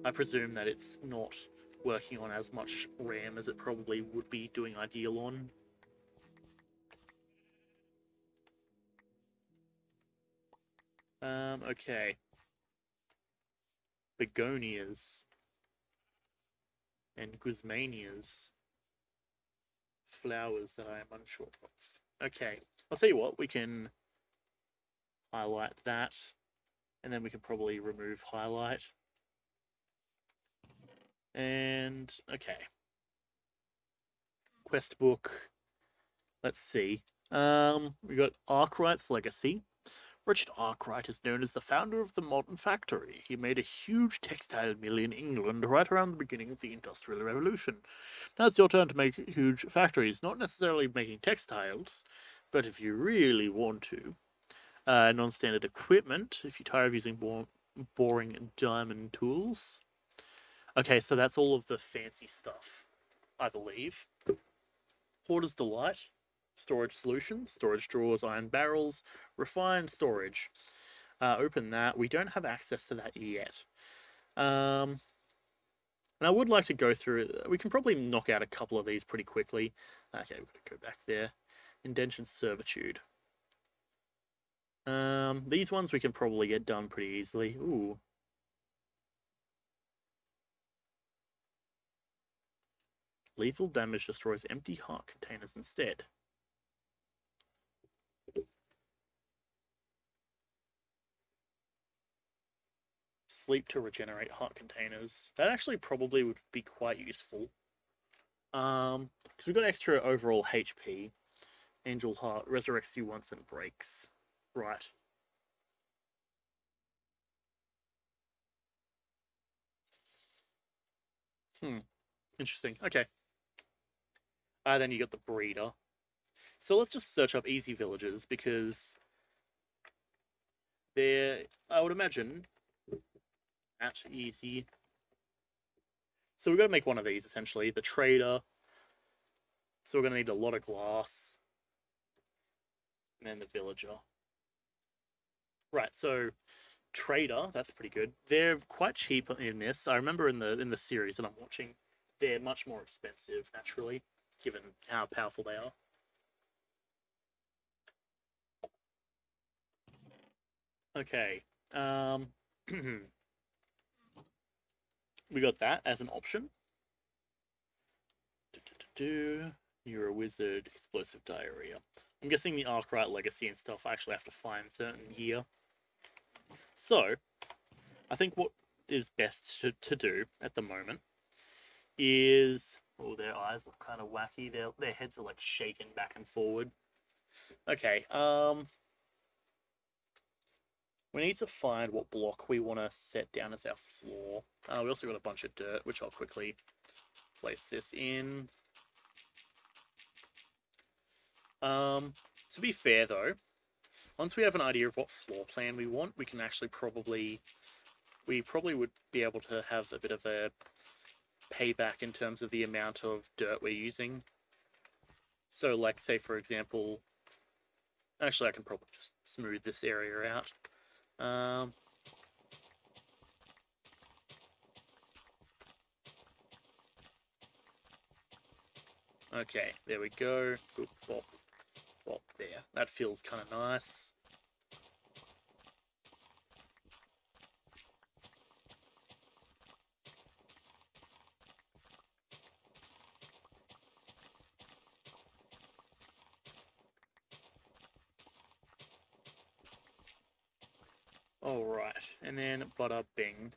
I presume that it's not working on as much RAM as it probably would be doing ideal on. Okay. Begonias. And Guzmanias. Flowers that I am unsure of. Okay, I'll tell you what, we can highlight that, and then we can probably remove highlight. And, okay. Quest book. Let's see. We got Arkwright's legacy. Richard Arkwright is known as the founder of the modern factory. He made a huge textile mill in England right around the beginning of the Industrial Revolution. Now it's your turn to make huge factories, not necessarily making textiles, but if you really want to. Non-standard equipment, if you tire of using boring diamond tools. Okay, so that's all of the fancy stuff, I believe. Hoarder's Delight. Storage solutions, storage drawers, iron barrels, refined storage. Open that. We don't have access to that yet. And I would like to go through. We can probably knock out a couple of these pretty quickly. Okay, we've got to go back there. Indentured servitude. These ones we can probably get done pretty easily. Ooh. Lethal damage destroys empty heart containers instead. sleep to regenerate heart containers. That actually probably would be quite useful. Because we've got extra overall HP. Angel Heart resurrects you once and breaks. Right. Interesting. Okay. Then you got the Breeder. So let's just search up easy villages, because they're, I would imagine, at easy. So we've got to make one of these, essentially. The Trader. So we're going to need a lot of glass. And then the Villager. Right, so Trader, that's pretty good. They're quite cheap in this. I remember in the series that I'm watching, they're much more expensive, naturally, given how powerful they are. Okay. We got that as an option. You're a wizard, explosive diarrhea. I'm guessing the Arkwright legacy and stuff I actually have to find certain year. So, I think what is best to do at the moment is... Oh, their eyes look kind of wacky. Their heads are like shaking back and forward. Okay, we need to find what block we want to set down as our floor. We also got a bunch of dirt, which I'll quickly place this in. To be fair though, once we have an idea of what floor plan we want, we can actually we probably would be able to have a bit of a payback in terms of the amount of dirt we're using. So like, say for example, actually I can probably just smooth this area out. Okay, there we go. Good, bop, bop there. That feels kind of nice. Alright, and then bada bing.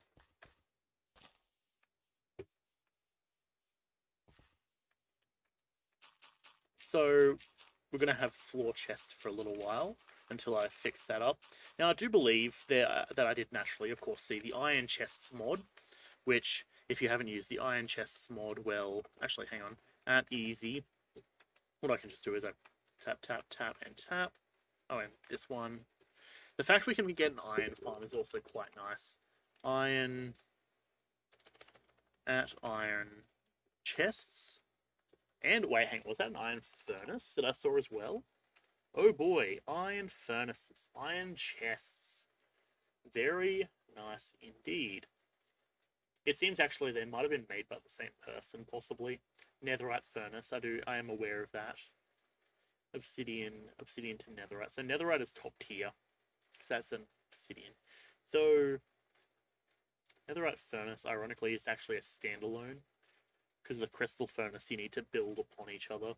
So, we're going to have floor chests for a little while until I fix that up. Now, I do believe that I did naturally, of course, see the Iron Chests mod, which, if you haven't used the Iron Chests mod, well, actually, hang on, at easy, what I can just do is I tap, tap, tap, and tap. Oh, and this one. The fact we can get an iron farm is also quite nice. Iron at iron chests. And wait, hang on, was that an iron furnace that I saw as well? Oh boy, iron furnaces, iron chests. Very nice indeed. It seems actually they might have been made by the same person, possibly. Netherite furnace, I am aware of that. Obsidian to netherite. So netherite is top tier. So that's an obsidian. Though netherite furnace, ironically, is actually a standalone. Because the crystal furnace you need to build upon each other.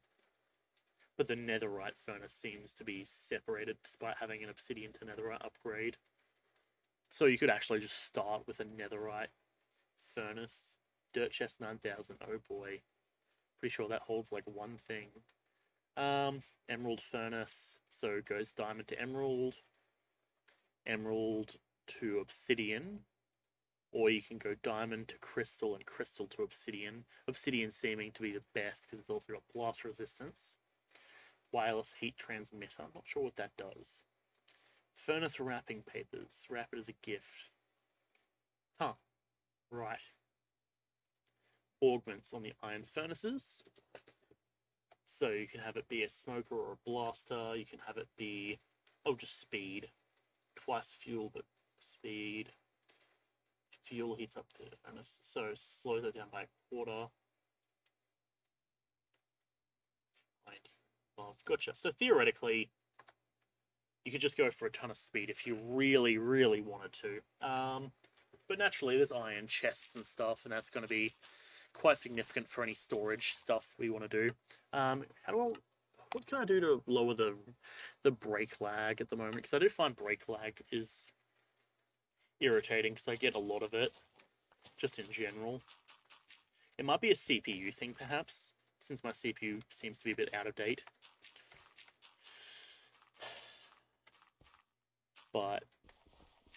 But the netherite furnace seems to be separated despite having an obsidian to netherite upgrade. So you could actually just start with a netherite furnace. Dirt chest 9000, oh boy. Pretty sure that holds like one thing. Emerald furnace, so it goes diamond to emerald. Emerald to obsidian. Or you can go diamond to crystal and crystal to obsidian. Obsidian seeming to be the best because it's also got blast resistance. Wireless heat transmitter. I'm not sure what that does. Furnace wrapping papers. Wrap it as a gift. Huh. Right. Augments on the iron furnaces. So you can have it be a smoker or a blaster. You can have it be, oh, just speed. Twice fuel, but speed. Fuel heats up the furnace, so slows it down by a quarter. Gotcha. So theoretically, you could just go for a ton of speed if you really, really wanted to. But naturally, there's iron chests and stuff, and that's going to be quite significant for any storage stuff we want to do. What can I do to lower the break lag at the moment? Because I do find break lag is irritating because I get a lot of it, just in general. It might be a CPU thing, perhaps, since my CPU seems to be a bit out of date. But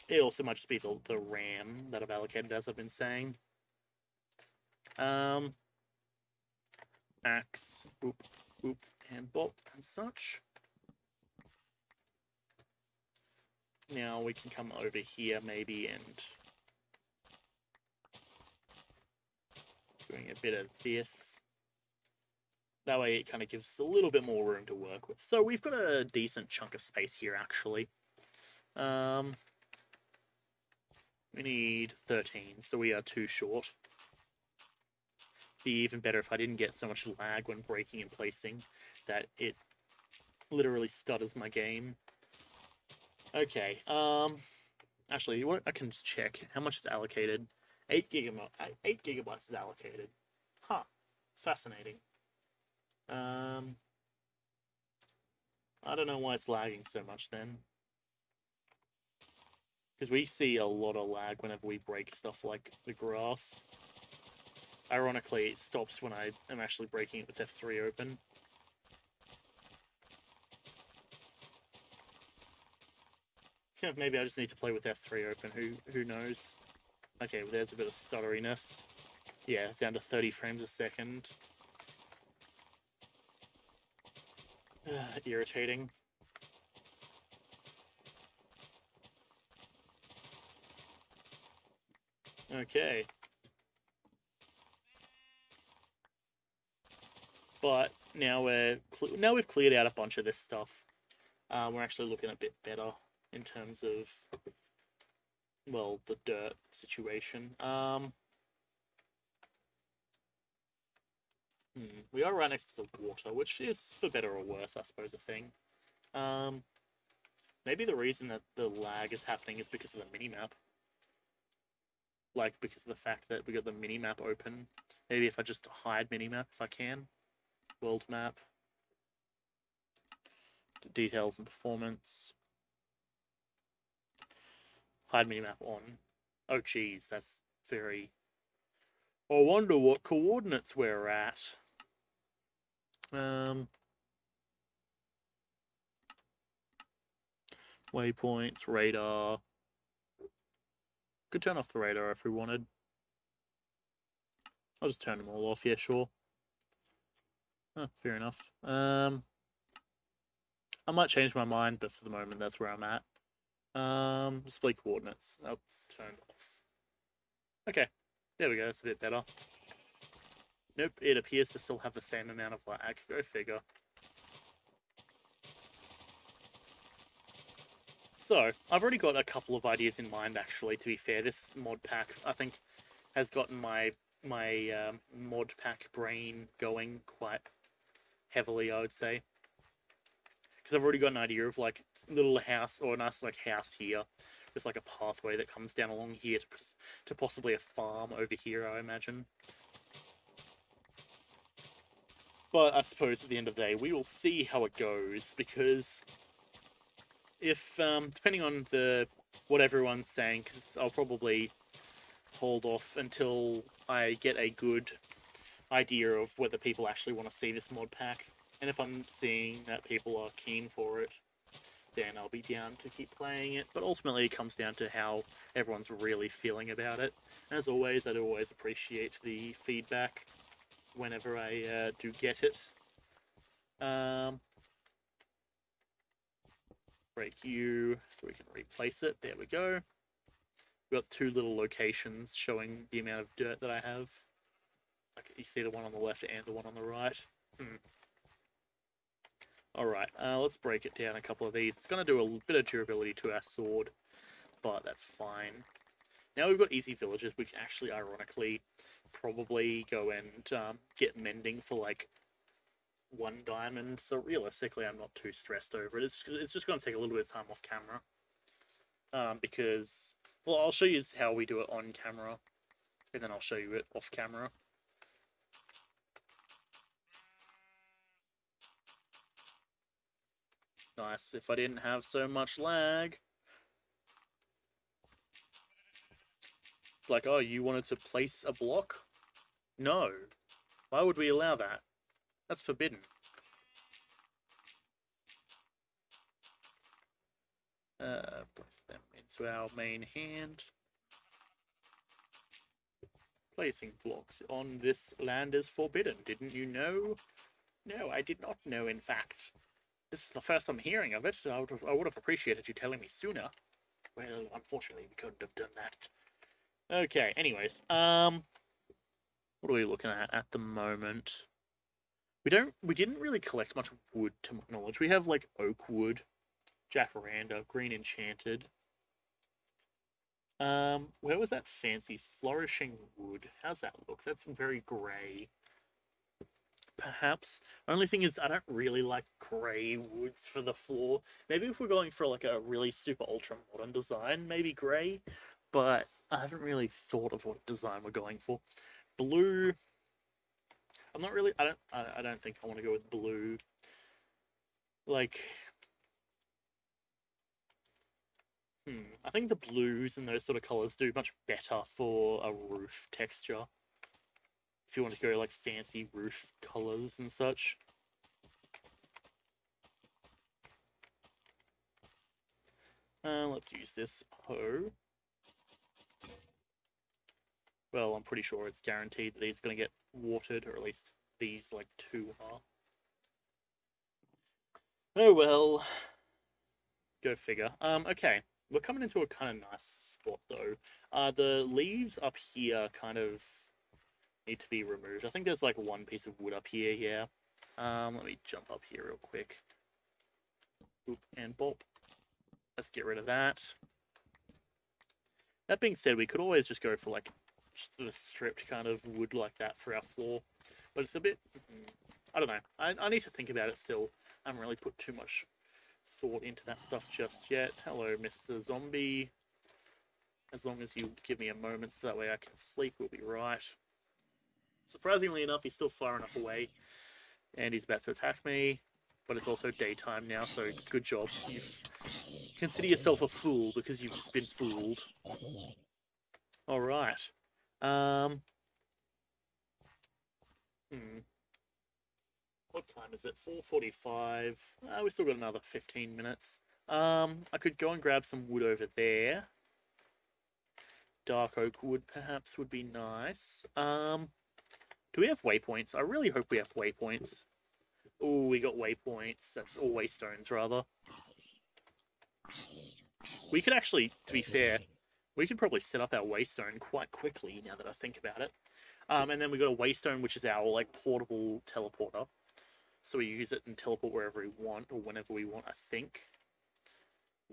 it also might just be the RAM that I've allocated, as I've been saying. Axe, boop, boop, and bop, and such. Now we can come over here, maybe, and doing a bit of this. That way it kind of gives us a little bit more room to work with. So we've got a decent chunk of space here, actually. We need 13, so we are 2 short. Be even better if I didn't get so much lag when breaking and placing that it literally stutters my game. Okay, actually, I can check how much is allocated. 8 gigabytes is allocated. Huh. Fascinating. I don't know why it's lagging so much then. Because we see a lot of lag whenever we break stuff like the grass. Ironically, it stops when I am actually breaking it with F3 open. Yeah, maybe I just need to play with F3 open, who knows? Okay, well, there's a bit of stutteriness. Yeah, it's down to 30 frames a second. Irritating. Okay. But now we've cleared out a bunch of this stuff. We're actually looking a bit better in terms of, well, the dirt situation. We are right next to the water, which is, for better or worse, I suppose, a thing. Maybe the reason that the lag is happening is because of the minimap. Like, because of the fact that we got the minimap open. Maybe if I just hide minimap, if I can. World map. Details and performance. Hide minimap on. Oh, geez, that's very... I wonder what coordinates we're at. Waypoints, radar. Could turn off the radar if we wanted. I'll just turn them all off, yeah, sure. Oh, fair enough. I might change my mind, but for the moment, that's where I'm at. Display coordinates. That's turned off. Okay, there we go, that's a bit better. Nope, it appears to still have the same amount of lag. Go figure. So, I've already got a couple of ideas in mind, actually, to be fair. This mod pack, I think, has gotten my mod pack brain going quite heavily, I would say. Because I've already got an idea of, like, a little house, or a nice, like, house here, with, like, a pathway that comes down along here to possibly a farm over here, I imagine. But I suppose at the end of the day, we will see how it goes, because if, depending on what everyone's saying, because I'll probably hold off until I get a good idea of whether people actually want to see this mod pack. And if I'm seeing that people are keen for it, then I'll be down to keep playing it. But ultimately, it comes down to how everyone's really feeling about it. As always, I'd always appreciate the feedback whenever I do get it. Break you, so we can replace it. There we go. We've got 2 little locations showing the amount of dirt that I have. Like, you can see the one on the left and the one on the right. Alright, let's break it down a couple of these. It's going to do a bit of durability to our sword, but that's fine. Now we've got easy villages, we can actually, ironically, probably go and get mending for, like, 1 diamond. So realistically, I'm not too stressed over it. It's just going to take a little bit of time off camera. Because, well, I'll show you how we do it on camera, and then I'll show you it off camera. Nice, if I didn't have so much lag. It's like, oh, you wanted to place a block? No. Why would we allow that? That's forbidden. Place them into our main hand. Placing blocks on this land is forbidden. Didn't you know? No, I did not know, in fact. This is the first I'm hearing of it. I would have appreciated you telling me sooner. Well, unfortunately, we couldn't have done that. Okay, anyways, what are we looking at the moment? We didn't really collect much wood, to my knowledge. We have, like, oak wood, jacaranda, green enchanted. Where was that fancy flourishing wood? How's that look? That's very grey. Perhaps. Only thing is, I don't really like grey woods for the floor. Maybe if we're going for like a really super ultra modern design, maybe grey. But I haven't really thought of what design we're going for. Blue. I'm not really. I don't think I want to go with blue. Like. I think the blues and those sort of colours do much better for a roof texture. If you want to go like fancy roof colours and such. Let's use this hoe. Well, I'm pretty sure it's guaranteed that these are going to get watered, or at least these like two are. Oh well. Go figure. Okay. We're coming into a kind of nice spot though. The leaves up here kind of need to be removed. I think there's like one piece of wood up here, yeah. Let me jump up here real quick. Boop and bop. Let's get rid of that. That being said, we could always just go for like just a stripped kind of wood like that for our floor. But it's a bit, I don't know. I need to think about it still. I haven't really put too much thought into that stuff just yet. Hello, Mr. Zombie. As long as you give me a moment so that way I can sleep, we'll be right. Surprisingly enough, he's still far enough away. And he's about to attack me. But it's also daytime now, so good job. You consider yourself a fool because you've been fooled. Alright. What time is it? 4:45. We still got another 15 minutes. I could go and grab some wood over there. Dark oak wood, perhaps, would be nice. Do we have waypoints? I really hope we have waypoints. Oh, we got waypoints. That's all waystones, rather. We could actually, to be fair, we could probably set up our waystone quite quickly now that I think about it. And then we got a waystone, which is our like portable teleporter. So we use it and teleport wherever we want, or whenever we want, I think.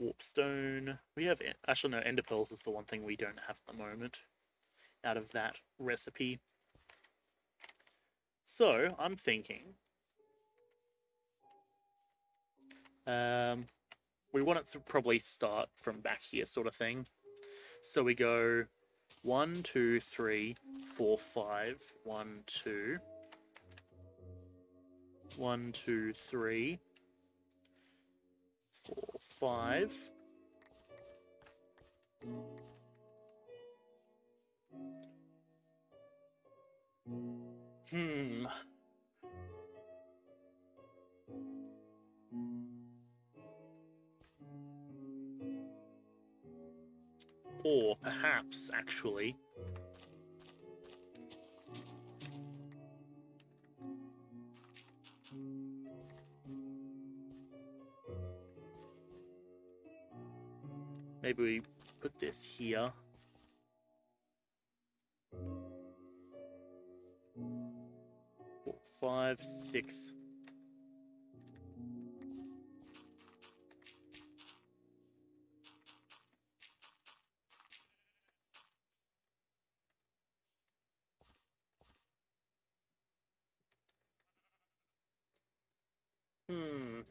Warpstone. We have... Actually, no, ender pearls is the one thing we don't have at the moment. Out of that recipe. So, I'm thinking... we want it to probably start from back here, sort of thing. So we go 1, 2, 3, 4, 5, 1, 2... 1, 2, 3, 4, 5. Or perhaps, actually... Maybe we put this here. 4, 5, 6.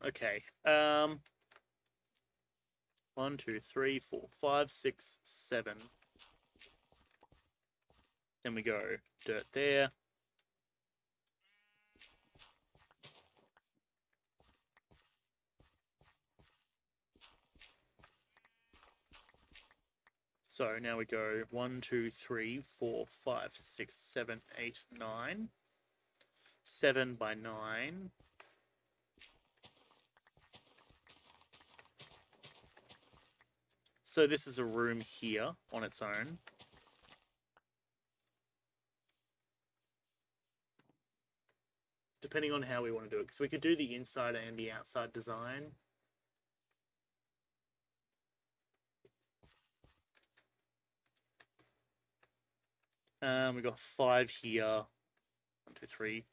Okay. 1, 2, 3, 4, 5, 6, 7. Then we go dirt there. So now we go 1, 2, 3, 4, 5, 6, 7, 8, 9. 7 by 9. So this is a room here on its own. Depending on how we want to do it, because we could do the inside and the outside design. We got 5 here. 1, 2, 3.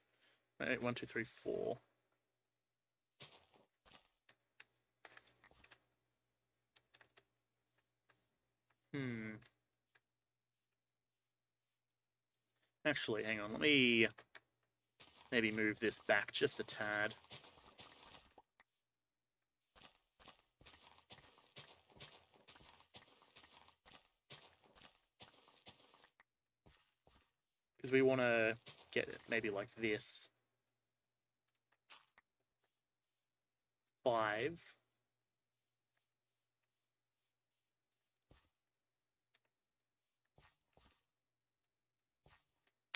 1, 2, 3, 4. Actually, hang on. Let me maybe move this back just a tad. Because we want to get it maybe like this. 5.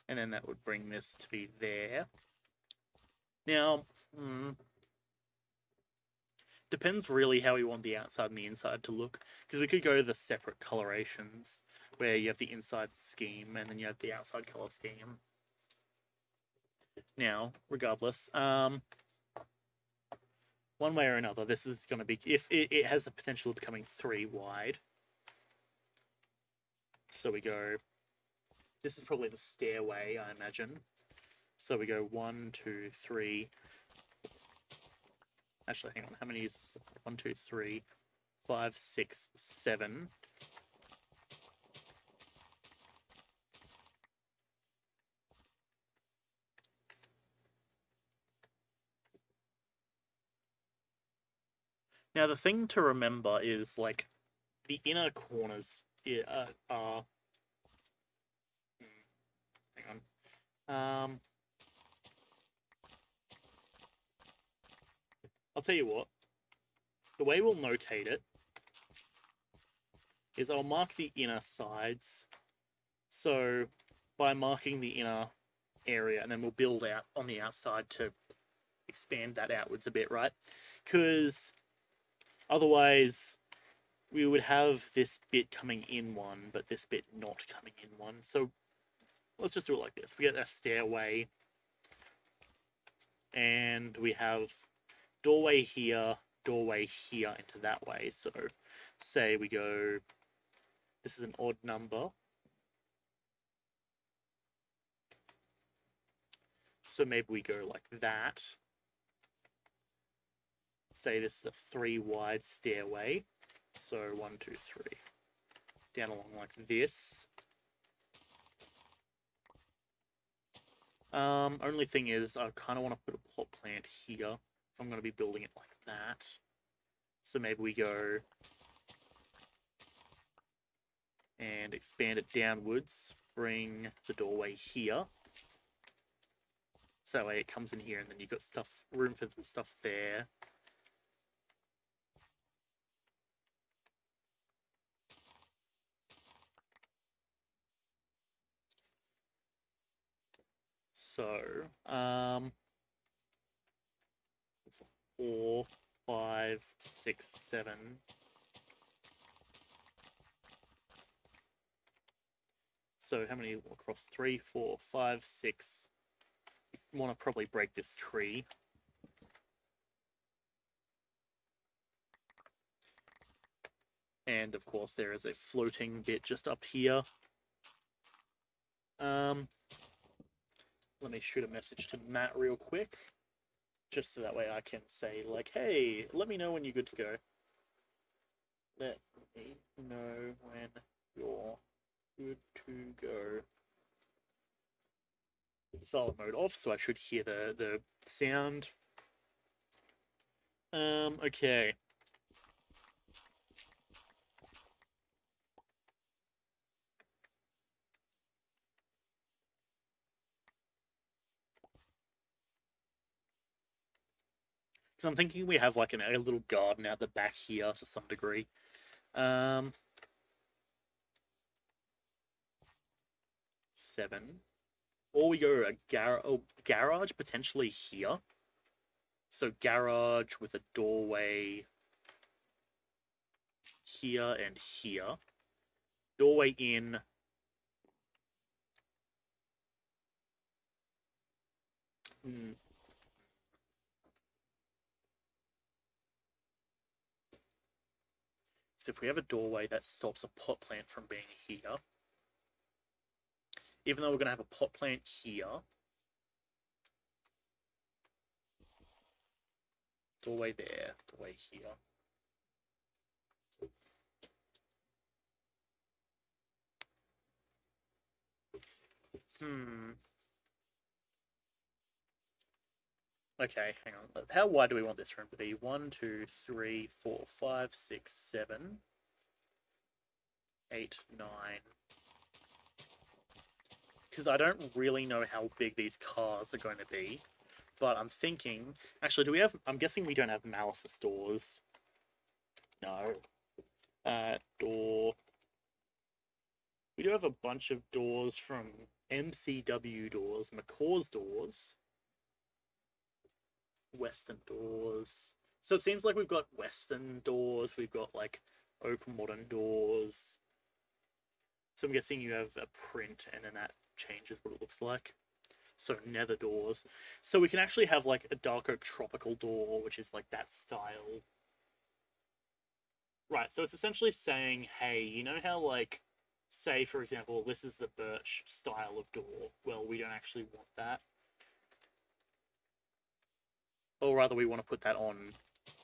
And then that would bring this to be there. Now, depends really how we want the outside and the inside to look. Because we could go the separate colorations, where you have the inside scheme and then you have the outside color scheme. Now, regardless, one way or another, this is going to be, if it has the potential of becoming 3 wide. So we go, this is probably the stairway, I imagine. So we go 1, 2, 3. Actually, hang on, how many is this? 1, 2, 3, 5, 6, 7. Now, the thing to remember is, like, the inner corners are... Hang on. I'll tell you what. The way we'll notate it is I'll mark the inner sides. So, by marking the inner area, and then we'll build out on the outside to expand that outwards a bit, right? Because otherwise we would have this bit coming in one, but this bit not coming in one. So let's just do it like this. We get a stairway, and we have doorway here into that way. So say we go, this is an odd number. So maybe we go like that. Say this is a 3 wide stairway. So 1, 2, 3. Down along like this. Only thing is, I kind of want to put a pot plant here if I'm going to be building it like that. So maybe we go and expand it downwards. Bring the doorway here. So that way it comes in here, and then you've got room for the stuff there. So, it's a 4, 5, 6, 7. So how many across? 3, 4, 5, 6. You want to probably break this tree. And of course there is a floating bit just up here. Let me shoot a message to Matt real quick. Just so that way I can say, like, hey, let me know when you're good to go. Let me know when you're good to go. Silent mode off, so I should hear the sound. Okay. So I'm thinking we have like a little garden out the back here to some degree. 7. Or we go a garage potentially here. So garage with a doorway here and here. Doorway in. So if we have a doorway, that stops a pot plant from being here. Even though we're going to have a pot plant here. Doorway there, doorway here. Okay, hang on. How wide do we want this room to be? 1, 2, 3, 4, 5, 6, 7, 8, 9. Because I don't really know how big these cars are going to be. But I'm thinking... Actually, do we have... I'm guessing we don't have Malice's doors. No. Door... We do have a bunch of doors from MCW doors, McCaw's doors, Western doors. So it seems like we've got Western doors, we've got like open modern doors. So I'm guessing you have a print and then that changes what it looks like. So nether doors. So we can actually have like a dark oak tropical door, which is like that style. Right, so it's essentially saying, hey, you know how like, say for example, this is the birch style of door. Well, we don't actually want that. Or rather, we want to put that on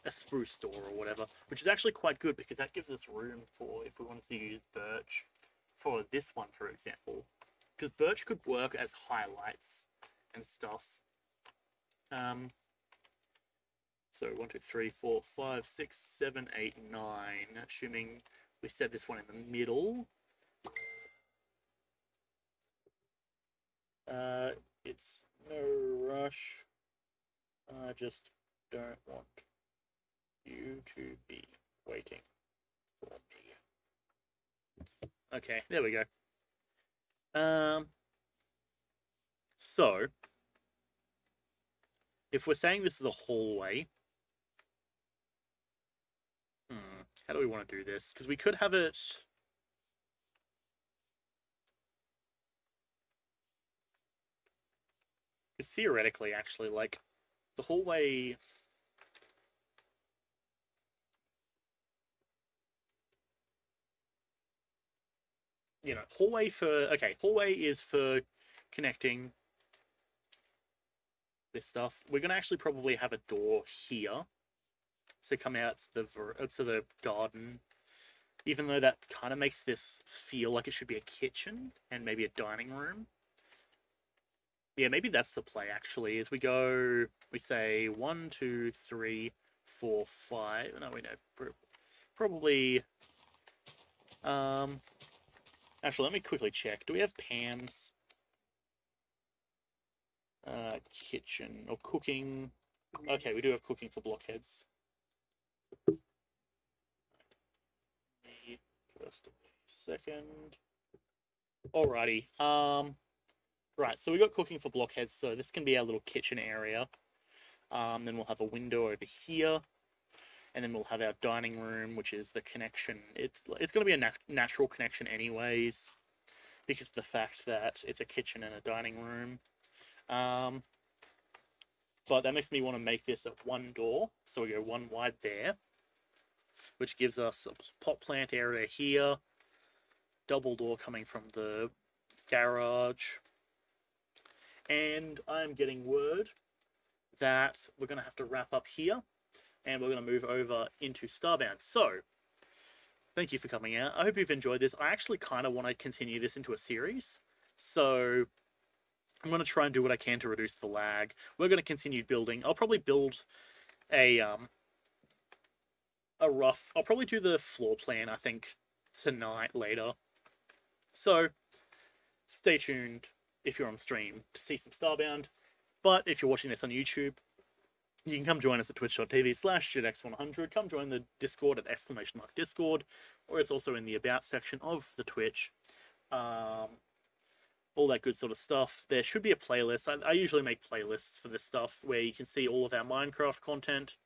a spruce door or whatever, which is actually quite good because that gives us room for if we wanted to use birch for this one, for example. Because birch could work as highlights and stuff. So 1, 2, 3, 4, 5, 6, 7, 8, 9. Assuming we set this one in the middle. It's no rush. I just don't want you to be waiting for me. Okay, there we go. So, if we're saying this is a hallway, how do we want to do this? Because we could have it... Because theoretically, actually, like, the hallway... You know, hallway for... Okay, hallway is for connecting this stuff. We're going to actually probably have a door here. So come out to the garden. Even though that kind of makes this feel like it should be a kitchen and maybe a dining room. Yeah, maybe that's the play, actually, is we go... We say 1, 2, 3, 4, 5... No, we know. Probably... Actually, let me quickly check. Do we have Pam's? Kitchen or cooking? Okay, we do have cooking for blockheads. Just a second. Alrighty. Right, so we got cooking for blockheads, so this can be our little kitchen area. Then we'll have a window over here. And then we'll have our dining room, which is the connection. It's going to be a natural connection anyways, because of the fact that it's a kitchen and a dining room. But that makes me want to make this a one door. So we go one wide there, which gives us a pot plant area here. Double door coming from the garage. And I'm getting word that we're going to have to wrap up here. And we're going to move over into Starbound. So, thank you for coming out. I hope you've enjoyed this. I actually kind of want to continue this into a series. So, I'm going to try and do what I can to reduce the lag. We're going to continue building. I'll probably build a rough... I'll probably do the floor plan, I think, tonight, later. So, stay tuned if you're on stream to see some Starbound. But if you're watching this on YouTube, you can come join us at twitch.tv/JetX100. Come join the Discord at !Discord, or it's also in the About section of the Twitch. all that good sort of stuff. There should be a playlist. I usually make playlists for this stuff where you can see all of our Minecraft content.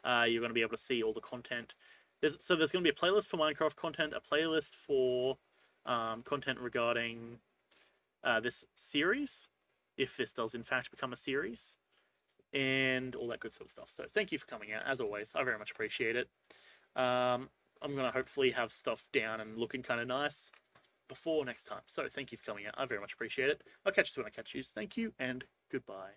You're going to be able to see all the content. There's going to be a playlist for Minecraft content, a playlist for content regarding this series, if this does in fact become a series, and all that good sort of stuff. So thank you for coming out, as always. I very much appreciate it. I'm going to hopefully have stuff down and looking kind of nice before next time. So thank you for coming out. I very much appreciate it. I'll catch you when I catch you. Thank you and goodbye.